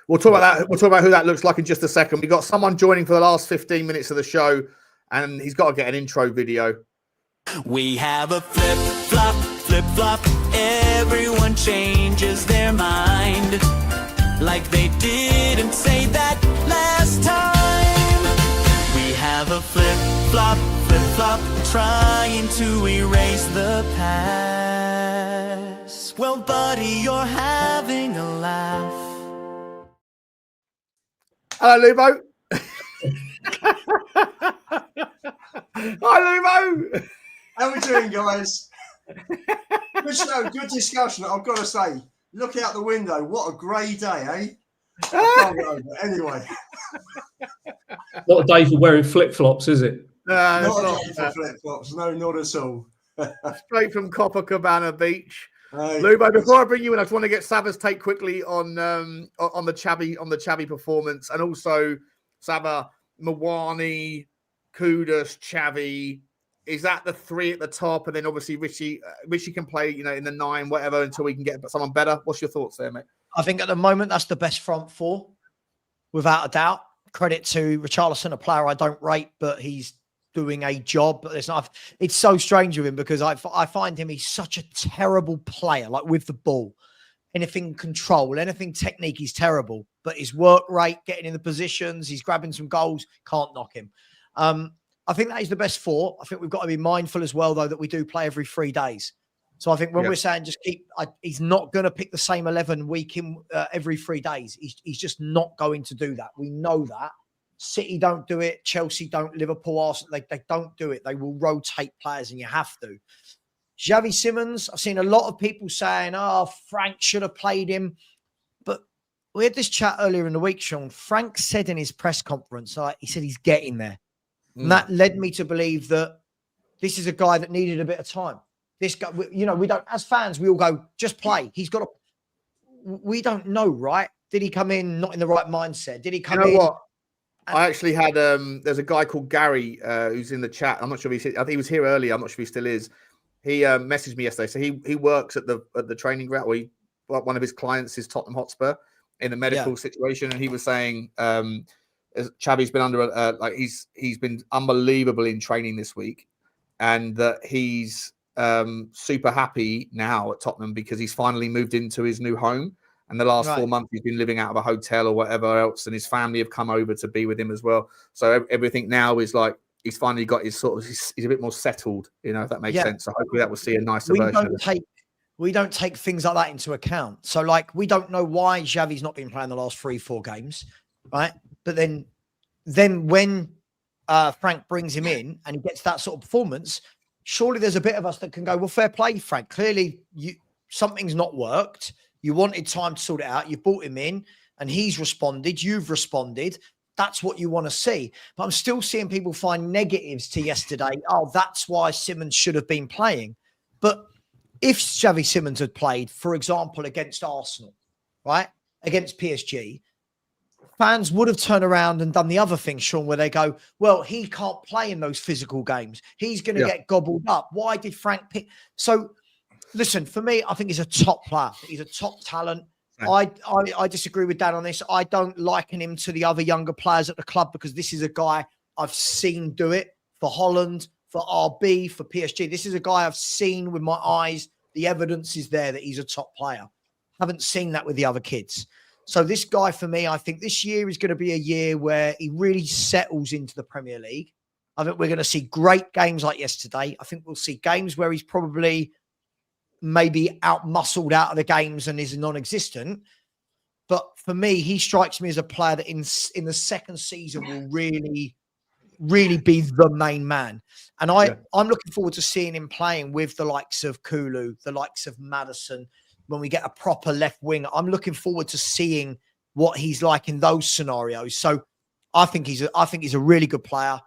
Speaker 2: We'll talk about that. We'll talk about who that looks like in just a second. We've got someone joining for the last 15 minutes of the show, and he's got to get an intro video.
Speaker 1: We have a flip-flop, flip-flop. Everyone changes their mind. Like they didn't say that last time. We have a flip-flop, flip-flop, trying to erase the past. Well, buddy, you're having a laugh.
Speaker 2: Hello, Lubo. Hi, Lubo.
Speaker 6: How we doing, guys? Good show, good discussion. I've got to say, look out the window. What a grey day, eh? I can't get over it. Anyway.
Speaker 5: Not a day for wearing flip-flops, is it?
Speaker 6: Not a day for flip-flops. No, not at all.
Speaker 2: Straight from Copacabana Beach. Lubo, before I bring you in, I just want to get Sava's take quickly on the Xavi performance, and also Sava, Mawani, Kudus, Xavi. Is that the 3 at the top, and then obviously Richie can play, in the 9, whatever, until we can get someone better? What's your thoughts there, mate?
Speaker 4: I think at the moment that's the best front 4, without a doubt. Credit to Richalison, a player I don't rate, but he's doing a job. But it's so strange with him, because I find he's such a terrible player, like with the ball. Anything control, anything technique, he's terrible. But his work rate, getting in the positions, he's grabbing some goals, can't knock him. I think that is the best 4. I think we've got to be mindful as well, though, that we do play every 3 days. So I think when we're saying just he's not going to pick the same 11 week in every 3 days. He's just not going to do that. We know that. City don't do it. Chelsea don't. Liverpool, Arsenal, they don't do it. They will rotate players, and you have to. Xavi Simons, I've seen a lot of people saying, Frank should have played him. But we had this chat earlier in the week, Sean. Frank said in his press conference, he said he's getting there. And that led me to believe that this is a guy that needed a bit of time. This guy, we don't, as fans, we all go, just play. He's got to, we don't know, right? Did he come in not in the right mindset? Did he come in?
Speaker 2: What? I actually had, there's a guy called Gary who's in the chat. I'm not sure if I think he was here earlier. I'm not sure if he still is. He messaged me yesterday. So he works at the training ground. One of his clients is Tottenham Hotspur in a medical situation. And he was saying, Xavi's been under he's been unbelievable in training this week, and that he's super happy now at Tottenham because he's finally moved into his new home. And the last 4 months he's been living out of a hotel or whatever else, and his family have come over to be with him as well. So everything now is like he's finally got his he's a bit more settled, if that makes sense. So hopefully that will see a nicer version of it.
Speaker 4: We don't take things like that into account. So we don't know why Xavi's not been playing the last 3-4 games, right? But then when Frank brings him in and he gets that sort of performance, surely there's a bit of us that can go, well, fair play, Frank. Clearly something's not worked. You wanted time to sort it out. You brought him in and he's responded. You've responded. That's what you want to see. But I'm still seeing people find negatives to yesterday. Oh, that's why Simons should have been playing. But if Xavi Simons had played, for example, against Arsenal, right, against PSG, fans would have turned around and done the other thing, Sean, where they go, well, he can't play in those physical games. He's going to get gobbled up. Why did Frank pick? So, listen, for me, I think he's a top player. He's a top talent. I disagree with Dan on this. I don't liken him to the other younger players at the club because this is a guy I've seen do it for Holland, for RB, for PSG. This is a guy I've seen with my eyes. The evidence is there that he's a top player. Haven't seen that with the other kids. So this guy, for me, I think this year is going to be a year where he really settles into the Premier League. I think we're going to see great games like yesterday. I think we'll see games where he's probably maybe out-muscled out of the games and is non-existent. But for me, he strikes me as a player that in the second season will really, really be the main man. And I'm looking forward to seeing him playing with the likes of Kulu, the likes of Maddison. When we get a proper left wing, I'm looking forward to seeing what he's like in those scenarios. So I think he's a really good player.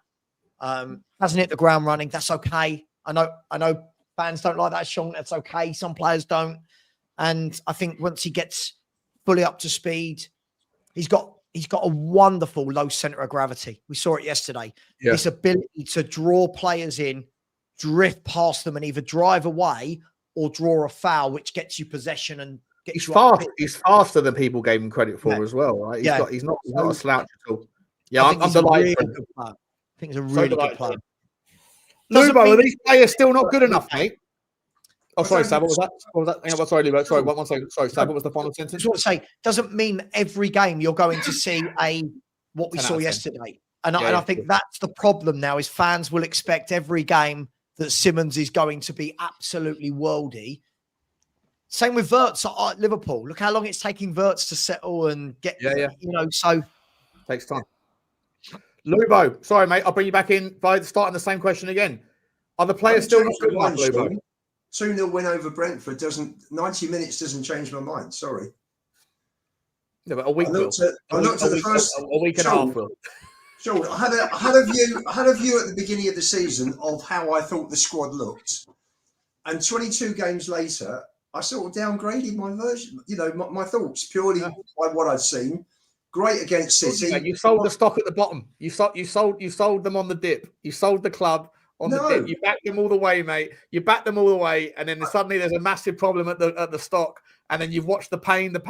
Speaker 4: Hasn't hit the ground running. That's okay. I know fans don't like that, Sean. That's okay. Some players don't. And I think once he gets fully up to speed, he's got a wonderful low center of gravity. We saw it yesterday. Yeah. This ability to draw players in, drift past them, and either drive away or draw a foul, which gets you possession and gets you fast.
Speaker 2: He's faster than people gave him credit for as well, right? He's not a slouch at all. Yeah, I'm delighted.
Speaker 4: I think he's a really good player.
Speaker 2: Lubo, are these players still not good enough, mate? Oh, sorry, Sam. What was that? Hang on, sorry, Lubo. Sorry, one second. Sorry, Sam. What was the final sentence?
Speaker 4: I just want to say, doesn't mean every game you're going to see what we saw yesterday. And I think that's the problem now is fans will expect every game that Simons is going to be absolutely worldy. Same with Wirtz at Liverpool. Look how long it's taking Wirtz to settle and get, so.
Speaker 2: Takes time. Lubo, sorry, mate. I'll bring you back in by starting the same question again. Are the players still not good enough, Lubo?
Speaker 6: 2-0 win over Brentford 90 minutes doesn't change my mind. Sorry.
Speaker 2: No, but a week
Speaker 6: I looked at the first
Speaker 2: a week and a half.
Speaker 6: Sean, I had a view at the beginning of the season of how I thought the squad looked, and 22 games later, I sort of downgraded my version. My thoughts purely by what I'd seen. Great against City.
Speaker 2: You sold the stock at the bottom. You sold them on the dip. You sold the club on the dip. You backed them all the way, mate. You backed them all the way, and then suddenly there's a massive problem at the stock. And then you've watched the pain, and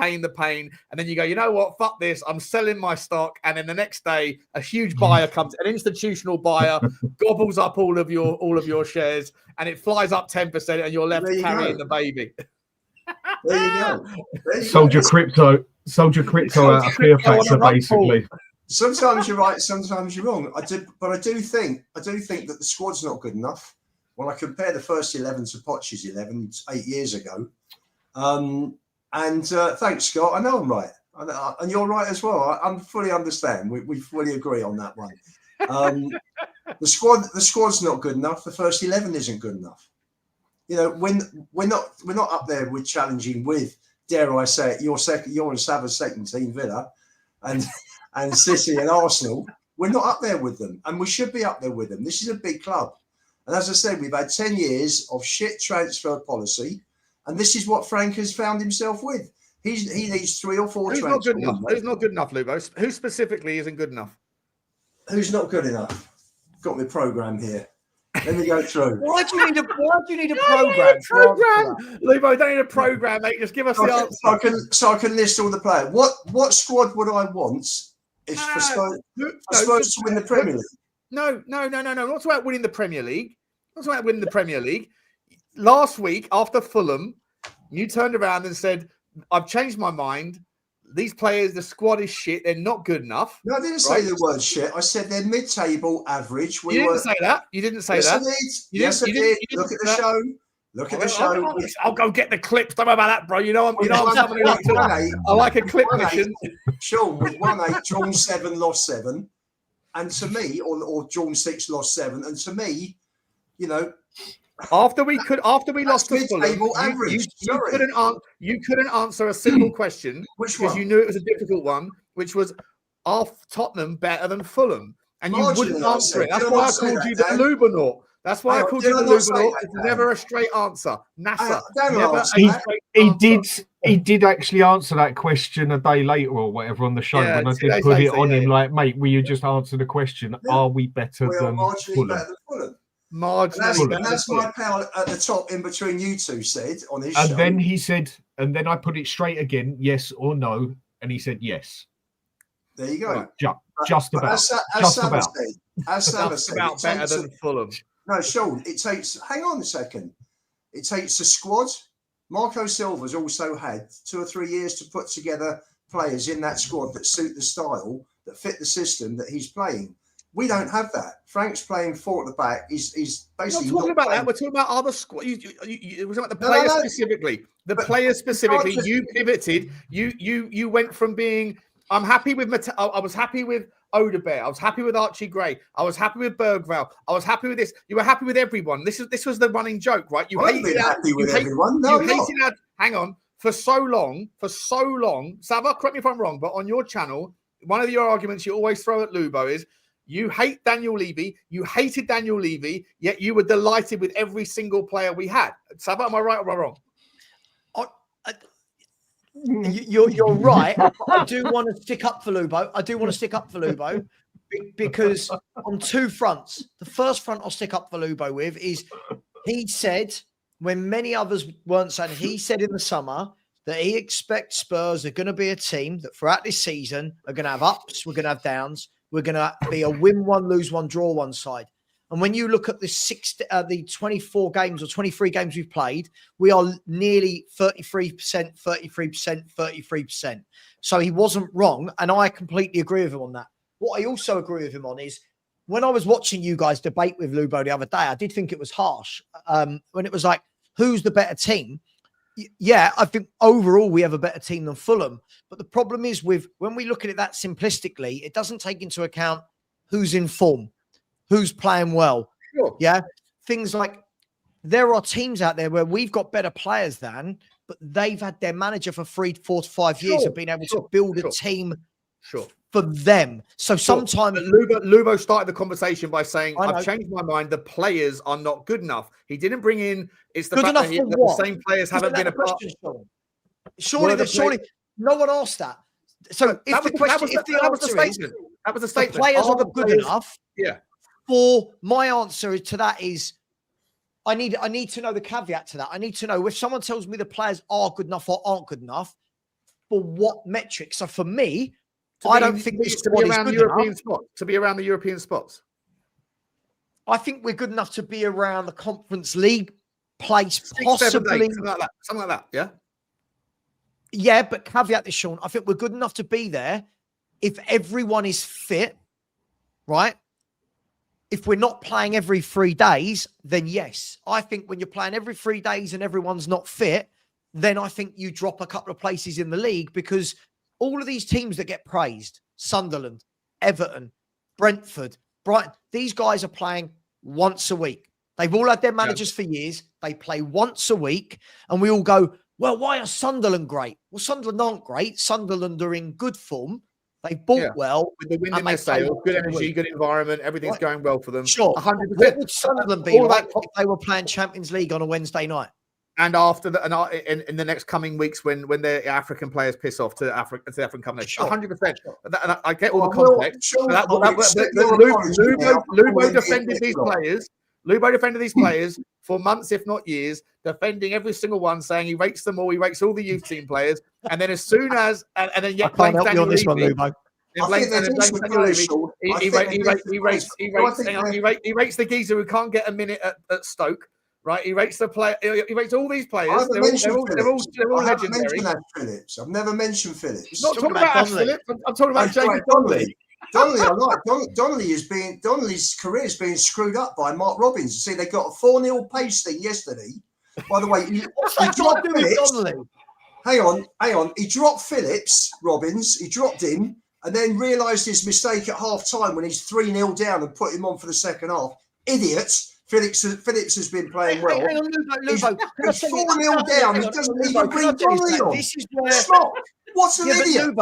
Speaker 2: then you go, you know what? Fuck this! I'm selling my stock. And then the next day, a huge buyer comes, an institutional buyer, gobbles up all of your shares, and it flies up 10%, and you're left carrying the baby.
Speaker 6: There you go.
Speaker 3: Sold your crypto out of fear factor, basically.
Speaker 6: Sometimes you're right, sometimes you're wrong. I do think that the squad's not good enough. When I compare the first 11 to Poch's 11 8 years ago. Thanks, Scott. I know I'm right, and you're right as well. I fully understand. We fully agree on that one. The squad's not good enough. The first 11 isn't good enough. When we're not up there with challenging with dare I say it, you're in Sava's second team, Villa, and City and Arsenal. We're not up there with them, and we should be up there with them. This is a big club. And as I said, we've had 10 years of shit transfer policy, and this is what Frank has found himself with. He needs 3 or 4
Speaker 2: Who's
Speaker 6: transfers.
Speaker 2: not good enough? Who's not good enough, Lubo? Who specifically isn't good enough?
Speaker 6: Who's not good enough? Got my programme here. Let me go through.
Speaker 4: Why do you need a program?
Speaker 2: Lubo, don't need a program, mate. Just give us the answer.
Speaker 6: So I can list all the players. What squad would I want if for Spurs to win the Premier League?
Speaker 2: No. Not about winning the Premier League. Not about winning the Premier League. Last week, after Fulham, you turned around and said, I've changed my mind. These players, the squad is shit. They're not good enough.
Speaker 6: No, I didn't say the word shit. I said they're mid-table average.
Speaker 2: You didn't say that. You didn't say that.
Speaker 6: Yes, I did. Look at the show. Look at the show.
Speaker 2: I'll go get the clips. Don't worry about that, bro. You know I'm someone who likes to. I like a clip mission.
Speaker 6: Sean, with 1-8, drawn 7, lost 7, and to me, or drawn 6, lost 7, and to me, you know.
Speaker 2: After we lost to Fulham, you couldn't answer a simple question because you knew it was a difficult one, which was, are Tottenham better than Fulham? And you wouldn't answer it. That's why I called you the Lubernaut. That's why I called you the Lubernaut. It's never a straight answer. NASA.
Speaker 3: He did actually answer that question a day later or whatever on the show when I did put it on him. Like, mate, will you just answer the question? Are we better than Fulham?
Speaker 2: Marginally,
Speaker 6: and that's my pal at the top in between you two said on his
Speaker 3: show.
Speaker 6: And
Speaker 3: then he said, and then I put it straight again, yes or no, and he said yes.
Speaker 6: There you go.
Speaker 3: Right, just about.
Speaker 6: As Sava said,
Speaker 2: better than Fulham.
Speaker 6: No, Sean, it takes. Hang on a second. It takes a squad. Marco Silva's also had 2 or 3 years to put together players in that squad that suit the style, that fit the system that he's playing. We don't have that. Frank's playing 4 at the back. He's basically
Speaker 2: not talking about that. We're talking about other squad. We're talking about the players specifically. The players specifically. You pivoted. You went from being. I'm happy with. I was happy with Udogie. I was happy with Archie Gray. I was happy with Berghvall. I was happy with this. You were happy with everyone. This was the running joke, right? You hated
Speaker 6: happy with everyone. No,
Speaker 2: you hated. Hang on. For so long. Sava, correct me if I'm wrong, but on your channel, one of your arguments you always throw at Lubo is. You hate Daniel Levy. You hated Daniel Levy, yet you were delighted with every single player we had. Sava, am I right or am I wrong?
Speaker 4: You're right. I do want to stick up for Lubo. Because on 2 fronts. The first front I'll stick up for Lubo with is he said, when many others weren't saying, he said in the summer that he expects Spurs are going to be a team that throughout this season are going to have ups, we're going to have downs. We're going to be a win 1, lose 1, draw 1 side. And when you look at the 24 games or 23 games we've played, we are nearly 33%. So he wasn't wrong. And I completely agree with him on that. What I also agree with him on is when I was watching you guys debate with Lubo the other day, I did think it was harsh. When it was like, who's the better team? Yeah, I think overall we have a better team than Fulham. But the problem is when we look at it that simplistically, it doesn't take into account who's in form, who's playing well.
Speaker 2: Sure.
Speaker 4: Yeah. Things like there are teams out there where we've got better players than, but they've had their manager for 3, 4 to 5 years and been able to build a team for them. So sometimes
Speaker 2: Lubo started the conversation by saying, I've changed my mind. The players are not good enough. He didn't bring in it's the
Speaker 4: good
Speaker 2: fact that the same players haven't been a part.
Speaker 4: Surely no one asked that. So if the question, if the answer is
Speaker 2: that was a statement.
Speaker 4: The players are good enough.
Speaker 2: Yeah.
Speaker 4: For my answer to that is I need to know the caveat to that. I need to know if someone tells me the players are good enough or aren't good enough, for what metrics. So for me, I don't think this squad is good enough.
Speaker 2: To be around the European spots.
Speaker 4: I think we're good enough to be around the Conference League place,
Speaker 2: 6,
Speaker 4: possibly
Speaker 2: 7, 8, something like that. Yeah.
Speaker 4: Yeah, but caveat this, Sean. I think we're good enough to be there if everyone is fit, right? If we're not playing every 3 days, then yes. I think when you're playing every 3 days and everyone's not fit, then I think you drop a couple of places in the league because all of these teams that get praised, Sunderland, Everton, Brentford, Brighton, these guys are playing once a week. They've all had their managers for years. They play once a week and we all go, well, why are Sunderland great? Well, Sunderland aren't great. Sunderland are in good form. They bought well.
Speaker 2: With the wind
Speaker 4: and
Speaker 2: in their
Speaker 4: they played
Speaker 2: sails, good
Speaker 4: every
Speaker 2: energy,
Speaker 4: week.
Speaker 2: good environment, everything's
Speaker 4: Right.
Speaker 2: going well for them.
Speaker 4: Sure.
Speaker 2: 100%.
Speaker 4: What would Sunderland be
Speaker 2: All
Speaker 4: like
Speaker 2: that-
Speaker 4: if they were playing Champions League on a Wednesday night?
Speaker 2: And after the, and in the next coming weeks, when their African players piss off to African companies,
Speaker 4: Sure.
Speaker 2: 100%. I get all the
Speaker 6: Well,
Speaker 2: context.
Speaker 6: sure,
Speaker 2: But
Speaker 6: I'll accept your apology now.
Speaker 2: Lubo defended these players. Lubo defended these players for months, if not years, defending every single one, saying he rates them all. He rates all the youth team players. And then as soon as, and then
Speaker 4: I
Speaker 2: yet
Speaker 4: can't help you on this one, Lubo.
Speaker 6: I think there's also players, Sean.
Speaker 2: He rates the geezer who can't get a minute at Stoke. Right, he rates the play. He rates all these players. They're all legendary.
Speaker 6: Phillips. I've never mentioned Phillips.
Speaker 2: Not talking about Ash Phillips. I'm talking about Jacob Donnelly.
Speaker 6: Donnelly, I like Donnelly's career is being screwed up by Mark Robins. See, they got a 4-0 pasting yesterday. By the way, he dropped Phillips. Hang on. He dropped Phillips, Robins. He dropped him, and then realised his mistake at half time when he's 3-0 down and put him on for the second half. Idiot. Phillips has been playing well.
Speaker 4: Hang on, Lubo.
Speaker 6: He's 4-0 down. He doesn't even bring Donnelly on.
Speaker 4: This is where.
Speaker 6: What's an idiot?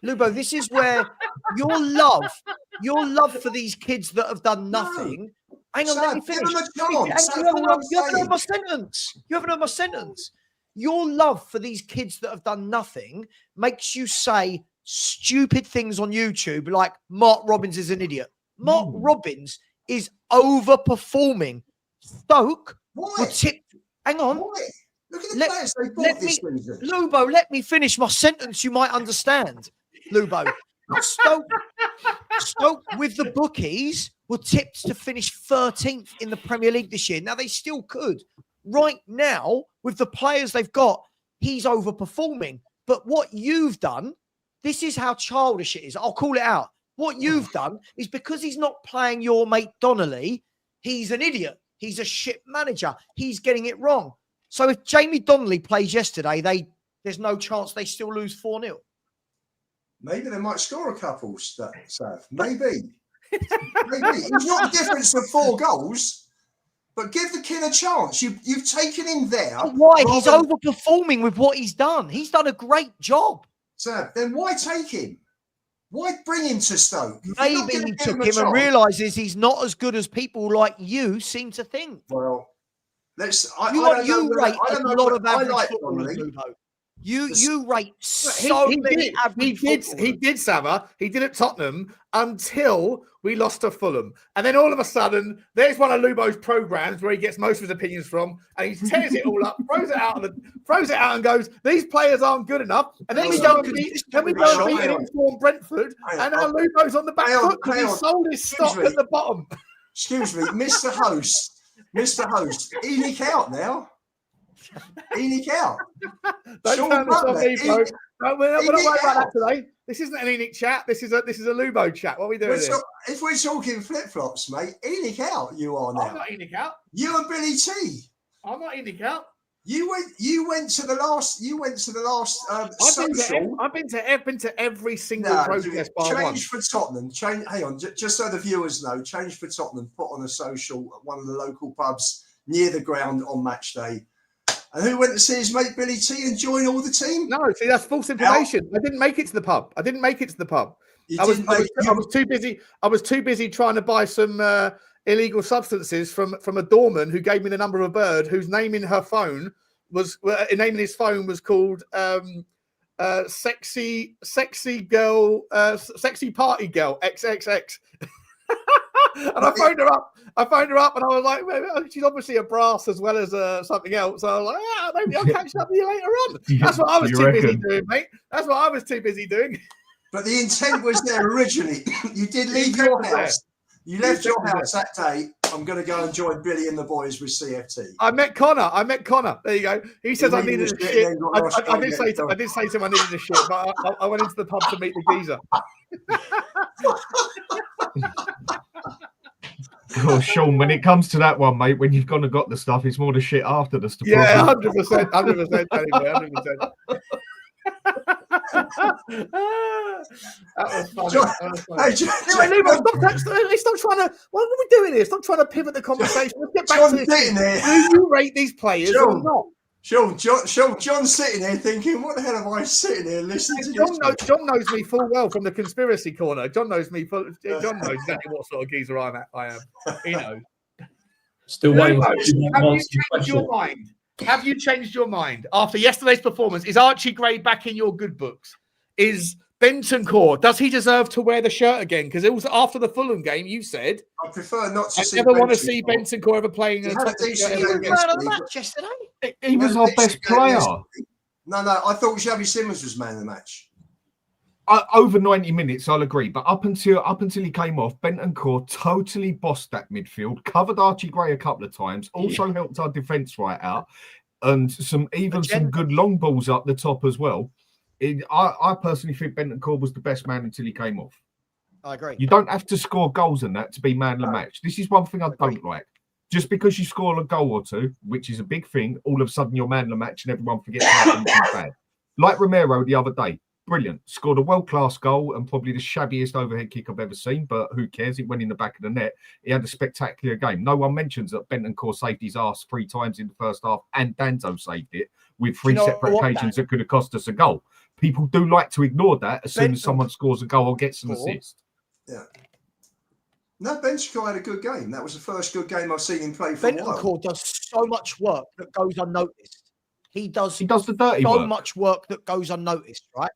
Speaker 4: Lubo, this is where your love for these kids that have done nothing. Hang on, let me finish. You haven't heard my sentence. You haven't heard my sentence. Your love for these kids that have done nothing makes you say stupid things on YouTube like Mark Robins is an idiot. Mark Robins is overperforming. Stoke will tip. Hang on.
Speaker 6: Why? Look at the players they bought this season.
Speaker 4: Lubo, let me finish my sentence. You might understand. Lubo, Stoke with the bookies were tipped to finish 13th in the Premier League this year. Now, they still could. Right now, with the players they've got, he's overperforming. But what you've done, this is how childish it is. I'll call it out. What you've done is because he's not playing your mate Donnelly, he's an idiot. He's a shit manager. He's getting it wrong. So if Jamie Donnelly plays yesterday, there's no chance they still lose 4-0.
Speaker 6: Maybe they might score a couple, Sav. Maybe. He's not the difference of 4 goals, but give the kid a chance. You've taken him there.
Speaker 4: But why? He's overperforming with what he's done. He's done a great job.
Speaker 6: Sav, then why take him? Why bring him to Stoke?
Speaker 4: Maybe he took him and realises he's not as good as people like you seem to think.
Speaker 6: Well,
Speaker 4: you rate a lot of average footballers, Lubo. You rate so many average footballers.
Speaker 2: He did, Sava. He did at Tottenham until we lost to Fulham. And then all of a sudden, there's one of Lubo's programs where he gets most of his opinions from, and he tears it all up, throws it out and goes, these players aren't good enough. And then we don't beat an informed Brentford, and now Lubo's on the back foot because he sold his stock at the bottom.
Speaker 6: Excuse me, Mr. Host, Enoch out now. Enoch out.
Speaker 2: Don't turn this on me, bro. We're not worried about that today. This isn't an Enoch chat. This is a Lubo chat. What are we doing here?
Speaker 6: If we're talking flip-flops, mate, Enoch out you are now.
Speaker 2: I'm not Enoch out.
Speaker 6: You and Billy T.
Speaker 2: I'm not Enoch out.
Speaker 6: You went to the last social.
Speaker 2: I've been to every single protest bar once.
Speaker 6: Change for Tottenham. Hang on, just so the viewers know. Change for Tottenham. Put on a social at one of the local pubs near the ground on match day. And who went to see his mate Billy T and join all the team?
Speaker 2: No, see, that's false information. I didn't make it to the pub. I was too busy. I was too busy trying to buy some illegal substances from a doorman who gave me the number of a bird whose name in her phone was his phone was called sexy girl, sexy party girl XXX. And I phoned her up and I was like, she's obviously a brass as well as something else. So I was like, maybe I'll catch up with you later on. That's what I was busy doing, mate. That's what I was too busy doing.
Speaker 6: But the intent was there originally. You did leave your house. You left your house that day. I'm going to go and join Billy and the boys with CFT.
Speaker 2: I met Connor. There you go. He says I needed a shit. I did say to him I needed a shit, but I went into the pub to meet the geezer.
Speaker 3: Oh, Sean, when it comes to that one, mate, when you've gone and got the stuff, it's more the shit after the stuff.
Speaker 2: Yeah, 100%. 100%. That was funny.
Speaker 6: John,
Speaker 2: That was funny.
Speaker 6: hey, John,
Speaker 2: Anyway, Lubo, stop trying to. What are we doing here? Stop trying to pivot the conversation. Let's get back
Speaker 6: John
Speaker 2: to this.
Speaker 6: sitting there.
Speaker 2: Do you rate these players or
Speaker 6: John.
Speaker 2: not?
Speaker 6: John's sitting there thinking, what the hell am I sitting here listening to this?
Speaker 2: John knows me full well from the conspiracy corner. John knows exactly what sort of geezer I am. He knows.
Speaker 5: Still waiting.
Speaker 2: Have you changed your mind? Have you changed your mind after yesterday's performance? Is Archie Gray back in your good books? Is Bentancur, does he deserve to wear the shirt again? Because it was after the Fulham game, you said.
Speaker 6: I prefer not to
Speaker 2: I
Speaker 6: see.
Speaker 2: never want to see Bentancur ever playing in a
Speaker 6: He had a
Speaker 2: top
Speaker 6: decent
Speaker 2: shirt
Speaker 6: game
Speaker 2: ever again.
Speaker 4: Yesterday.
Speaker 3: He was our best player.
Speaker 6: No, I thought Xavi Simons was man of the match.
Speaker 3: Over 90 minutes, I'll agree. But up until he came off, Bentancur totally bossed that midfield, covered Archie Gray a couple of times, also helped our defence right out, and some good long balls up the top as well. I personally think Bentancur was the best man until he came off.
Speaker 4: I agree.
Speaker 3: You don't have to score goals in that to be man of the match. This is one thing I don't like. Just because you score a goal or two, which is a big thing, all of a sudden you're man of the match and everyone forgets how bad. Like Romero the other day. Brilliant. Scored a world-class goal and probably the shabbiest overhead kick I've ever seen, but who cares? It went in the back of the net. He had a spectacular game. No one mentions that Bentancur saved his arse 3 times in the first half and Danzo saved it with 3 separate occasions that could have cost us a goal. People do like to ignore that as soon as someone scores a goal or gets an assist.
Speaker 6: Yeah. No, Bentancur had a good game. That was the first good game I've seen him play for a while.
Speaker 4: Bentancur does so much work that goes unnoticed. He does
Speaker 3: the dirty
Speaker 4: so
Speaker 3: work.
Speaker 4: much work that goes unnoticed, right?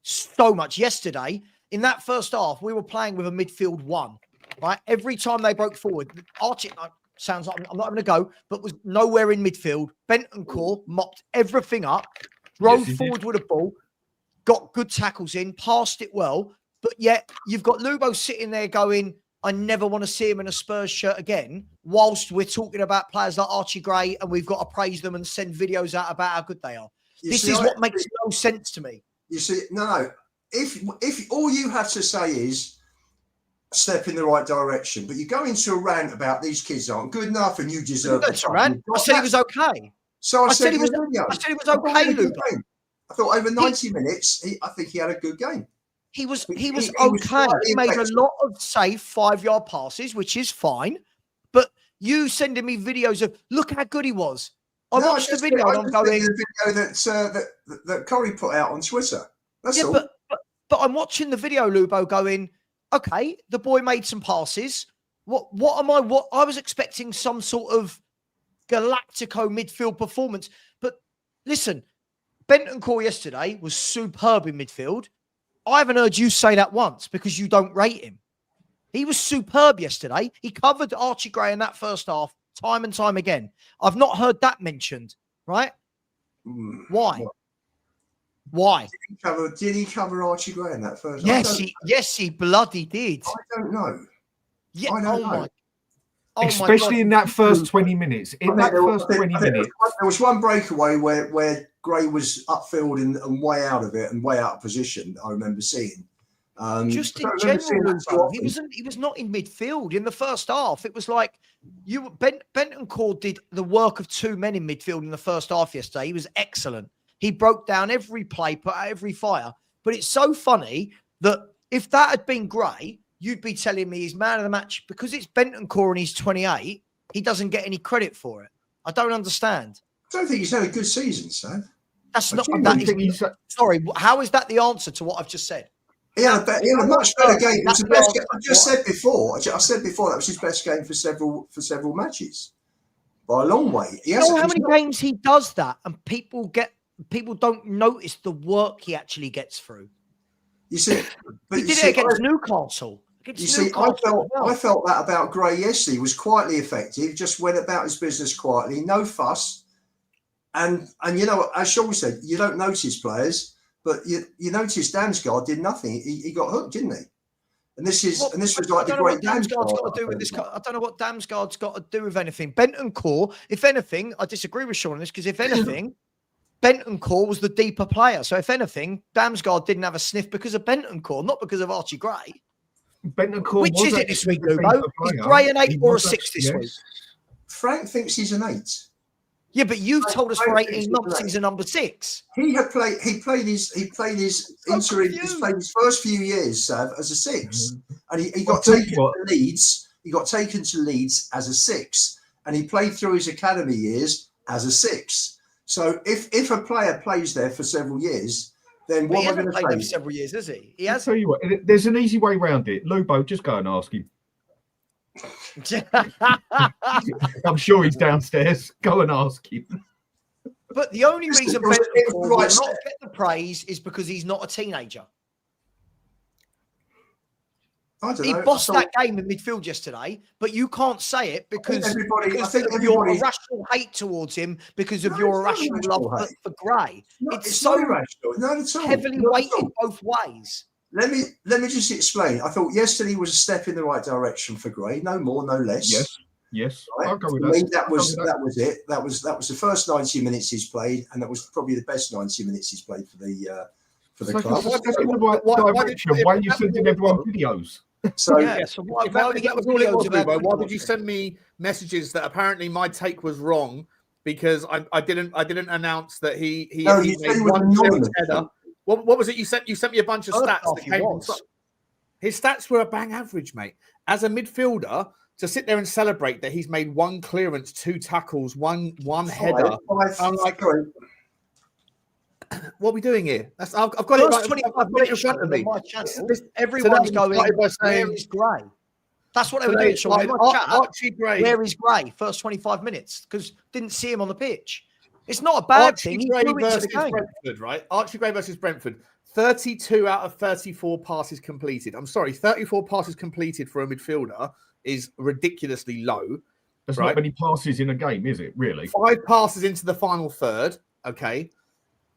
Speaker 4: So much. Yesterday, in that first half, we were playing with a midfield 1, right? Every time they broke forward, Archie, sounds like I'm not going to go, but was nowhere in midfield. Bentancur mopped everything up, drove forward with a ball, got good tackles in, passed it well, but yet you've got Lubo sitting there going, I never want to see him in a Spurs shirt again, whilst we're talking about players like Archie Gray and we've got to praise them and send videos out about how good they are. This is what makes no sense to me.
Speaker 6: You see, no. If all you have to say is step in the right direction, but you go into a rant about these kids aren't good enough and you deserve the
Speaker 4: rant. I said he was okay.
Speaker 6: So I said
Speaker 4: he was okay, Lubo.
Speaker 6: I thought over 90 minutes, I think he had a good game.
Speaker 4: He was okay. He made a lot of safe 5-yard passes, which is fine. But you sending me videos of look how good he was. I watched the video and I'm going.
Speaker 6: The video that Corey put out on Twitter. That's all.
Speaker 4: But I'm watching the video, Lubo, going, okay, the boy made some passes. What I was expecting some sort of Galactico midfield performance. But listen, Bentancur yesterday was superb in midfield. I haven't heard you say that once because you don't rate him. He was superb yesterday. He covered Archie Gray in that first half time and time again. I've not heard that mentioned, right? Why? Why?
Speaker 6: Did he cover Archie Gray in that first half?
Speaker 4: Yes, he bloody did.
Speaker 6: I don't know.
Speaker 4: Yeah,
Speaker 6: I don't know.
Speaker 3: Especially in that first 20 minutes. There
Speaker 6: was one breakaway where Gray was upfield and way out of it and way out of position. I remember seeing.
Speaker 4: Just in general, he was not in midfield in the first half. It was like Bentancur did the work of 2 men in midfield in the first half yesterday. He was excellent. He broke down every play, put out every fire. But it's so funny that if that had been Gray, you'd be telling me he's man of the match because it's Bentancur and he's 28. He doesn't get any credit for it. I don't understand.
Speaker 6: I don't think he's had a good season, Sam.
Speaker 4: That's not. Sorry, how is that the answer to what I've just said?
Speaker 6: He had a much better game. It was the best game. I said before that was his best game for several matches by a long way.
Speaker 4: You know how many games he does that, and people don't notice the work he actually gets through.
Speaker 6: You see,
Speaker 4: but he did it against Newcastle.
Speaker 6: I felt that about Gray yesterday. He was quietly effective, just went about his business quietly, no fuss. And you know, as Sean said, you don't notice players, but you notice Damsgaard did nothing. He got hooked, didn't he? And this was like the great Damsgaard's got to do with this.
Speaker 4: I don't know what Damsgaard's got to do with anything. Bentancur, if anything, I disagree with Sean on this because if anything, Bentancur was the deeper player. So if anything, Damsgaard didn't have a sniff because of Bentancur, not because of Archie Gray.
Speaker 3: Bentancur,
Speaker 4: which is it this week, Lubo? Is Gray an 8 or a 6 this week?
Speaker 6: Frank thinks he's an 8.
Speaker 4: Yeah, but you've told us for
Speaker 6: played
Speaker 4: 18 months he's a number 6.
Speaker 6: He played his interim. He's played his first few years, Sav, as a 6, and he got taken to Leeds. He got taken to Leeds as a 6, and he played through his academy years as a 6. So if a player plays there for several years, then what am I going to say?
Speaker 4: He hasn't played there for several years, has he? He has.
Speaker 3: I'll tell you what, there's an easy way around it. Lubo, just go and ask him. I'm sure he's downstairs. Go and ask him.
Speaker 4: But the only reason
Speaker 6: It was
Speaker 4: Pedro
Speaker 6: the
Speaker 4: will
Speaker 6: right
Speaker 4: not
Speaker 6: step.
Speaker 4: get the praise is because he's not a teenager.
Speaker 6: I don't
Speaker 4: He
Speaker 6: know.
Speaker 4: bossed that game in midfield yesterday, but you can't say it because of your irrational hate towards him, because of your irrational love for Gray. It's so
Speaker 6: irrational. Not at all.
Speaker 4: heavily weighted both ways.
Speaker 6: Let me just explain. I thought yesterday was a step in the right direction for Gray. No more, no less.
Speaker 3: Yes.
Speaker 6: Right?
Speaker 3: I'll go with
Speaker 6: I mean,
Speaker 3: that.
Speaker 6: that was it. That was the first 90 minutes he's played, and that was probably the best 90 minutes he's played for the club.
Speaker 3: Why are you sending everyone videos?
Speaker 6: So
Speaker 2: So why did you send me messages that apparently my take was wrong because I didn't announce that he made one header. What was it you sent? You sent me a bunch of stats that came from. His stats were a bang average, mate. As a midfielder, to sit there and celebrate that he's made 1 clearance, 2 tackles, one header. I'm like, what are we doing here? I've got it.
Speaker 4: First 25 minutes in my channel, everyone's going, where is Gray? That's what they were doing. So
Speaker 2: Archie Gray.
Speaker 4: Where is Gray? First 25 minutes, because didn't see him on the pitch. It's not a bad thing.
Speaker 2: Gray versus Brentford, right? Archie Gray versus Brentford. 32 out of 34 passes completed. I'm sorry, 34 passes completed for a midfielder is ridiculously low.
Speaker 3: There's not many passes in a game, is it, really?
Speaker 2: 5 passes into the final third, okay.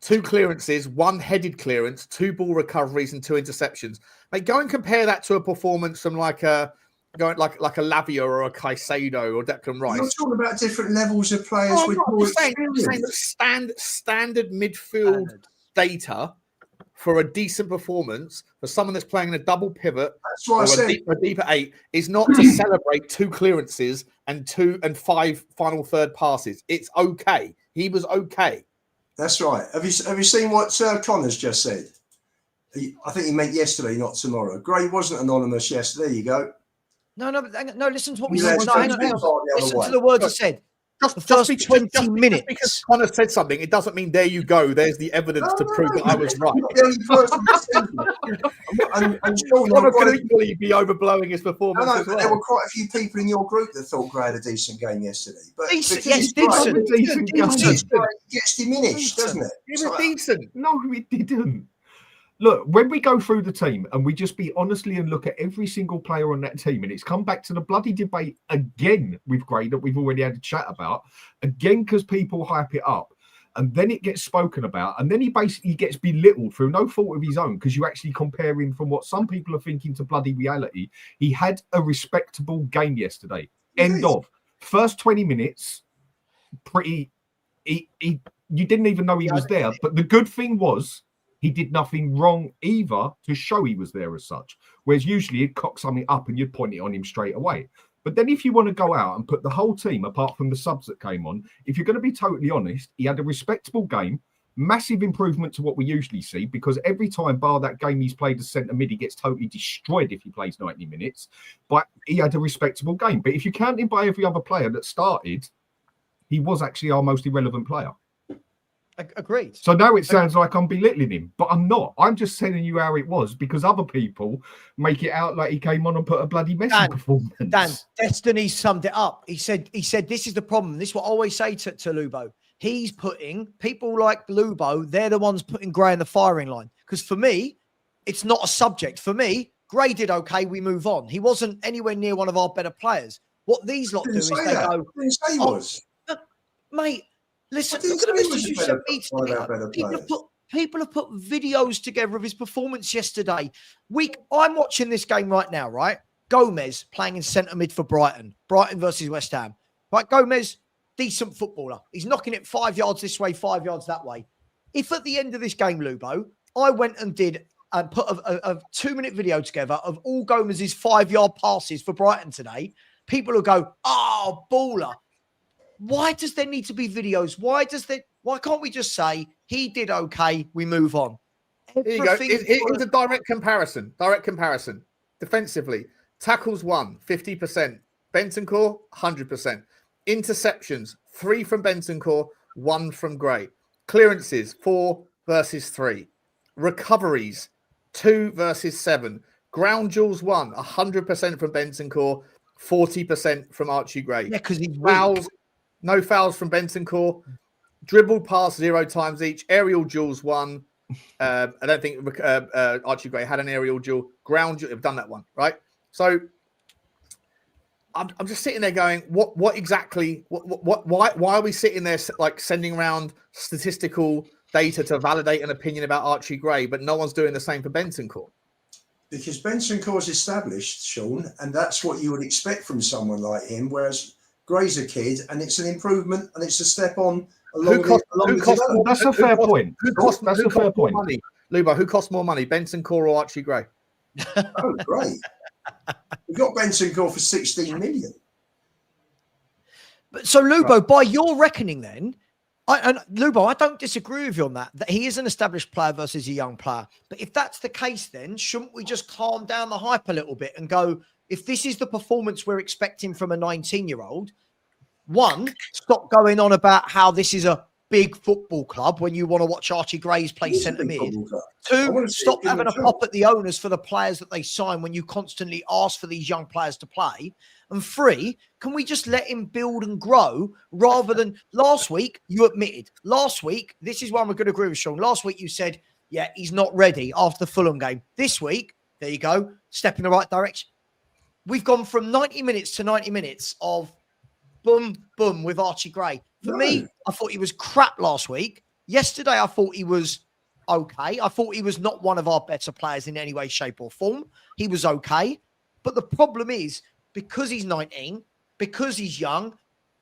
Speaker 2: 2 clearances, 1 headed clearance, 2 ball recoveries, and 2 interceptions. Like, go and compare that to a performance from like a Lavia or a Caicedo or Declan Rice.
Speaker 6: you're talking about different levels of players with more experience.
Speaker 2: Standard midfield data for a decent performance for someone that's playing in a double pivot or a deeper 8 is not to celebrate 2 clearances and 5 final third passes. It's okay. He was okay.
Speaker 6: That's right. Have you seen what Connor's just said? I think he meant yesterday, not tomorrow. Gray wasn't anonymous yesterday. There you go.
Speaker 4: No. Listen to what we
Speaker 6: Yeah,
Speaker 4: said. No, hang on. Listen to the words he said. The first 20 minutes.
Speaker 2: Because Connor said something, it doesn't mean there you go. There's the evidence to prove that I was right.
Speaker 6: I'm sure
Speaker 2: Connor could equally be overblowing his performance.
Speaker 6: No, but there were quite a few people in your group that thought Gray had a decent game yesterday. But
Speaker 4: Decent.
Speaker 6: It gets diminished, doesn't it?
Speaker 2: He was decent.
Speaker 3: No, it didn't. Look, when we go through the team and we just be honestly and look at every single player on that team, and it's come back to the bloody debate again with Gray that we've already had a chat about, again, because people hype it up. And then it gets spoken about, and then he basically gets belittled through no fault of his own, because you actually compare him from what some people are thinking to bloody reality. He had a respectable game yesterday. End of. First 20 minutes, you didn't even know he was there. But the good thing was, he did nothing wrong either to show he was there as such. Whereas usually he'd cock something up and you'd point it on him straight away. But then if you want to go out and put the whole team, apart from the subs that came on, if you're going to be totally honest, he had a respectable game, massive improvement to what we usually see, because every time, bar that game he's played as centre mid, he gets totally destroyed if he plays 90 minutes. But he had a respectable game. But if you count him by every other player that started, he was actually our most irrelevant player.
Speaker 4: Agreed.
Speaker 3: So now it sounds like I'm belittling him, but I'm not. I'm just telling you how it was, because other people make it out like he came on and put a bloody Messi performance.
Speaker 4: Dan, Destiny summed it up. He said, this is the problem. This is what I always say to Lubo. He's putting people like Lubo, they're the ones putting Gray in the firing line. Because for me, it's not a subject. For me, Gray did okay, we move on. He wasn't anywhere near one of our better players. What these lot do is they go,
Speaker 6: didn't say he was.
Speaker 4: Mate, listen, look at the messages you sent me today. People have put videos together of his performance yesterday. I'm watching this game right now, right? Gomez playing in centre mid for Brighton. Brighton versus West Ham. Right, Gomez, decent footballer. He's knocking it 5 yards this way, 5 yards that way. If at the end of this game, Lubo, I went and put a 2-minute video together of all Gomez's 5-yard passes for Brighton today, people will go, oh, baller. Why does there need to be videos? Why can't we just say he did okay, we move on?
Speaker 2: Here you go. It's a direct comparison. Defensively, tackles 1, 50%. Bentancur, 100%. Interceptions, 3 from Bentancur, 1 from Gray. Clearances, 4 versus 3. Recoveries, 2 versus 7. Ground duels, 1, 100% from Bentancur, 40% from Archie Gray.
Speaker 4: Yeah, because he's
Speaker 2: fouls, no fouls from Bentancur. Dribbled past 0 times each. Aerial duels, 1. I don't think Archie Gray had an aerial duel. Ground duel, have done that one, right? So I'm just sitting there going, what exactly? Why are we sitting there like sending around statistical data to validate an opinion about Archie Gray, but no one's doing the same for Bentancur?
Speaker 6: Because Bentancur's established, Sean, and that's what you would expect from someone like him. Whereas Gray's a kid, and it's an improvement and it's a step on.
Speaker 3: That's a fair point. That's a fair point.
Speaker 2: Lubo, who costs more money, Bentancur or Archie Gray?
Speaker 6: Oh, great. We got Bentancur for 16 million.
Speaker 4: But so, Lubo, by your reckoning, then, Lubo, I don't disagree with you on that he is an established player versus a young player. But if that's the case, then shouldn't we just calm down the hype a little bit and go, if this is the performance we're expecting from a 19-year-old, one, stop going on about how this is a big football club when you want to watch Archie Gray's play centre mid. 2, stop having a pop at the owners for the players that they sign when you constantly ask for these young players to play. And 3, can we just let him build and grow rather than last week you admitted. Last week, this is where I'm going to agree with Sean. Last week you said, yeah, he's not ready after the Fulham game. This week, there you go, step in the right direction. We've gone from 90 minutes to 90 minutes of boom, boom with Archie Gray. For me, I thought he was crap last week. Yesterday, I thought he was okay. I thought he was not one of our better players in any way, shape or form. He was okay. But the problem is, because he's 19, because he's young,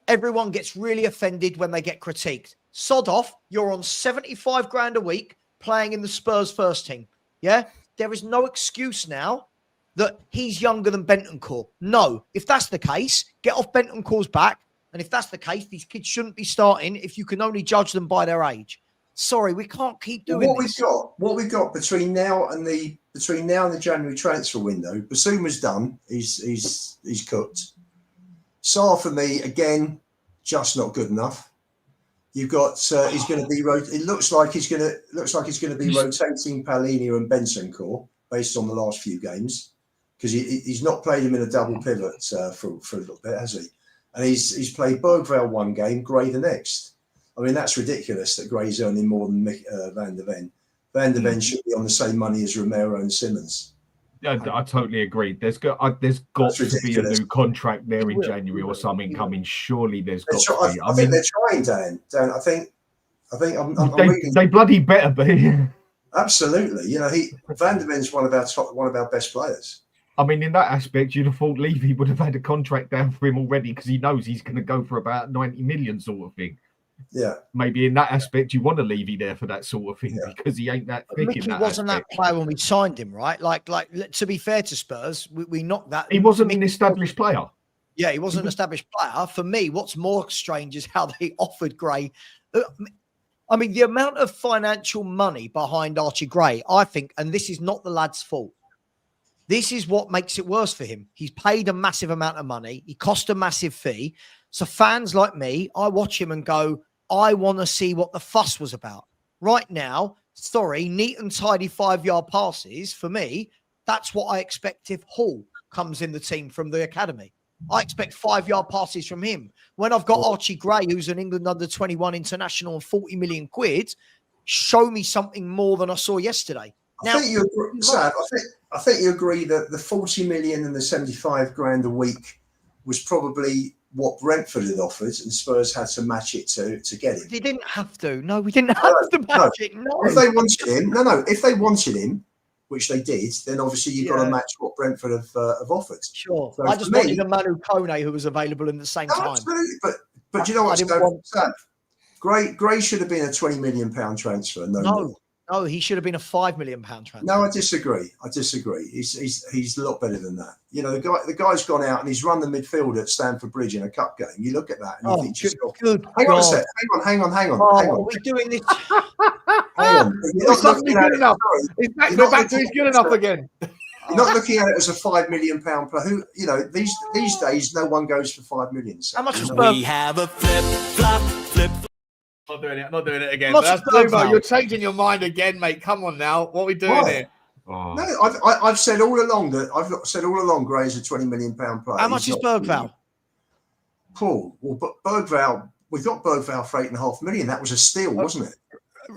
Speaker 4: everyone gets really offended when they get critiqued. Sod off, you're on 75 grand a week playing in the Spurs first team. Yeah? There is no excuse now that he's younger than Bentancur. No. If that's the case, get off Bentancur's back. And if that's the case, these kids shouldn't be starting if you can only judge them by their age. Sorry, we can't keep doing this.
Speaker 6: What we've got between now and the January transfer window, Bissouma's done. He's cooked. Sarr for me again, just not good enough. You've got he's going to be. It looks like he's going to be rotating Palhinha and Bentancur based on the last few games because he's not played him in a double pivot for a little bit, has he? And he's played Berghvall one game, Gray the next. I mean, that's ridiculous that Gray's earning more than Van der Ven. Van der Ven should be on the same money as Romero and Simmons.
Speaker 3: Yeah, I totally agree. There's got to be a new contract there in January or something coming. Surely there's got to be.
Speaker 6: I think they're trying, Dan. I think
Speaker 3: they bloody better be.
Speaker 6: Absolutely. You know, Van der Ven's one of our best players.
Speaker 3: I mean, in that aspect, you'd have thought Levy would have had a contract down for him already because he knows he's going to go for about 90 million sort of thing.
Speaker 6: Yeah.
Speaker 3: Maybe in that aspect, you want to Levy there for that sort of thing because he ain't that thick in that
Speaker 4: Micky wasn't
Speaker 3: aspect.
Speaker 4: that player when we signed him, right? Like to be fair to Spurs, we knocked that.
Speaker 3: He wasn't an established player.
Speaker 4: Yeah, he wasn't an established player. For me, what's more strange is how they offered Gray. I mean, the amount of financial money behind Archie Gray, I think, and this is not the lad's fault. This is what makes it worse for him. He's paid a massive amount of money. He cost a massive fee. So fans like me, I watch him and go, I want to see what the fuss was about. Right now, sorry, neat and tidy 5-yard passes, for me, that's what I expect if Hall comes in the team from the academy. I expect 5-yard passes from him. When I've got Archie Gray, who's an England under-21 international and 40 million quid, show me something more than I saw yesterday. Now,
Speaker 6: I think you agree, Sav, I think you agree that the 40 million and the 75 grand a week was probably what Brentford had offered, and Spurs had to match it to get him.
Speaker 4: They didn't have to. No, we didn't have to match it. No.
Speaker 6: If they wanted him, if they wanted him, which they did, then obviously you've got to match what Brentford have offered.
Speaker 4: Sure. So I just wanted a Manu Kone who was available in the same time.
Speaker 6: Absolutely. But you know what, Sav? Gray should have been a £20 million transfer. No.
Speaker 4: No, he should have been a £5 million transfer.
Speaker 6: No, I disagree. He's a lot better than that. You know, the guy's gone out and he's run the midfield at Stamford Bridge in a cup game. You look at that and you think,
Speaker 4: good
Speaker 6: hang on a sec. Hang on.
Speaker 4: Are we doing this?
Speaker 6: Hang on. You're not looking at it.
Speaker 2: We're back to he's good enough again.
Speaker 6: You're not looking at it as a £5 million player. Who, you know, these days, no one goes for $5 million. So.
Speaker 4: How much was
Speaker 1: We have a flip-flop.
Speaker 2: Not doing it again.
Speaker 4: What's
Speaker 2: That's
Speaker 4: Berghvall?
Speaker 2: You're changing your mind again, mate. Come on now. What are we doing here?
Speaker 3: Oh.
Speaker 6: No, I've said all along Gray's a £20 million player.
Speaker 4: How much is Berghvall?
Speaker 6: Paul, well, Berghvall, we got Berghvall for £8.5 million. That was a steal, wasn't it?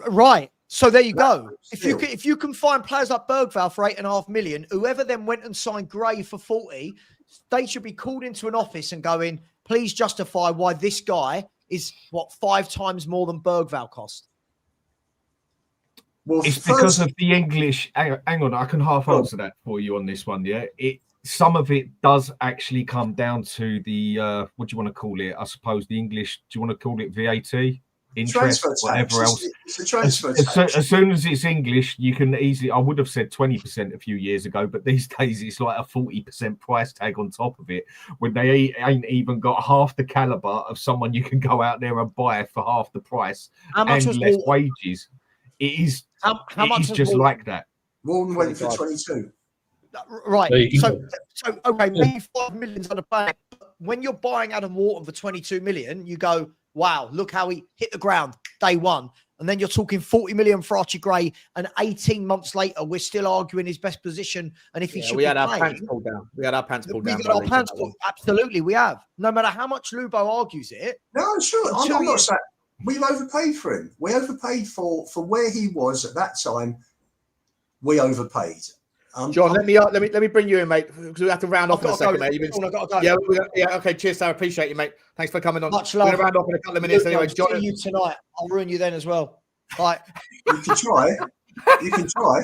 Speaker 4: Right. So there you go.
Speaker 6: Still.
Speaker 4: If you can find players like Berghvall for £8.5 million, whoever then went and signed Gray for 40, they should be called into an office and going, please justify why this guy is 5 times more than Berghvall cost.
Speaker 6: Well,
Speaker 3: It's because of the English. Hang on, I can half answer that for you on this one. Yeah, some of it does actually come down to the what do you want to call it? I suppose the English. Do you want to call it VAT? Interest, whatever else.
Speaker 6: It's the transfer tax.
Speaker 3: As soon as it's English, you can easily. I would have said 20% a few years ago, but these days it's like a 40% price tag on top of it. When they ain't even got half the caliber of someone you can go out there and buy for half the price
Speaker 4: How much
Speaker 3: and
Speaker 4: was
Speaker 3: less
Speaker 4: Walton?
Speaker 3: wages. It is.
Speaker 4: How much
Speaker 3: It's
Speaker 4: was
Speaker 3: just
Speaker 4: Walton?
Speaker 3: like that.
Speaker 6: Walton went for 22.
Speaker 4: Right.
Speaker 5: There you
Speaker 4: So okay, maybe £5 million's on the play. When you're buying Adam Walton for 22 million, you go, wow, look how he hit the ground day one. And then you're talking 40 million for Archie Gray, and 18 months later, we're still arguing his best position. And if he should
Speaker 2: we had
Speaker 4: be
Speaker 2: our
Speaker 4: playing,
Speaker 2: pants pulled down. We had our pants pulled down.
Speaker 4: we got our pants pulled. Absolutely, we have. No matter how much Lubo argues it.
Speaker 6: No, sure.
Speaker 4: Until
Speaker 6: I'm not
Speaker 4: you-
Speaker 6: saying we've overpaid for him. We overpaid for where he was at that time. We overpaid.
Speaker 2: John, let me bring you in, mate, because we have to round off in a second, mate.
Speaker 4: I've got to go.
Speaker 2: Yeah, okay. Cheers, Sarah. Appreciate you, mate. Thanks for coming on.
Speaker 4: Much
Speaker 2: We're
Speaker 4: love.
Speaker 2: going to round off in a couple of minutes
Speaker 4: Lubo,
Speaker 2: anyway.
Speaker 4: see
Speaker 2: John,
Speaker 4: you tonight. I'll ruin you then as well. Right.
Speaker 6: You can try. You can try.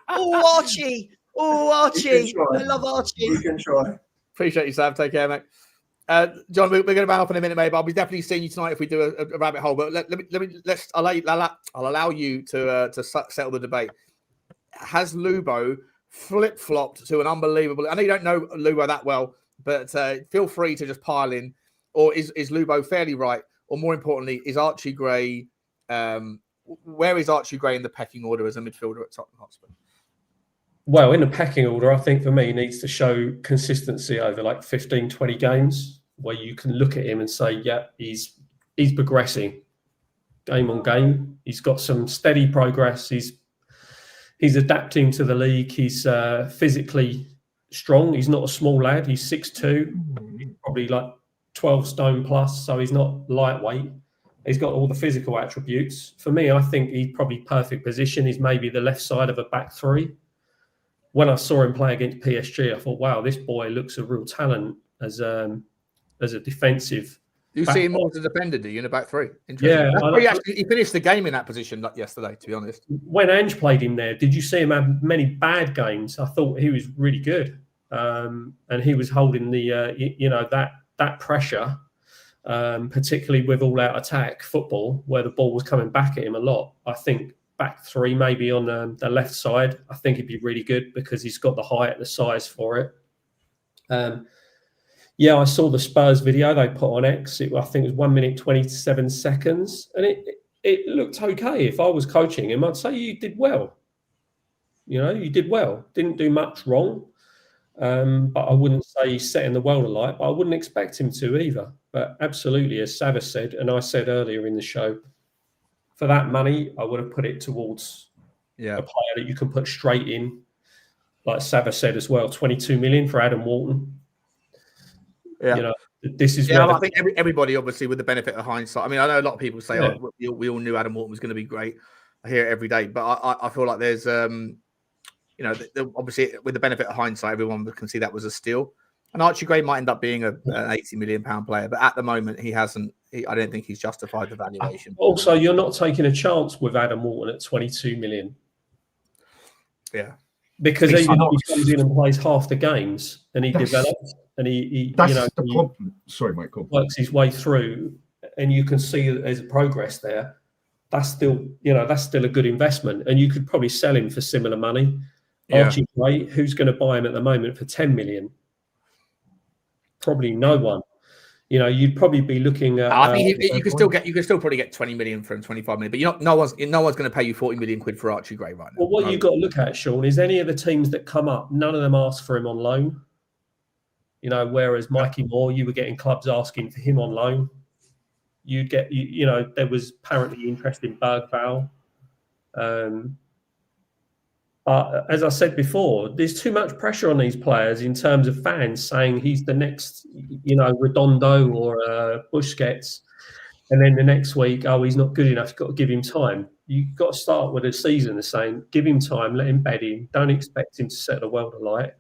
Speaker 4: Oh, Archie. Oh, Archie.
Speaker 6: try.
Speaker 4: I love Archie.
Speaker 6: You can try.
Speaker 2: appreciate you, Sam. Take care, mate. John, we're going to round off in a minute, mate. But I'll be definitely seeing you tonight if we do a rabbit hole. But I'll allow you to settle the debate. Has Lubo flip-flopped to an unbelievable? I know you don't know Lubo that well, but feel free to just pile in. Or is Lubo fairly right? Or more importantly, is Archie Gray? Where is Archie Gray in the pecking order as a midfielder at Tottenham Hotspur?
Speaker 5: Well, in the pecking order, I think for me, he needs to show consistency over like 15, 20 games where you can look at him and say, yeah, he's progressing game on game. He's got some steady progress. He's adapting to the league. He's physically strong. He's not a small lad. He's 6'2", probably like 12 stone plus. So he's not lightweight. He's got all the physical attributes. For me, I think he's probably perfect position. He's maybe the left side of a back three. When I saw him play against PSG, I thought, wow, this boy looks a real talent as a defensive.
Speaker 2: You see him more as a defender, do you, in the back three?
Speaker 5: Yeah.
Speaker 2: He finished the game in that position yesterday, to be honest.
Speaker 5: When Ange played him there, did you see him have many bad games? I thought he was really good. And he was holding the, that pressure, particularly with all-out attack football, where the ball was coming back at him a lot. I think back three, maybe on the left side, I think he'd be really good because he's got the height, the size for it. Yeah, I saw the Spurs video they put on X. I think it was 1 minute, 27 seconds. And it looked okay. If I was coaching him, I'd say you did well. You did well. Didn't do much wrong. But I wouldn't say he's setting the world alight, but I wouldn't expect him to either. But absolutely, as Savas said, and I said earlier in the show, for that money, I would have put it towards a player that you can put straight in. Like Savas said as well, 22 million for Adam Walton.
Speaker 2: Yeah.
Speaker 5: This is
Speaker 2: I think everybody, obviously, with the benefit of hindsight. I mean, I know a lot of people say, we all knew Adam Walton was going to be great. I hear it every day. But I feel like there's, obviously, with the benefit of hindsight, everyone can see that was a steal. And Archie Gray might end up being an £80 million player. But at the moment, he hasn't. I don't think he's justified the valuation.
Speaker 5: Also, you're not taking a chance with Adam Walton at 22 million.
Speaker 2: Yeah.
Speaker 5: Because even if he comes in and plays half the games and he develops and he
Speaker 3: the problem. Sorry, Mike.
Speaker 5: Works his way through, and you can see that there's a progress there. that's still a good investment, and you could probably sell him for similar money.
Speaker 2: Yeah.
Speaker 5: Archie Gray, who's going to buy him at the moment for 10 million? Probably no one. You'd probably be looking at.
Speaker 2: I think you can still probably get 20 million for him, 25 million, but no one's going to pay you 40 million quid for Archie Gray right now.
Speaker 5: Well, what you've got to look at, Sean, is any of the teams that come up, none of them ask for him on loan. Whereas Mikey Moore, you were getting clubs asking for him on loan. You'd get, there was apparently interest in Berghvall. But as I said before, there's too much pressure on these players in terms of fans saying he's the next, Redondo or Busquets. And then the next week, he's not good enough. You've got to give him time. You've got to start with a season the same. Give him time, let him bed in. Don't expect him to set the world alight.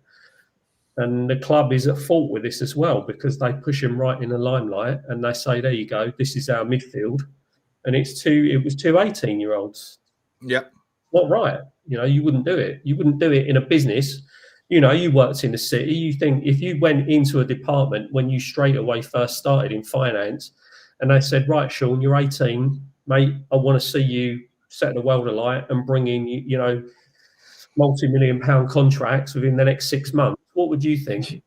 Speaker 5: And the club is at fault with this as well, because they push him right in the limelight and they say, there you go, this is our midfield. And it was two 18-year-olds.
Speaker 2: Yep.
Speaker 5: Not right. You wouldn't do it. You wouldn't do it in a business. You worked in the city. You think if you went into a department when you straight away first started in finance and they said, right, Sean, you're 18, mate, I want to see you set the world alight and bring in, multi-million-pound contracts within the next 6 months, what would you think?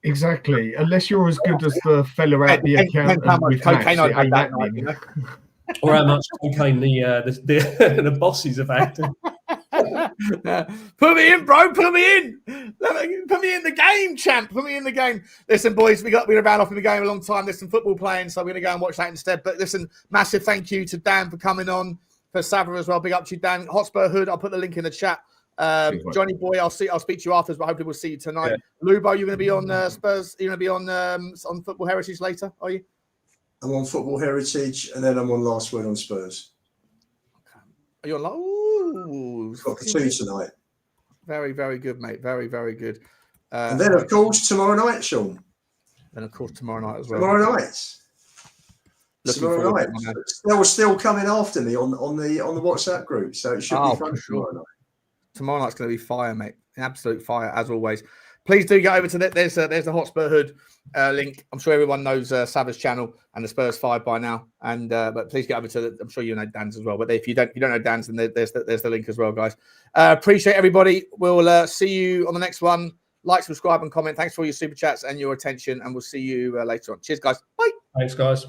Speaker 3: Exactly. Unless you're as good as the fella at the account with
Speaker 2: cocaine I had that night,
Speaker 5: or how much cocaine the bosses have had.
Speaker 2: Put me in, bro. Put me in. Put me in the game, champ. Put me in the game. Listen, boys, we're about off in the game a long time. There's some football playing, so we're going to go and watch that instead. But listen, massive thank you to Dan for coming on, for Sava as well. Big up to you, Dan. Hotspur Hood, I'll put the link in the chat. Johnny Boy, I'll speak to you afterwards, but hopefully we'll see you tonight. Yeah. Lubo, you're going to be on Spurs. You're going to be on Football Heritage later, are you?
Speaker 6: I'm on Football Heritage, and then I'm on Last Word on Spurs.
Speaker 2: Are you on? Ooh,
Speaker 6: got the two tonight.
Speaker 2: Very, very good, mate. Very, very good.
Speaker 6: And then, of course, tomorrow night, Sean.
Speaker 2: And of course, tomorrow night as well.
Speaker 6: Tomorrow night. Still coming after me on the WhatsApp group, so it should be fun tomorrow night.
Speaker 2: Tomorrow night's going to be fire, mate. Absolute fire, as always. Please do get over to that. There's the Hotspur Hood link. I'm sure everyone knows Sava's channel and the Spurs 5 by now. And but please get over to I'm sure you know Dan's as well. But if you don't know Dan's, then there's the link as well, guys. Appreciate everybody. We'll see you on the next one. Like, subscribe, and comment. Thanks for all your super chats and your attention. And we'll see you later on. Cheers, guys. Bye.
Speaker 5: Thanks, guys.